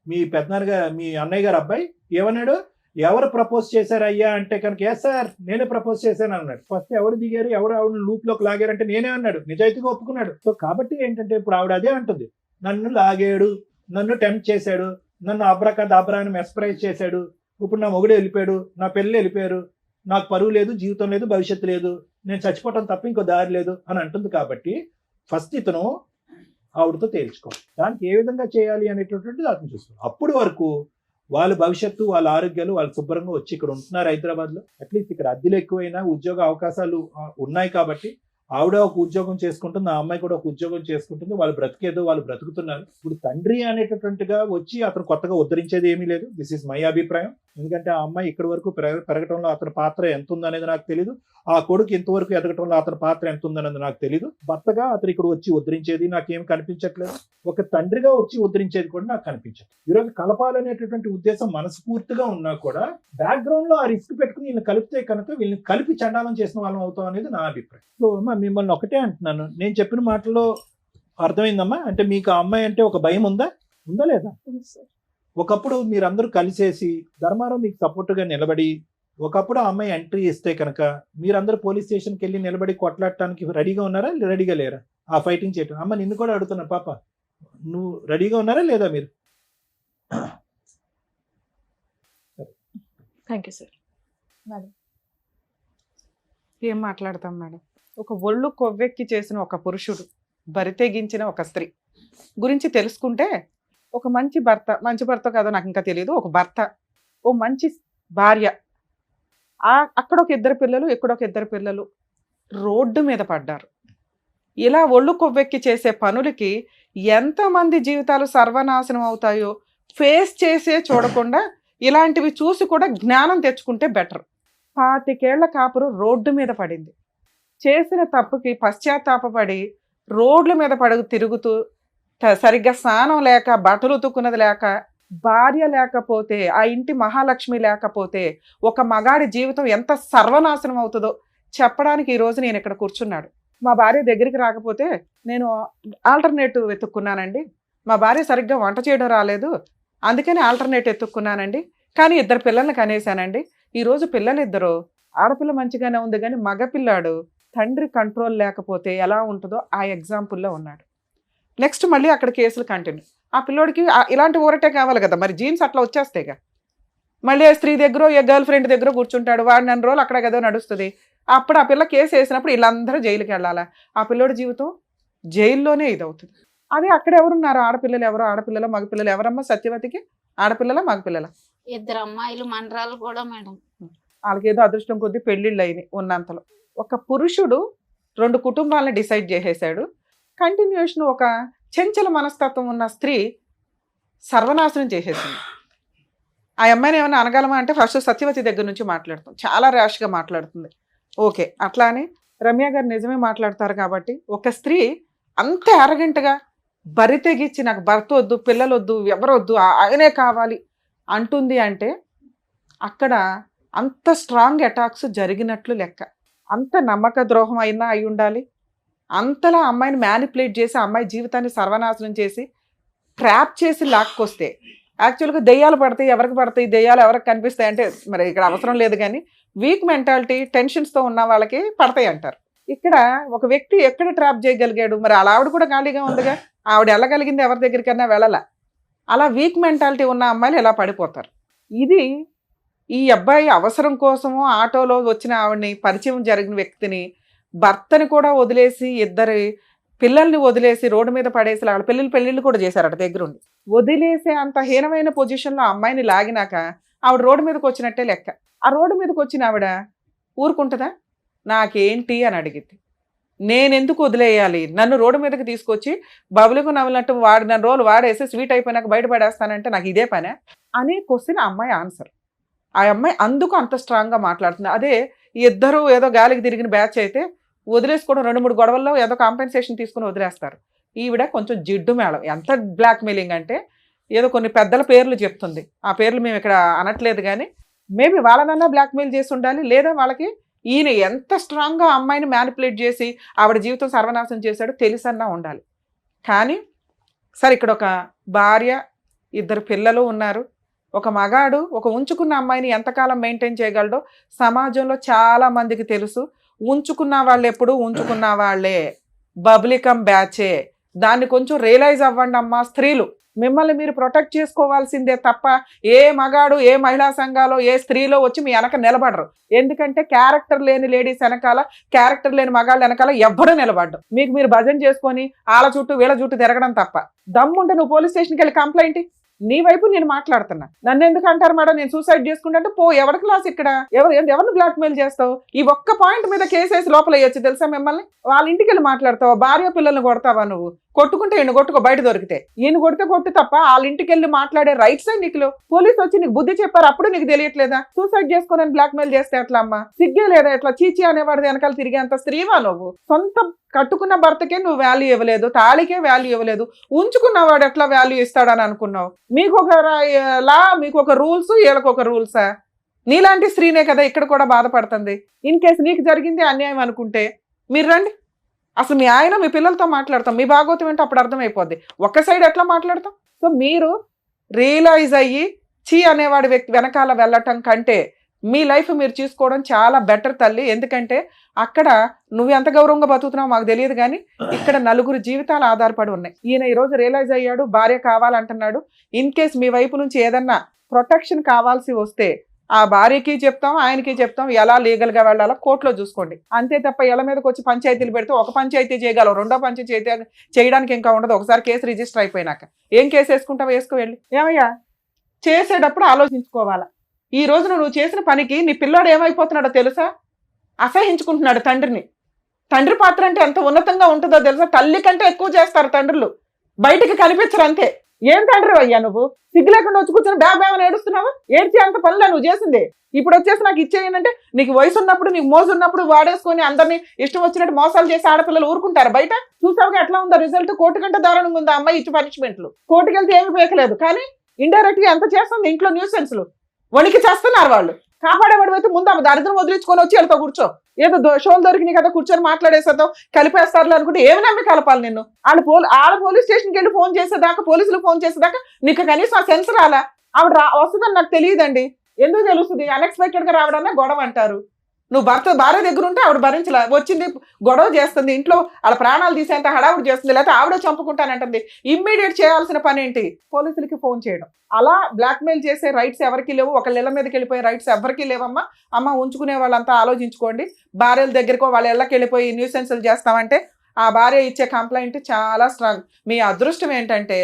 మీ పెద్దనాన్నగా మీ అన్నయ్య గారు అబ్బాయి ఏమన్నాడు, ఎవరు ప్రపోజ్ చేశారు అయ్యా అంటే కనుక ఎస్ సార్ నేనే ప్రపోజ్ చేశాను అన్నాడు. ఫస్ట్ ఎవరు దిగారు, ఎవరు ఆవిడ లూప్ లోకి లాగారంటే నేనే అన్నాడు, నిజాయితీగా ఒప్పుకున్నాడు. సో కాబట్టి ఏంటంటే ఇప్పుడు ఆవిడ అదే అంటుంది, నన్ను లాగాడు, నన్ను టెంప్ట్ చేశాడు, నన్ను అబ్రాని మెస్పరైజ్ చేశాడు, ఇప్పుడు నా మొగుడు వెళ్ళిపోయాడు, నా పెళ్ళి వెళ్ళిపోయారు, నాకు పరువు లేదు, జీవితం లేదు, భవిష్యత్తు లేదు, నేను చచ్చిపోవటం తప్ప ఇంకో దారి లేదు అని అంటుంది. కాబట్టి ఫస్ట్ ఇతను ఆవిడతో తేల్చుకోవాలి, దానికి ఏ విధంగా చేయాలి అనేటటువంటిది అతను చూసుకోవాలి. అప్పుడు వరకు వాళ్ళ భవిష్యత్తు, వాళ్ళ ఆరోగ్యాలు వాళ్ళు శుభ్రంగా వచ్చి ఇక్కడ ఉంటున్నారు హైదరాబాద్లో. అట్లీస్ట్ ఇక్కడ అద్దెలు ఎక్కువైనా ఉద్యోగ అవకాశాలు ఉన్నాయి కాబట్టి ఆవిడ ఒక ఉద్యోగం చేసుకుంటుంది, ఆ అమ్మాయి కూడా ఒక ఉద్యోగం చేసుకుంటుంది, వాళ్ళు బ్రతికేదో వాళ్ళు బ్రతుకుతున్నారు. ఇప్పుడు తండ్రి అనేటటువంటిగా వచ్చి అతను కొత్తగా ఉద్ధరించేది ఏమీ లేదు. దిస్ ఈజ్ మై అభిప్రాయం. ఎందుకంటే ఆ అమ్మాయి ఇక్కడి వరకు పెరగటంలో అతని పాత్ర ఎంత ఉందనేది నాకు తెలియదు, ఆ కొడుకు ఇంతవరకు ఎదగటంలో అతని పాత్ర ఎంత ఉందనేది నాకు తెలియదు. భర్తగా అతను ఇక్కడ వచ్చి ఉద్ధరించేది నాకేం కనిపించట్లేదు, ఒక తండ్రిగా వచ్చి ఉద్ధరించేది కూడా నాకు కనిపించట్లేదు. ఈరోజు కలపాలనేటటువంటి ఉద్దేశం మనస్ఫూర్తిగా ఉన్నా కూడా బ్యాక్గ్రౌండ్ లో ఆ రిస్క్ పెట్టుకుని వీళ్ళని కలిపితే కనుక వీళ్ళని కలిపి చండాలం చేసిన వాళ్ళం అవుతాం అనేది నా అభిప్రాయం. సో మిమ్మల్ని ఒకటే అంటున్నాను, నేను చెప్పిన మాటలో అర్థమైందమ్మా? అంటే మీకు ఆ అమ్మాయి అంటే ఒక భయం ఉందా లేదా? ఒకప్పుడు మీరందరూ కలిసేసి ధర్మారావు మీకు సపోర్ట్గా నిలబడి ఒకప్పుడు ఆ అమ్మాయి ఎంట్రీ ఇస్తే కనుక మీరందరూ పోలీస్ స్టేషన్కి వెళ్ళి నిలబడి కొట్లాడటానికి రెడీగా ఉన్నారా, రెడీగా లేరా? ఆ ఫైటింగ్ చేయటం. అమ్మ నిన్ను కూడా అడుగుతున్నా, పాప నువ్వు రెడీగా ఉన్నారా లేదా మీరు? Thank you sir. మేడం ఏం మాట్లాడతాం మేడం? ఒక ఒళ్ళు కొవ్వెక్కి చేసిన ఒక పురుషుడు, బరితెగించిన ఒక స్త్రీ గురించి తెలుసుకుంటే ఒక మంచి భర్త కాదో నాకు ఇంకా తెలియదు, ఒక భర్త, ఓ మంచి భార్య, అక్కడ ఒక 2 పిల్లలు, ఇక్కడ ఒక 2 పిల్లలు రోడ్డు మీద పడ్డారు. ఇలా ఒళ్ళు కొవ్వెక్కి చేసే పనులకి ఎంతమంది జీవితాలు సర్వనాశనం అవుతాయో ఫేస్ చేసే చూడకుండా ఇలాంటివి చూసి కూడా జ్ఞానం తెచ్చుకుంటే బెటర్. 25 ఏళ్ల కాపురు రోడ్డు మీద పడింది. చేసిన తప్పుకి పశ్చాత్తాపపడి రోడ్ల మీద తిరుగుతూ సరిగ్గా స్నానం లేక, బట్టలు ఉతుక్కున్నది లేక, భార్య లేకపోతే, ఆ ఇంటి మహాలక్ష్మి లేకపోతే ఒక మగాడి జీవితం ఎంత సర్వనాశనం అవుతుందో చెప్పడానికి ఈరోజు నేను ఇక్కడ కూర్చున్నాడు. మా భార్య దగ్గరికి రాకపోతే నేను ఆల్టర్నేటివ్ వెతుక్కున్నానండి, మా భార్య సరిగ్గా వంట చేయడం రాలేదు అందుకని ఆల్టర్నేటివ్ ఎత్తుక్కున్నానండి, కానీ 2 పిల్లల్ని కనేసానండి. ఈరోజు పిల్లలిద్దరు, ఆడపిల్ల మంచిగానే ఉంది కానీ మగపిల్లాడు తండ్రి కంట్రోల్ లేకపోతే ఎలా ఉంటుందో ఆ ఎగ్జాంపుల్లో ఉన్నాడు. నెక్స్ట్ మళ్ళీ అక్కడ కేసులు కంటిన్యూ. ఆ పిల్లోడికి ఇలాంటి ఊరటే కావాలి కదా, మరి జీన్స్ అట్లా వచ్చేస్తాయిగా. మళ్ళీ ఆ స్త్రీ దగ్గర, ఏ గర్ల్ ఫ్రెండ్ దగ్గర కూర్చుంటాడు, వాడు 2 రోజులు అక్కడ కదా నడుస్తుంది. అప్పుడు ఆ పిల్ల కేసు వేసినప్పుడు వీళ్ళందరూ జైలుకి వెళ్ళాలా? ఆ పిల్లోడి జీవితం జైల్లోనే ఇదవుతుంది. అదే అక్కడ ఎవరున్నారు? ఆడపిల్లలు ఎవరు? ఆడపిల్లల మగపిల్లలు ఎవరమ్మా సత్యవతికి? ఆడపిల్లల మగపిల్లల? 2 అమ్మాయిలు మనరాలు కూడా మేడం. వాళ్ళకి ఏదో అదృష్టం కొద్దీ పెళ్ళిళ్ళు అయినాయి ఉన్నంతలో. ఒక పురుషుడు 2 కుటుంబాలను డిసైడ్ చేసేసాడు. కంటిన్యూషన్ ఒక చెంచల మనస్తత్వం ఉన్న స్త్రీ సర్వనాశనం చేసేసింది. ఆ అమ్మాయిని ఏమైనా అనగలమా అంటే ఫస్ట్ సత్యవతి దగ్గర నుంచి మాట్లాడుతుంది, చాలా ర్యాష్గా మాట్లాడుతుంది. ఓకే, అట్లా అని రమ్య గారు నిజమే మాట్లాడతారు కాబట్టి ఒక స్త్రీ అంత అరగంటగా బరి తెగించి నాకు భర్త వద్దు, పిల్లలు వద్దు, ఎవరొద్దు, ఆయనే కావాలి అంటుంది అంటే అక్కడ అంత స్ట్రాంగ్ అటాక్స్ జరిగినట్లు లెక్క. అంత నమ్మక ద్రోహం అయినా అయి ఉండాలి. అంతలా అమ్మాయిని మ్యానిపులేట్ చేసి అమ్మాయి జీవితాన్ని సర్వనాశనం చేసి ట్రాప్ చేసి లాక్కొస్తే, యాక్చువల్గా దెయ్యాలు పడతాయి, ఎవరికి పడతాయి, దెయ్యాలు ఎవరికి కనిపిస్తాయి అంటే మరి ఇక్కడ అవసరం లేదు, కానీ వీక్ మెంటాలిటీ టెన్షన్స్తో ఉన్న వాళ్ళకి పడతాయి అంటారు. ఇక్కడ ఒక వ్యక్తి ఎక్కడ ట్రాప్ చేయగలిగాడు? మరి అలా ఆవిడ కూడా ఖాళీగా ఉందిగా, ఆవిడ వెళ్ళగలిగింది ఎవరి దగ్గరికైనా వెళ్ళాల. అలా వీక్ మెంటాలిటీ ఉన్న అమ్మాయిలు ఎలా పడిపోతారు? ఇది ఈ అబ్బాయి అవసరం కోసము ఆటోలో వచ్చిన ఆవిడని, పరిచయం జరిగిన వ్యక్తిని, భర్తని కూడా వదిలేసి 2 పిల్లల్ని వదిలేసి రోడ్డు మీద పడేసి వాళ్ళ పెళ్ళిళ్ళు కూడా చేశారట దగ్గరుండి. వదిలేసే అంత హీనమైన పొజిషన్లో అమ్మాయిని లాగినాక ఆవిడ రోడ్డు మీదకి వచ్చినట్టే లెక్క. ఆ రోడ్డు మీదకి వచ్చిన ఆవిడ ఊరుకుంటుందా? నాకేంటి అని అడిగింది. నేను ఎందుకు వదిలేయాలి, నన్ను రోడ్డు మీదకి తీసుకొచ్చి బబులుకు నవ్వినట్టు వాడిన రోజులు వాడేసి స్వీట్ అయిపోయినాక బయటపడేస్తానంటే నాకు ఇదే పనే అనే క్వశ్చన్ ఆ అమ్మాయి ఆన్సర్. ఆ అమ్మాయి అందుకు అంత స్ట్రాంగ్గా మాట్లాడుతుంది. అదే ఇద్దరు ఏదో గాలికి తిరిగిన బ్యాచ్ అయితే వదిలేసుకోవడం 2-3 గొడవల్లో ఏదో కాంపెన్సేషన్ తీసుకుని వదిలేస్తారు. ఈవిడ కొంచెం జిడ్డు మేళం. ఎంత బ్లాక్మెయిలింగ్ అంటే ఏదో కొన్ని పెద్దల పేర్లు చెప్తుంది, ఆ పేర్లు మేము ఇక్కడ అనట్లేదు, కానీ మేబీ వాళ్ళనన్నా బ్లాక్మెయిల్ చేసి ఉండాలి, లేదా వాళ్ళకి ఈయన ఎంత స్ట్రాంగ్గా అమ్మాయిని మ్యానిపులేట్ చేసి ఆవిడ జీవితం సర్వనాశనం చేశాడో తెలుసన్నా ఉండాలి. కానీ సరే, ఇక్కడ ఒక భార్య, 2 పిల్లలు ఉన్నారు. ఒక మగాడు ఒక ఉంచుకున్న అమ్మాయిని ఎంతకాలం మెయింటైన్ చేయగలడో సమాజంలో చాలా మందికి తెలుసు. ఉంచుకున్న వాళ్ళు ఎప్పుడు ఉంచుకున్న వాళ్ళే, బబ్లికం బ్యాచే. దాన్ని కొంచెం రియలైజ్ అవ్వండి అమ్మా స్త్రీలు. మిమ్మల్ని మీరు ప్రొటెక్ట్ చేసుకోవాల్సిందే తప్ప ఏ మగాడు, ఏ మహిళా సంఘాలు, ఏ స్త్రీలో వచ్చి మీ వెనక నిలబడరు. ఎందుకంటే క్యారెక్టర్ లేని లేడీస్ వెనకాల, క్యారెక్టర్ లేని మగాళ్ళ వెనకాల ఎవ్వరూ నిలబడ్డం. మీకు మీరు భజన చేసుకొని వాళ్ళ చుట్టూ వీళ్ళ చుట్టూ తిరగడం తప్ప. దమ్ముంటే నువ్వు పోలీస్ స్టేషన్కి వెళ్ళి కంప్లైంట్, నీ వైపు నేను మాట్లాడుతున్నా. నన్ను ఎందుకు అంటారు మేడం నేను సూసైడ్ చేసుకుంటే? పో, ఎవరి క్లాస్ ఇక్కడ, ఎవరిని బ్లాక్మెయిల్ చేస్తావు? ఈ ఒక్క పాయింట్ మీద కేసేసి లోపల వేయచ్చు తెలుసా మిమ్మల్ని? వాళ్ళ ఇంటికి వెళ్ళి మాట్లాడతావా? భార్య పిల్లల్ని కొడతావా నువ్వు? కొట్టుకుంటే ఈయన కొట్టుకో, బయట దొరికితే. ఈయన కొడితే కొట్టు తప్ప వాళ్ళ ఇంటికి వెళ్ళి మాట్లాడే రైట్స్ నీకు పోలీసు వచ్చి నీకు బుద్ధి చెప్పారు, అప్పుడు నీకు తెలియట్లేదా? సూసైడ్ చేసుకోనని బ్లాక్మెయిల్ చేస్తే ఎట్లా అమ్మా? సిగ్గే లేదా? ఎట్లా చీచి అనేవాడి వెనకాల తిరిగేంత స్త్రీవా నువ్వు? సొంత కట్టుకున్న భర్తకే నువ్వు వాల్యూ ఇవ్వలేదు, తాళికే వాల్యూ ఇవ్వలేదు, ఉంచుకున్నవాడు ఎట్లా వాల్యూ ఇస్తాడని అనుకున్నావు? మీకు ఒక లా, మీకు ఒక రూల్స్, వీళ్ళకి ఒక రూల్సా? నీలాంటి స్త్రీనే కదా ఇక్కడ కూడా బాధపడుతుంది. ఇన్ కేసు నీకు జరిగింది అన్యాయం అనుకుంటే మీరు రండి, అసలు మీ ఆయన మీ పిల్లలతో మాట్లాడతాం, మీ భాగవతం ఏంటో అప్పుడు అర్థమైపోద్ది. ఒక్క సైడ్ ఎట్లా మాట్లాడతాం? సో మీరు రియలైజ్ అయ్యి చీ అనేవాడి వ్యక్తి వెనకాల వెళ్ళటం కంటే మీ లైఫ్ మీరు చూసుకోవడం చాలా బెటర్ తల్లి. ఎందుకంటే అక్కడ నువ్వు ఎంత గౌరవంగా బతుకుతున్నావు మాకు తెలియదు, కానీ ఇక్కడ 4 జీవితాలు ఆధారపడి ఉన్నాయి. ఈయన ఈరోజు రియలైజ్ అయ్యాడు, భార్య కావాలంటున్నాడు. ఇన్ కేస్ మీ వైపు నుంచి ఏదన్నా ప్రొటెక్షన్ కావాల్సి వస్తే ఆ భార్యకి చెప్తాం, ఆయనకి చెప్తాం, ఎలా లీగల్గా వెళ్ళాలో కోర్టులో చూసుకోండి. అంతే తప్ప ఇళ్ళ మీదకి వచ్చి పంచాయతీలు పెడితే ఒక పంచాయతీ చేయగలవు, 2వ పంచాయతీ చేయడానికి ఇంకా ఉండదు. ఒకసారి కేసు రిజిస్టర్ అయిపోయినాక ఏం కేసు వేసుకుంటావు, వేసుకో వెళ్ళి. ఏమయ్యా చేసేటప్పుడు ఆలోచించుకోవాలా. ఈ రోజున నువ్వు చేసిన పనికి నీ పిల్లాడు ఏమైపోతున్నాడో తెలుసా? అసహించుకుంటున్నాడు తండ్రిని. తండ్రి పాత్ర అంటే ఎంత ఉన్నతంగా ఉంటుందో తెలుసా? తల్లి కంటే ఎక్కువ చేస్తారు తండ్రులు, బయటికి కనిపించరు అంతే. ఏం తండ్రి అయ్యా నువ్వు? సిగ్గు లేకుండా వచ్చి కూర్చొని బ్యాగ్ ఏడుస్తున్నావు? ఏడ్చి అంత పనులే నువ్వు చేసింది. ఇప్పుడు వచ్చేసి నాకు ఇచ్చేయనంటే, నీకు వయసు ఉన్నప్పుడు, నీకు మోజు ఉన్నప్పుడు వాడేసుకొని అందరినీ ఇష్టం వచ్చినట్టు మోసాలు చేసి ఆడపిల్లలు ఊరుకుంటారు బయట? చూసావుగా ఎట్లా ఉందో రిజల్ట్? కోర్టు కంటే దారుణంగా ఉంది అమ్మాయి ఇచ్చి పనిష్మెంట్లు. కోర్టుకి వెళ్తే ఏమి పేకలేదు, కానీ ఇండైరెక్ట్ గా ఎంత చేస్తుంది ఇంట్లో న్యూసెన్స్లు. వణికి చేస్తున్నారు వాళ్ళు. కాపాడేవాడు అయితే ముందు ఆమె దరిద్రం వదిలించుకొని వచ్చి వెళ్తా కూర్చో. ఏదో షోలు దొరికినాయి కదా కూర్చొని మాట్లాడేసేద్దాం, కలిపేస్తారు అనుకుంటే ఏమి నమ్మి కలపాలి నిన్ను? ఆడ పోలీస్ స్టేషన్కి వెళ్ళి ఫోన్ చేసేదాకా, పోలీసులు ఫోన్ చేసేదాకా నీకు కనీసం ఆ సెన్స్ రాలా? ఆవిడ వస్తుందని నాకు తెలియదండి. ఎందుకు తెలుస్తుంది? అన్ఎక్స్పెక్టెడ్ గా రావడమే గొడవ అంటారు. నువ్వు భార్య దగ్గర ఉంటే ఆవిడ భరించలే, వచ్చింది గొడవ చేస్తుంది, ఇంట్లో వాళ్ళ ప్రాణాలు తీసేంత హడావుడు చేస్తుంది, లేకపోతే ఆవిడ చంపుకుంటానంటుంది. ఇమ్మీడియట్ చేయాల్సిన పని ఏంటి? పోలీసులకి ఫోన్ చేయడం. అలా బ్లాక్మెయిల్ చేసే రైట్స్ ఎవరికి లేవు, ఒకళ్ళ ఇళ్ళ మీదకి వెళ్ళిపోయే రైట్స్ ఎవరికి లేవమ్మా. అమ్మ ఉంచుకునే వాళ్ళంతా ఆలోచించుకోండి. భార్యల దగ్గరకో వాళ్ళ ఇళ్ళకి వెళ్ళిపోయి న్యూసెన్సులు చేస్తామంటే ఆ భార్య ఇచ్చే కంప్లైంట్ చాలా స్ట్రాంగ్. మీ అదృష్టం ఏంటంటే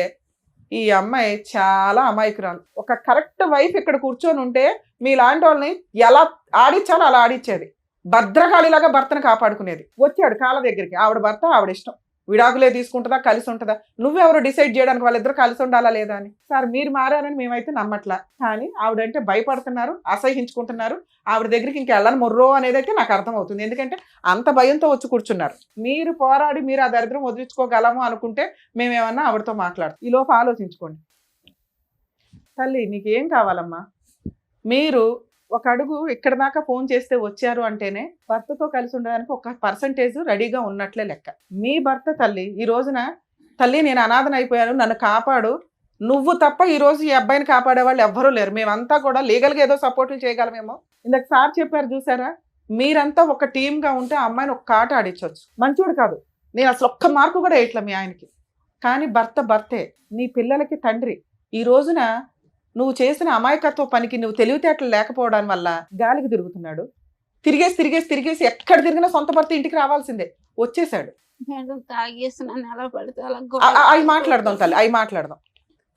ఈ అమ్మాయి చాలా అమాయకురాలు. ఒక కరెక్ట్ వైఫ్ ఇక్కడ కూర్చొని ఉంటే మీలాంటి వాళ్ళని ఎలా ఆడిచ్చాలో అలా ఆడిచ్చేది. భద్రకాళిలాగా భర్తను కాపాడుకునేది. వచ్చాడు కాళ్ళ దగ్గరికి, ఆవిడ భర్త ఆవిడ ఇష్టం, విడాకులే తీసుకుంటుందా కలిసి ఉంటుందా? నువ్వెవరు డిసైడ్ చేయడానికి వాళ్ళిద్దరు కలిసి ఉండాలా లేదా అని? సార్ మీరు మారారని మేమైతే నమ్మట్లా, కానీ ఆవిడంటే భయపడుతున్నారు, అసహించుకుంటున్నారు. ఆవిడ దగ్గరికి ఇంకా వెళ్ళని మొర్రో అనేది అయితే నాకు అర్థమవుతుంది. ఎందుకంటే అంత భయంతో వచ్చి కూర్చున్నారు. మీరు పోరాడి మీరు ఆ దరిద్రం వదిలించుకోగలము అనుకుంటే మేమేమన్నా ఆవిడతో మాట్లాడతాం. ఈ లోపు ఆలోచించుకోండి. తల్లి నీకేం కావాలమ్మా? మీరు ఒక అడుగు ఇక్కడ దాకా ఫోన్ చేస్తే వచ్చారు అంటేనే భర్తతో కలిసి ఉండడానికి 1% రెడీగా ఉన్నట్లే లెక్క. మీ భర్త తల్లి ఈ రోజున, తల్లి నేను అనాథన అయిపోయాను, నన్ను కాపాడు, నువ్వు తప్ప ఈ రోజు ఈ అబ్బాయిని కాపాడే వాళ్ళు ఎవ్వరూ లేరు. మేమంతా కూడా లీగల్గా ఏదో సపోర్ట్లు చేయగలమేమో. ఇందాక సార్ చెప్పారు చూసారా, మీరంతా ఒక టీమ్గా ఉంటే ఆ అమ్మాయిని ఒక కాట ఆడించవచ్చు. మంచోడు కాదు, నేను అసలు ఒక్క మార్కు కూడా వేయట్లే మీ ఆయనకి, కానీ భర్తే, నీ పిల్లలకి తండ్రి. ఈ రోజున నువ్వు చేసిన అమాయకత్వ పనికి నువ్వు తెలివితేటలు లేకపోవడం వల్ల గాలికి తిరుగుతున్నాడు. తిరిగేసి ఎక్కడ తిరిగినా సొంత భర్త ఇంటికి రావాల్సిందే. వచ్చేసాడు. అవి మాట్లాడదాం తల్లి, అవి మాట్లాడదాం.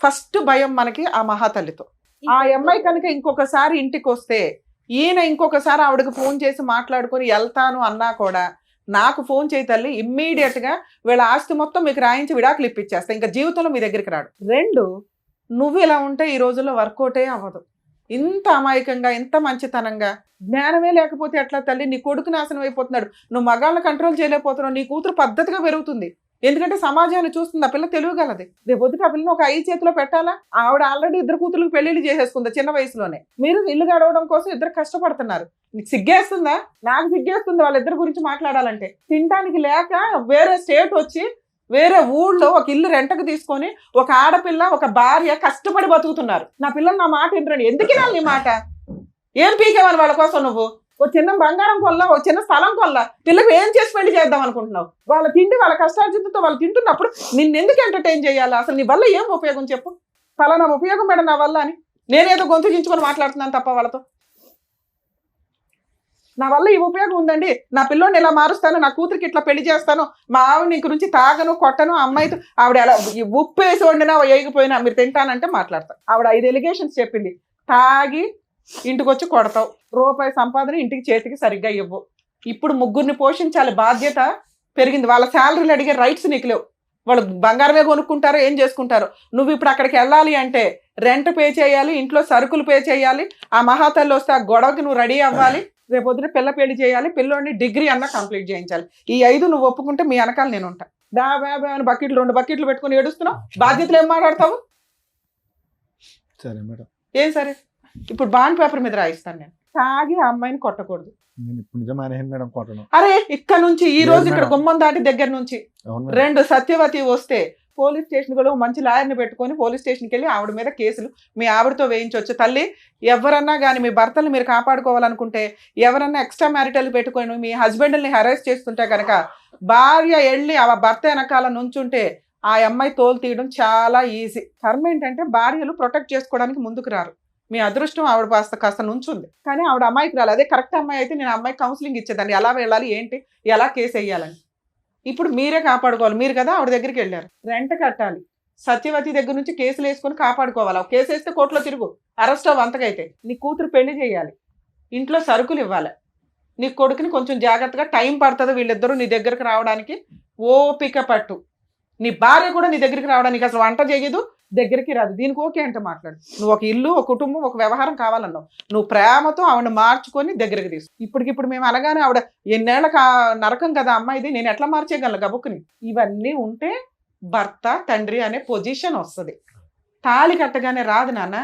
ఫస్ట్ భయం మనకి ఆ మహాతల్లితో. ఆ అమ్మాయి కనుక ఇంకొకసారి ఇంటికి వస్తే, ఈయన ఇంకొకసారి ఆవిడకి ఫోన్ చేసి మాట్లాడుకొని వెళ్తాను అన్నా కూడా నాకు ఫోన్ చేయి తల్లి, ఇమ్మీడియట్ గా వీళ్ళ ఆస్తి మొత్తం మీకు రాయించి విడాకులు ఇప్పించేస్తా, ఇంకా జీవితంలో మీ దగ్గరికి రాడు. 2, నువ్వు ఇలా ఉంటే ఈ రోజుల్లో వర్కౌటే అవ్వదు. ఇంత అమాయకంగా, ఇంత మంచితనంగా, జ్ఞానమే లేకపోతే ఎట్లా తల్లి? నీ కొడుకు నాశనం అయిపోతున్నాడు, నువ్వు మగాళ్ళని కంట్రోల్ చేయలేకపోతున్నావు, నీ కూతురు పద్ధతిగా పెరుగుతుంది. ఎందుకంటే సమాజాన్ని చూస్తుంది, ఆ పిల్ల తెలియగలది. రేపు పొద్దుట ఆ పిల్లని ఒక 5 చేతిలో పెట్టాలా? ఆవిడ ఆల్రెడీ 2 కూతుర్లకు పెళ్లిళ్ళు చేసేసుకుంది చిన్న వయసులోనే. మీరు ఇల్లు గడవడం కోసం 2 కష్టపడుతున్నారు. నీకు సిగ్గేస్తుందా? నాకు సిగ్గేస్తుంది వాళ్ళిద్దరి గురించి మాట్లాడాలంటే. తినడానికి లేక వేరే స్టేట్ వచ్చి వేరే ఊళ్ళో ఒక ఇల్లు రెంటకు తీసుకొని ఒక ఆడపిల్ల ఒక భార్య కష్టపడి బతుకుతున్నారు. నా పిల్లలు నా మాట వినరండి. ఎందుకు వినాలి నీ మాట? ఏం పీకేమని వాళ్ళ కోసం నువ్వు? ఓ చిన్న బంగారం కొల్లా, ఓ చిన్న స్థలం కొల్లా, పిల్లలకు ఏం చేసి పెళ్లి చేద్దాం అనుకుంటున్నావు? వాళ్ళ తిండి వాళ్ళ కష్టార్జితంతో వాళ్ళు తింటున్నప్పుడు నిన్నెందుకు ఎంటర్టైన్ చేయాలి? అసలు నీ వల్ల ఏం ఉపయోగం చెప్పు? ఫలానా ఉపయోగం మేడం నా వల్ల అని నేనేదో గొంతు చించుకొని మాట్లాడుతున్నాను తప్ప వాళ్ళతో. నా వల్ల ఈ ఉపయోగం ఉందండి, నా పిల్లోని ఇలా మారుస్తాను, నా కూతురికి ఇట్లా పెళ్లి చేస్తాను, మా ఆవిడ ఇంక నుంచి తాగను కొట్టను, అమ్మాయితో ఆవిడ ఎలా ఉప్పు వేసి వండినా వేయకపోయినా మీరు తింటానంటే మాట్లాడతాను. ఆవిడ 5 ఎలిగేషన్స్ చెప్పింది. తాగి ఇంటికి వచ్చి కొడతావు, రూపాయి సంపాదన ఇంటికి చేతికి సరిగ్గా ఇవ్వు. ఇప్పుడు 3 పోషించాలి బాధ్యత పెరిగింది. వాళ్ళ శాలరీలు అడిగే రైట్స్ నీకు లేవు. వాళ్ళు బంగారమే కొనుక్కుంటారో ఏం చేసుకుంటారో. నువ్వు ఇప్పుడు అక్కడికి వెళ్ళాలి అంటే రెంట్ పే చేయాలి, ఇంట్లో సరుకులు పే చేయాలి, ఆ మహాతల్లి వస్తే ఆ గొడవకి నువ్వు రెడీ అవ్వాలి, రేపొద్దున పిల్ల పెళ్లి చేయాలి, పిల్లోని డిగ్రీ అన్నా కంప్లీట్ చేయించాలి. ఈ 5 నువ్వు ఒప్పుకుంటే మీ వెనకాల నేను ఉంటా. అని బకెట్లు 2 బకెట్లు పెట్టుకుని ఏడుస్తున్నావు, బాధ్యతలు ఏం మాట్లాడతావు? సరే మేడం. ఏం సరే? ఇప్పుడు బాండ్ పేపర్ మీద రాయిస్తాను నేను. తాగి ఆ అమ్మాయిని కొట్టకూడదు. నేను ఇప్పుడు నిజం మానేసాను మేడం కొట్టను. అరే ఇక్కడ నుంచి ఈ రోజు ఇక్కడ గుమ్మం దాటి దగ్గర నుంచి 2 సత్యవతి వస్తే పోలీస్ స్టేషన్ కూడా మంచి లాయర్ని పెట్టుకొని పోలీస్ స్టేషన్కి వెళ్ళి ఆవిడ మీద కేసులు మీ ఆవిడతో వేయించవచ్చు. తల్లి, ఎవరన్నా కానీ మీ భర్తలు మీరు కాపాడుకోవాలనుకుంటే, ఎవరన్నా ఎక్స్ట్రా మ్యారిటల్ పెట్టుకొని మీ హస్బెండ్ని హెరాస్ చేస్తుంటే కనుక భార్య వెళ్ళి ఆ భర్త వెనకాల నుంచుంటే ఆ అమ్మాయి తోలు తీయడం చాలా ఈజీ. కర్మ ఏంటంటే భార్యలు ప్రొటెక్ట్ చేసుకోవడానికి ముందుకు రారు. మీ అదృష్టం ఆవిడ కాస్త నుంచుంది, కానీ ఆవిడ అమ్మాయికి రాలి. అదే కరెక్ట్ అమ్మాయి అయితే నేను అమ్మాయికి కౌన్సిలింగ్ ఇచ్చేదాన్ని, ఎలా వెళ్ళాలి ఏంటి, ఎలా కేసు వేయాలని. ఇప్పుడు మీరే కాపాడుకోవాలి. మీరు కదా ఆవిడ దగ్గరికి వెళ్ళారు, రెంట్ కట్టాలి, సత్యవతి దగ్గర నుంచి కేసులు వేసుకొని కాపాడుకోవాలి. కేసు వేస్తే కోర్టులో తిరుగు, అరెస్ట్ అవ్వ. అంతకైతే నీ కూతురు పెళ్లి చేయాలి, ఇంట్లో సరుకులు ఇవ్వాలి, నీ కొడుకుని కొంచెం జాగ్రత్తగా టైం పడుతుంది వీళ్ళిద్దరూ నీ దగ్గరికి రావడానికి, ఓపిక పట్టు. నీ భార్య కూడా నీ దగ్గరికి రావడానికి అసలు వంట చేయదు, దగ్గరికి రాదు, దీనికి ఓకే అంటే మాట్లాడు. నువ్వు ఒక ఇల్లు, ఒక కుటుంబం, ఒక వ్యవహారం కావాలన్నావు, నువ్వు ప్రేమతో ఆవిడ మార్చుకొని దగ్గరికి తీసు. ఇప్పటికిప్పుడు మేము అనగానే ఆవిడ ఎన్నేళ్ళ నరకం కదా అమ్మాయిది, నేను ఎట్లా మార్చేయగలను గబుక్కుని? ఇవన్నీ ఉంటే భర్త తండ్రి అనే పొజిషన్ వస్తుంది. తాళి కట్టగానే రాదు నాన్న.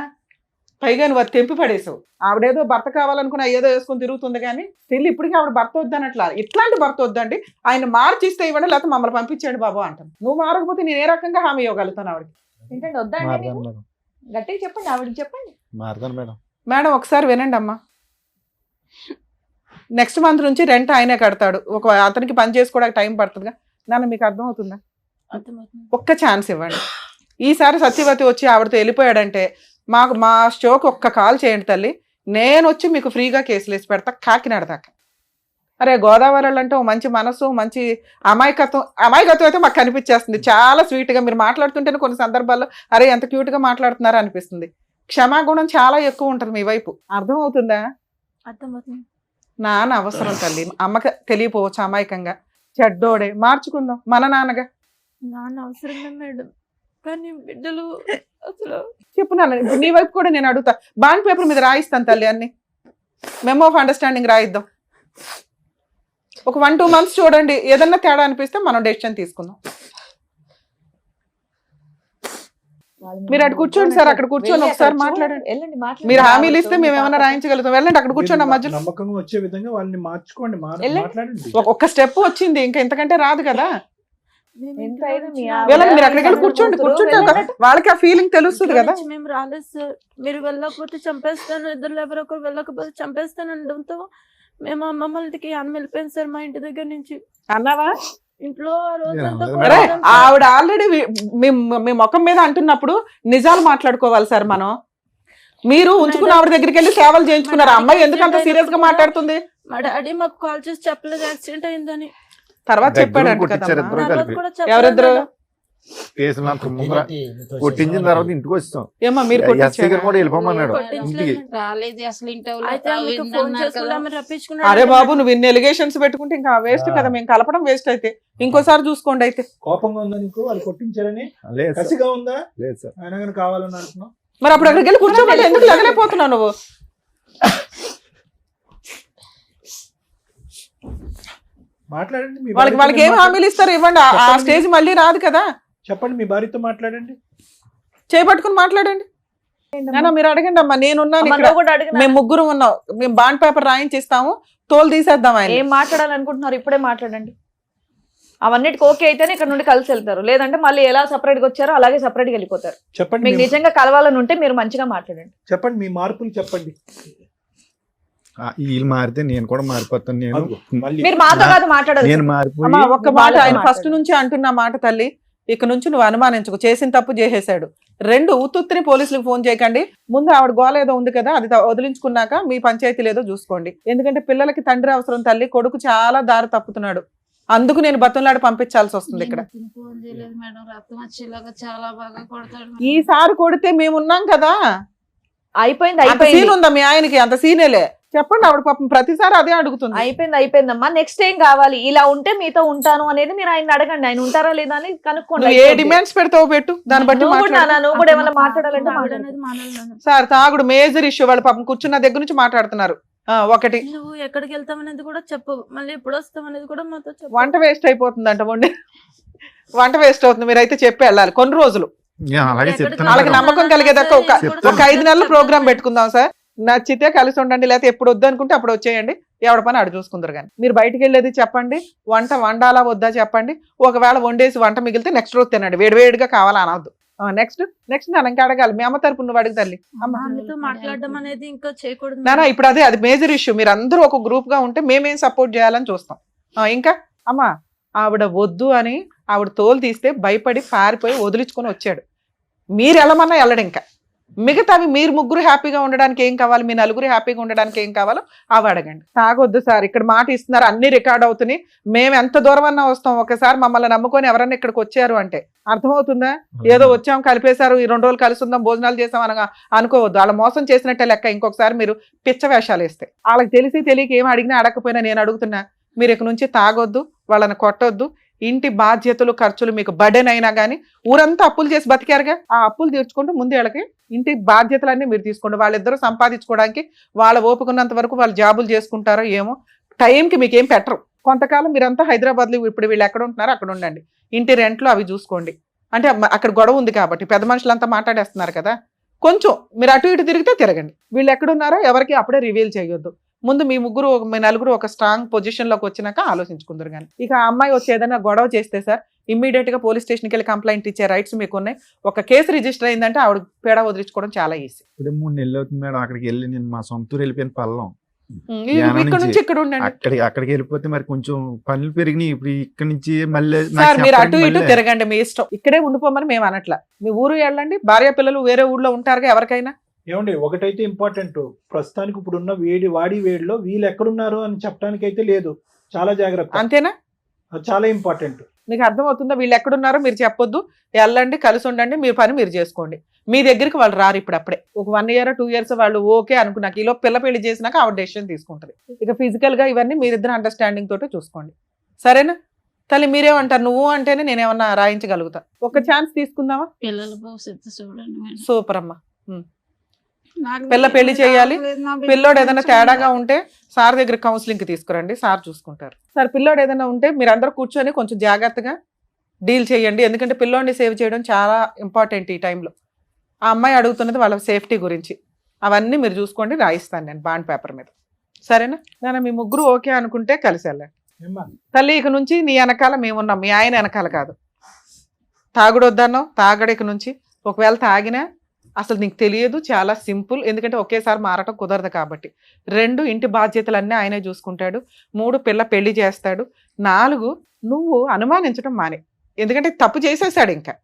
పైగా నువ్వు అది తెంపి పడేసావు. ఆవిడేదో భర్త కావాలనుకున్నా ఏదో వేసుకొని తిరుగుతుంది, కానీ స్టిల్ ఇప్పటికీ ఆవిడ భర్త వద్దనట్లా. ఇట్లాంటి భర్త వద్దండి, ఆయన మార్చిస్తే ఇవ్వండి, లేకపోతే మమ్మల్ని పంపించాడు బాబు అంటాను. నువ్వు మారకపోతే నేను ఏ రకంగా హామీ ఇవ్వగలుగుతాను ఆవిడకి? ఏంటంటే వద్దా గట్టిగా చెప్పండి, ఆవిడకి చెప్పండి. మారుతాను మేడం. మేడం ఒకసారి వినండి అమ్మా. నెక్స్ట్ మంత్ నుంచి రెంట్ ఆయనే కడతాడు, ఒక అతనికి పని చేసుకోవడానికి టైం పడుతుందిగా. నాన్న మీకు అర్థమవుతుందా? ఒక్క ఛాన్స్ ఇవ్వండి. ఈసారి సత్యవతి వచ్చి ఆవిడతో వెళ్ళిపోయాడంటే మా షోకి ఒక్క కాల్ చేయండి తల్లి, నేను వచ్చి మీకు ఫ్రీగా కేసులు వేసి పెడతా కాకినాడ దాకా. అరే గోదావరి అంటే మంచి మనసు, మంచి అమాయకత్వం అయితే మాకు కనిపించేస్తుంది. చాలా స్వీట్గా మీరు మాట్లాడుతుంటేనే కొన్ని సందర్భాల్లో అరే ఎంత క్యూట్గా మాట్లాడుతున్నారా అనిపిస్తుంది. క్షమాగుణం చాలా ఎక్కువ ఉంటుంది మీ వైపు. అర్థమవుతుందా? అర్థమవుతుంది. నాన్న అవసరం తల్లి, అమ్మకి తెలియపోవచ్చు అమాయకంగా. చెడ్డోడే, మార్చుకుందాం మన నాన్నగా. నాన్న అవసరమే మేడం, కానీ బిడ్డలు అసలు చెప్పు నాన్న. ఇప్పుడు నీ వైపు కూడా నేను అడుగుతా, బాండ్ పేపర్ మీద రాయిస్తాను తల్లి, అన్ని మెమో ఆఫ్ అండర్స్టాండింగ్ రాయిద్దాం. ఒక 1-2 మంత్స్ చూడండి, ఏదన్నా తేడా అనిపిస్తే మనం డెసిషన్ తీసుకుందాం. మీరు అక్కడ కూర్చోండి సార్, అక్కడ కూర్చొని ఒకసారి మాట్లాడండి. మీరు హామీలు ఇస్తే మేము ఏమైనా రాయించగలుగుతాం. వెళ్ళండి అక్కడ కూర్చోండి. మధ్యలో నమ్మకంగా వచ్చే విధంగా వాళ్ళని మార్చుకోండి, మాట్లాడండి. ఒక్క స్టెప్ వచ్చింది, ఇంకా ఇంతకంటే రాదు కదా. వెళ్ళండి, మీరు అక్కడికి వెళ్ళి కూర్చోండి. వాళ్ళకి ఆ ఫీలింగ్ తెలుస్తుంది కదా. మేము రాలేదు సార్, మీరు వెళ్ళకపోతే చంపేస్తాను, ఇద్దరు ఎవరో ఒకరు వెళ్ళకపోతే చంపేస్తాను అనడంతో మేము అమ్మమ్మకి అన్న వెళ్ళిపోయింది సార్ మా ఇంటి దగ్గర నుంచి. అన్నావా? ఇంట్లో ఆవిడ ఆల్రెడీ మీ ముఖం మీద అంటున్నప్పుడు నిజాలు మాట్లాడుకోవాలి సార్ మనం. మీరు ఉంచుకున్న ఆవిడ దగ్గరికి వెళ్ళి సేవలు చేయించుకున్నారు. అమ్మాయి ఎందుకంత సీరియస్ గా మాట్లాడుతుంది? మా డాడీ మాకు కాల్ చేసి చెప్పలేదు యాక్సిడెంట్ అయిందని. తర్వాత చెప్పాడు. ఎవరిద్దరు? కేసులు అంత ముందర కొట్టించిన తర్వాత ఇంటికి వచ్చాం. ఏమా మీరు ఎస్ఐ గారు కూడా వెళ్ళిపోమన్నాడు ఇంటికి. రాలేదు అసలు ఇంటి అయితే ఆమెకు ఫోన్ చేసుకుంటే ఆమె రప్పించుకున్నాడు. అరే బాబు నువ్వు ఇన్ని ఎలిగేషన్స్ పెట్టుకుంటే ఇంకా వేస్ట్ కదా, మేము కలపడం వేస్ట్ అయితే ఇంకోసారి చూసుకోండి. అయితే కోపంగా ఉందా నీకు వాళ్ళు కొట్టించారని? లేదు సార్, కసిగా ఉందా? లేదు సార్. ఆయన కానీ కావాలని అంటున్నావు. మరి అప్పుడు అక్కడికి వెళ్ళి కూర్చోబెట్టి ఎందుకు లగలేకపోతున్నావు నువ్వు? మాట్లాడండి మీ వాళ్ళకి భార్యతో ఏం హామీలు ఇస్తారు ఇవ్వండి. ఆ స్టేజ్ మళ్ళీ రాదు కదా. చెప్పండి, మీ భార్యతో మాట్లాడండి. చేపట్టుకుని మాట్లాడండి. నాన్న మీరు అడగండి అమ్మా, నేనున్నాను అమ్మ, ఇక్కడ. నువ్వు కూడా అడిగినా? మేము ముగ్గురు ఉన్నాం, మేము బాండ్ పేపర్ రాయించిస్తాము, తోలు తీసేద్దాం ఆయన. ఏం మాట్లాడాలనుకుంటున్నారు ఇప్పుడే మాట్లాడండి. అవన్నిటికి ఓకే అయితేనే ఇక్కడ నుండి కలిసి వెళ్తారు, లేదంటే మళ్ళీ ఎలా సపరేట్ గా వచ్చారో అలాగే సపరేట్ గా వెళ్ళిపోతారు. చెప్పండి, మీకు నిజంగా కలవాలని ఉంటే మీరు మంచిగా మాట్లాడండి. చెప్పండి మీ మార్పులు చెప్పండి. వీళ్ళు మారితే నేను కూడా మారిపోతాను. నేను మళ్ళీ మీరు మాతో కాదు మాట్లాడాలి. నేను మారిపోయి అమ్మా ఒక్క మాట, వాళ్ళతో ఆయన ఫస్ట్ మాట్లాడు. నుంచి అంటున్న మాట తల్లి, ఇక నుంచి నువ్వు అనుమానించుకో, చేసిన తప్పు చేసేసాడు. 2 ఉత్తుత్తిని పోలీసులకు ఫోన్ చేయకండి. ముందు ఆవిడ గోల ఏదో ఉంది కదా, అది వదిలించుకున్నాక మీ పంచాయతీలు ఏదో చూసుకోండి. ఎందుకంటే పిల్లలకి తండ్రి అవసరం తల్లి, కొడుకు చాలా దారి తప్పుతున్నాడు. అందుకు నేను బతంలాడి పంపించాల్సి వస్తుంది ఇక్కడ. ఫోన్ చేయలేదు మేడం, రక్తం వచ్చేలాగా చాలా బాగా కొడతాడు. ఈసారి కొడితే మేమున్నాం కదా. అయిపోయింది అంత అయిపోయింది సీన్ ఉందా మీ ఆయనకి? అంత సీనేలే చెప్పండి. ఆవిడ పాపం ప్రతిసారి అదే అడుగుతుంది. అయిపోయిందమ్మా. నెక్స్ట్ ఏం కావాలి? ఇలా ఉంటే మీతో ఉంటాను అనేది మీరు ఆయన అడగండి. ఆయన ఉంటారా లేదా అని కనుక్కోండి. నువ్వు ఏ డిమాండ్స్ పెడతావు పెట్టు, దాన్ని బట్టి నువ్వు కూడా మాట్లాడు. నువ్వు కూడా ఏమైనా మాట్లాడాలంటే తాగుడు మాట్లాడు. అనేది మానాలి. సార్ తాగుడు మేజర్ ఇష్యూ. వాళ్ళు పాపం కూర్చున్న దగ్గర నుంచి మాట్లాడుతున్నారు. ఒకటి నువ్వు ఎక్కడికి వెళ్తాం అనేది కూడా చెప్పు, మళ్ళీ ఎప్పుడు వస్తాం అనేది కూడా మాతో చెప్పు. వంట వేస్ట్ అయిపోతుందంట, వంట వేస్ట్ అవుతుంది. మీరైతే చెప్పి వెళ్ళాలి కొన్ని రోజులు. అలాగే ఎక్కడికి చెప్తాను. వాళ్ళకి మేడం. నమ్మకం కలిగేదాకా ఒక 5 నెలలు ప్రోగ్రామ్ పెట్టుకుందాం సార్. నచ్చితే కలిసి ఉండండి, లేకపోతే ఎప్పుడు వద్దు అనుకుంటే అప్పుడు వచ్చేయండి. ఎవడ పని అడు చూసుకుందరు. కానీ మీరు బయటికి వెళ్ళేది చెప్పండి, వంట వండాలా వద్దా చెప్పండి. ఒకవేళ వండేసి వంట మిగిలితే నెక్స్ట్ రోజు తినండి, వేడివేడిగా కావాలా అనవద్దు. నెక్స్ట్ నన్ను ఇంకా అడగాలి. మీ అమ్మ తరపు నువ్వు అడుగు తల్లి. ఆమెతో మాట్లాడడం అనేది ఇంకా చేయకూడదు. నానా ఇప్పుడు అది మేజర్ ఇష్యూ. మీరు అందరూ ఒక గ్రూప్ గా ఉంటే మేమేం సపోర్ట్ చేయాలని చూస్తాం. ఇంకా అమ్మా ఆవిడ వద్దు అని ఆవిడ తోలు తీస్తే భయపడి పారిపోయి వదిలించుకొని వచ్చాడు. మీరు వెళ్ళమన్నా వెళ్ళడు. ఇంకా మిగతావి మీరు ముగ్గురు హ్యాపీగా ఉండడానికి ఏం కావాలి, మీ నలుగురు హ్యాపీగా ఉండడానికి ఏం కావాలో అవి అడగండి. తాగొద్దు సార్, ఇక్కడ మాట ఇస్తున్నారు, అన్ని రికార్డ్ అవుతున్నాయి. మేము ఎంత దూరం అన్నా వస్తాం. ఒకసారి మమ్మల్ని నమ్ముకొని ఎవరన్నా ఇక్కడికి వచ్చారు అంటే అర్థమవుతుందా? ఏదో వచ్చాం కలిపేశారు, ఈ 2 రోజులు కలిసి ఉందాం భోజనాలు చేసాం అనగా అనుకోవద్దు. వాళ్ళ మోసం చేసినట్టే లెక్క. ఇంకొకసారి మీరు పిచ్చ వేషాలు వేస్తే వాళ్ళకి తెలియక ఏం అడిగినా అడగకపోయినా నేను అడుగుతున్నా, మీరు ఇక నుంచి తాగొద్దు, వాళ్ళని కొట్టొద్దు. ఇంటి బాధ్యతలు ఖర్చులు మీకు బర్డెన్ అయినా కానీ ఊరంతా అప్పులు చేసి బతికారుగా, ఆ అప్పులు తీర్చుకుంటూ ముందు వీళ్ళకి ఇంటి బాధ్యతలన్నీ మీరు తీసుకోండి. వాళ్ళిద్దరూ సంపాదించుకోవడానికి వాళ్ళ ఓపుకున్నంత వరకు వాళ్ళు జాబులు చేసుకుంటారో ఏమో. టైంకి మీకు ఏం పెట్టరు. కొంతకాలం మీరంతా హైదరాబాద్లో ఇప్పుడు వీళ్ళు ఎక్కడ ఉంటున్నారో అక్కడ ఉండండి. ఇంటి రెంట్లు అవి చూసుకోండి. అంటే అక్కడ గొడవ ఉంది కాబట్టి పెద్ద మనుషులంతా మాట్లాడేస్తున్నారు కదా. కొంచెం మీరు అటు ఇటు తిరిగితే తిరగండి. వీళ్ళు ఎక్కడున్నారో ఎవరికి అప్పుడే రివీల్ చేయొద్దు. ముందు మీ నలుగురు ఒక స్ట్రాంగ్ పొజిషన్ లోకి వచ్చినాక ఆలోచించుకుందరు. కానీ ఇక ఆ అమ్మాయి వచ్చి ఏదైనా గొడవ చేస్తే సార్ ఇమ్మీడియట్ గా పోలీస్ స్టేషన్కి వెళ్ళి కంప్లైంట్ ఇచ్చే రైట్స్ మీకు ఉన్నాయి. ఒక కేసు రిజిస్టర్ అయిందంటే ఆవిడ పేడ వదిలించుకోవడం చాలా ఈజీ. ఇప్పుడే 3 నెలలు అవుతుంది మేడం. అక్కడికి వెళ్ళి నేను మా సొంతూరు వెళ్ళిపోయిన పల్లం. ఇక్కడ నుంచి ఇక్కడ ఉండండి. అక్కడికి వెళ్ళిపోతే మరి కొంచెం పనులు పెరిగినాయి. ఇప్పుడు ఇక్కడ నుంచి మళ్ళీ సార్ మీరు అటు ఇటు తిరగండి, మీ ఇష్టం. ఇక్కడే ఉండిపోమని మేము అనట్లా. మీ ఊరు వెళ్ళండి. భార్య పిల్లలు వేరే ఊర్లో ఉంటారుగా ఎవరికైనా. ఏమండి ఒకటైతే ఇంపార్టెంట్, ప్రస్తుతానికి ఇప్పుడు ఉన్న వేడిలో వీళ్ళు ఎక్కడున్నారు అని చెప్పడానికి అయితే లేదు. చాలా జాగ్రత్త. అంతేనా? అది చాలా ఇంపార్టెంట్. మీకు అర్థమవుతుందా? వీళ్ళు ఎక్కడున్నారో మీరు చెప్పొద్దు, వెళ్ళండి, కలిసి ఉండండి, మీరు పని మీరు చేసుకోండి. మీ దగ్గరికి వాళ్ళు రారు ఇప్పుడు. అప్పుడే ఒక 1 year 2 years వాళ్ళు ఓకే అనుకున్నాక ఈలో పిల్ల పెళ్లి చేసినాక ఆవిడ డెసిషన్ తీసుకుంటుంది. ఇక ఫిజికల్ గా ఇవన్నీ మీరిద్దరు అండర్స్టాండింగ్ తోటి చూసుకోండి. సరేనా తల్లి? మీరేమంటారు? నువ్వు అంటేనే నేనేమన్నా రాయించగలుగుతా. ఒక ఛాన్స్ తీసుకుందామా? పిల్లల భవిష్యత్తు చూడండి మేడం. సూపర్ అమ్మా. పిల్ల పెళ్లి చేయాలి. పిల్లోడు ఏదైనా తేడాగా ఉంటే సార్ దగ్గర కౌన్సిలింగ్ కి తీసుకురండి, సార్ చూసుకుంటారు. సార్ పిల్లోడు ఏదైనా ఉంటే మీరు అందరూ కూర్చొని కొంచెం జాగ్రత్తగా డీల్ చేయండి. ఎందుకంటే పిల్లోడిని సేవ్ చేయడం చాలా ఇంపార్టెంట్ ఈ టైంలో. ఆ అమ్మాయి అడుగుతున్నది వాళ్ళ సేఫ్టీ గురించి. అవన్నీ మీరు చూసుకోండి, రాయిస్తాను నేను బాండ్ పేపర్ మీద. సరేనా నాన్న? మీ ముగ్గురు ఓకే అనుకుంటే కలిసి వెళ్ళండి. తల్లి ఇక నుంచి నీ వెనకాల మేమున్నాం, మీ ఆయన వెనకాల కాదు. తాగుడు వద్దన్నావు, తాగడు ఇక నుంచి. ఒకవేళ తాగినా అసలు నీకు తెలియదు, చాలా సింపుల్. ఎందుకంటే ఒకేసారి మారటం కుదరదు కాబట్టి. 2 ఇంటి బాధ్యతలన్నీ ఆయనే చూసుకుంటాడు. 3 పిల్ల పెళ్లి చేస్తాడు. 4 నువ్వు అనుమానించడం మానే. ఎందుకంటే తప్పు చేసేసాడు. ఇంకా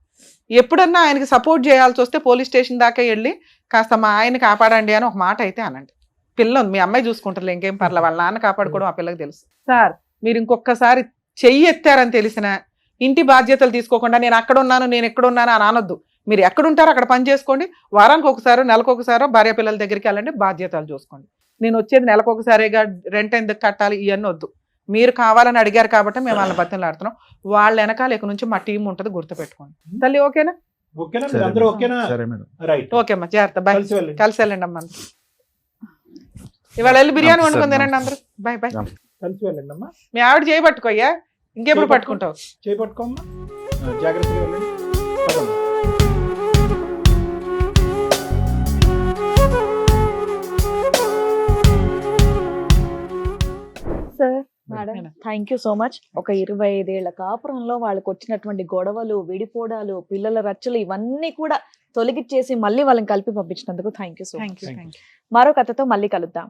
ఎప్పుడన్నా ఆయనకి సపోర్ట్ చేయాల్సి వస్తే పోలీస్ స్టేషన్ దాకా వెళ్ళి కాస్త మా ఆయన కాపాడండి అని ఒక మాట అయితే అనండి. పిల్ల ఉంది, మీ అమ్మాయి చూసుకుంటారు, ఇంకేం పర్లే. వాళ్ళ నాన్న కాపాడుకోవడం ఆ పిల్లకి తెలుసు. సార్ మీరు ఇంకొకసారి చెయ్యి ఎత్తారని తెలిసినా ఇంటి బాధ్యతలు తీసుకోకుండా నేను అక్కడ ఉన్నాను నేను ఎక్కడ ఉన్నాను అని అనొద్దు. మీరు ఎక్కడుంటారో అక్కడ పని చేసుకోండి. వారానికి ఒకసారో నెలకు ఒకసారో భార్య పిల్లల దగ్గరికి వెళ్ళండి, బాధ్యతలు చూసుకోండి. నేను వచ్చేది నెలకు ఒకసారిగా రెంట్ ఎందుకు కట్టాలి ఇవన్నీ వద్దు. మీరు కావాలని అడిగారు కాబట్టి మేము వాళ్ళని బతిలాడుతున్నాం. వాళ్ళ వెనకాల ఇక నుంచి మా టీం ఉంటుంది, గుర్తుపెట్టుకోండి. తల్లి ఓకేనా? ఓకేనా మీరు అందరూ ఓకేనా? సరే మేడం. రైట్. ఓకే అమ్మా, జాగ్రత్త. బాయ్. కలిసి వెళ్ళండి. కలిసి వెళ్ళండి అమ్మా. ఇవాళ వెళ్ళి బిర్యానీ వండుకొని తినండి అందరూ. Bye bye. కలిసి వెళ్ళండి అమ్మా. మీ ఆవిడ చేయి పట్టుకోయ్యా, ఇంకెప్పుడు పట్టుకుంటావు? చేపట్టుకోమ్మా, జాగ్రత్తగా వెళ్ళండి. పదండి. Sir madam thank you so much. ఒక 25 ఏళ్ల కాపురంలో వాళ్ళకి వచ్చినటువంటి గొడవలు, విడిపోవడాలు, పిల్లల రచ్చలు ఇవన్నీ కూడా తొలగిచ్చేసి మళ్ళీ వాళ్ళని కలిపి పంపించినందుకు thank you so much. Thank you. మరో కథతో మళ్ళీ కలుద్దాం.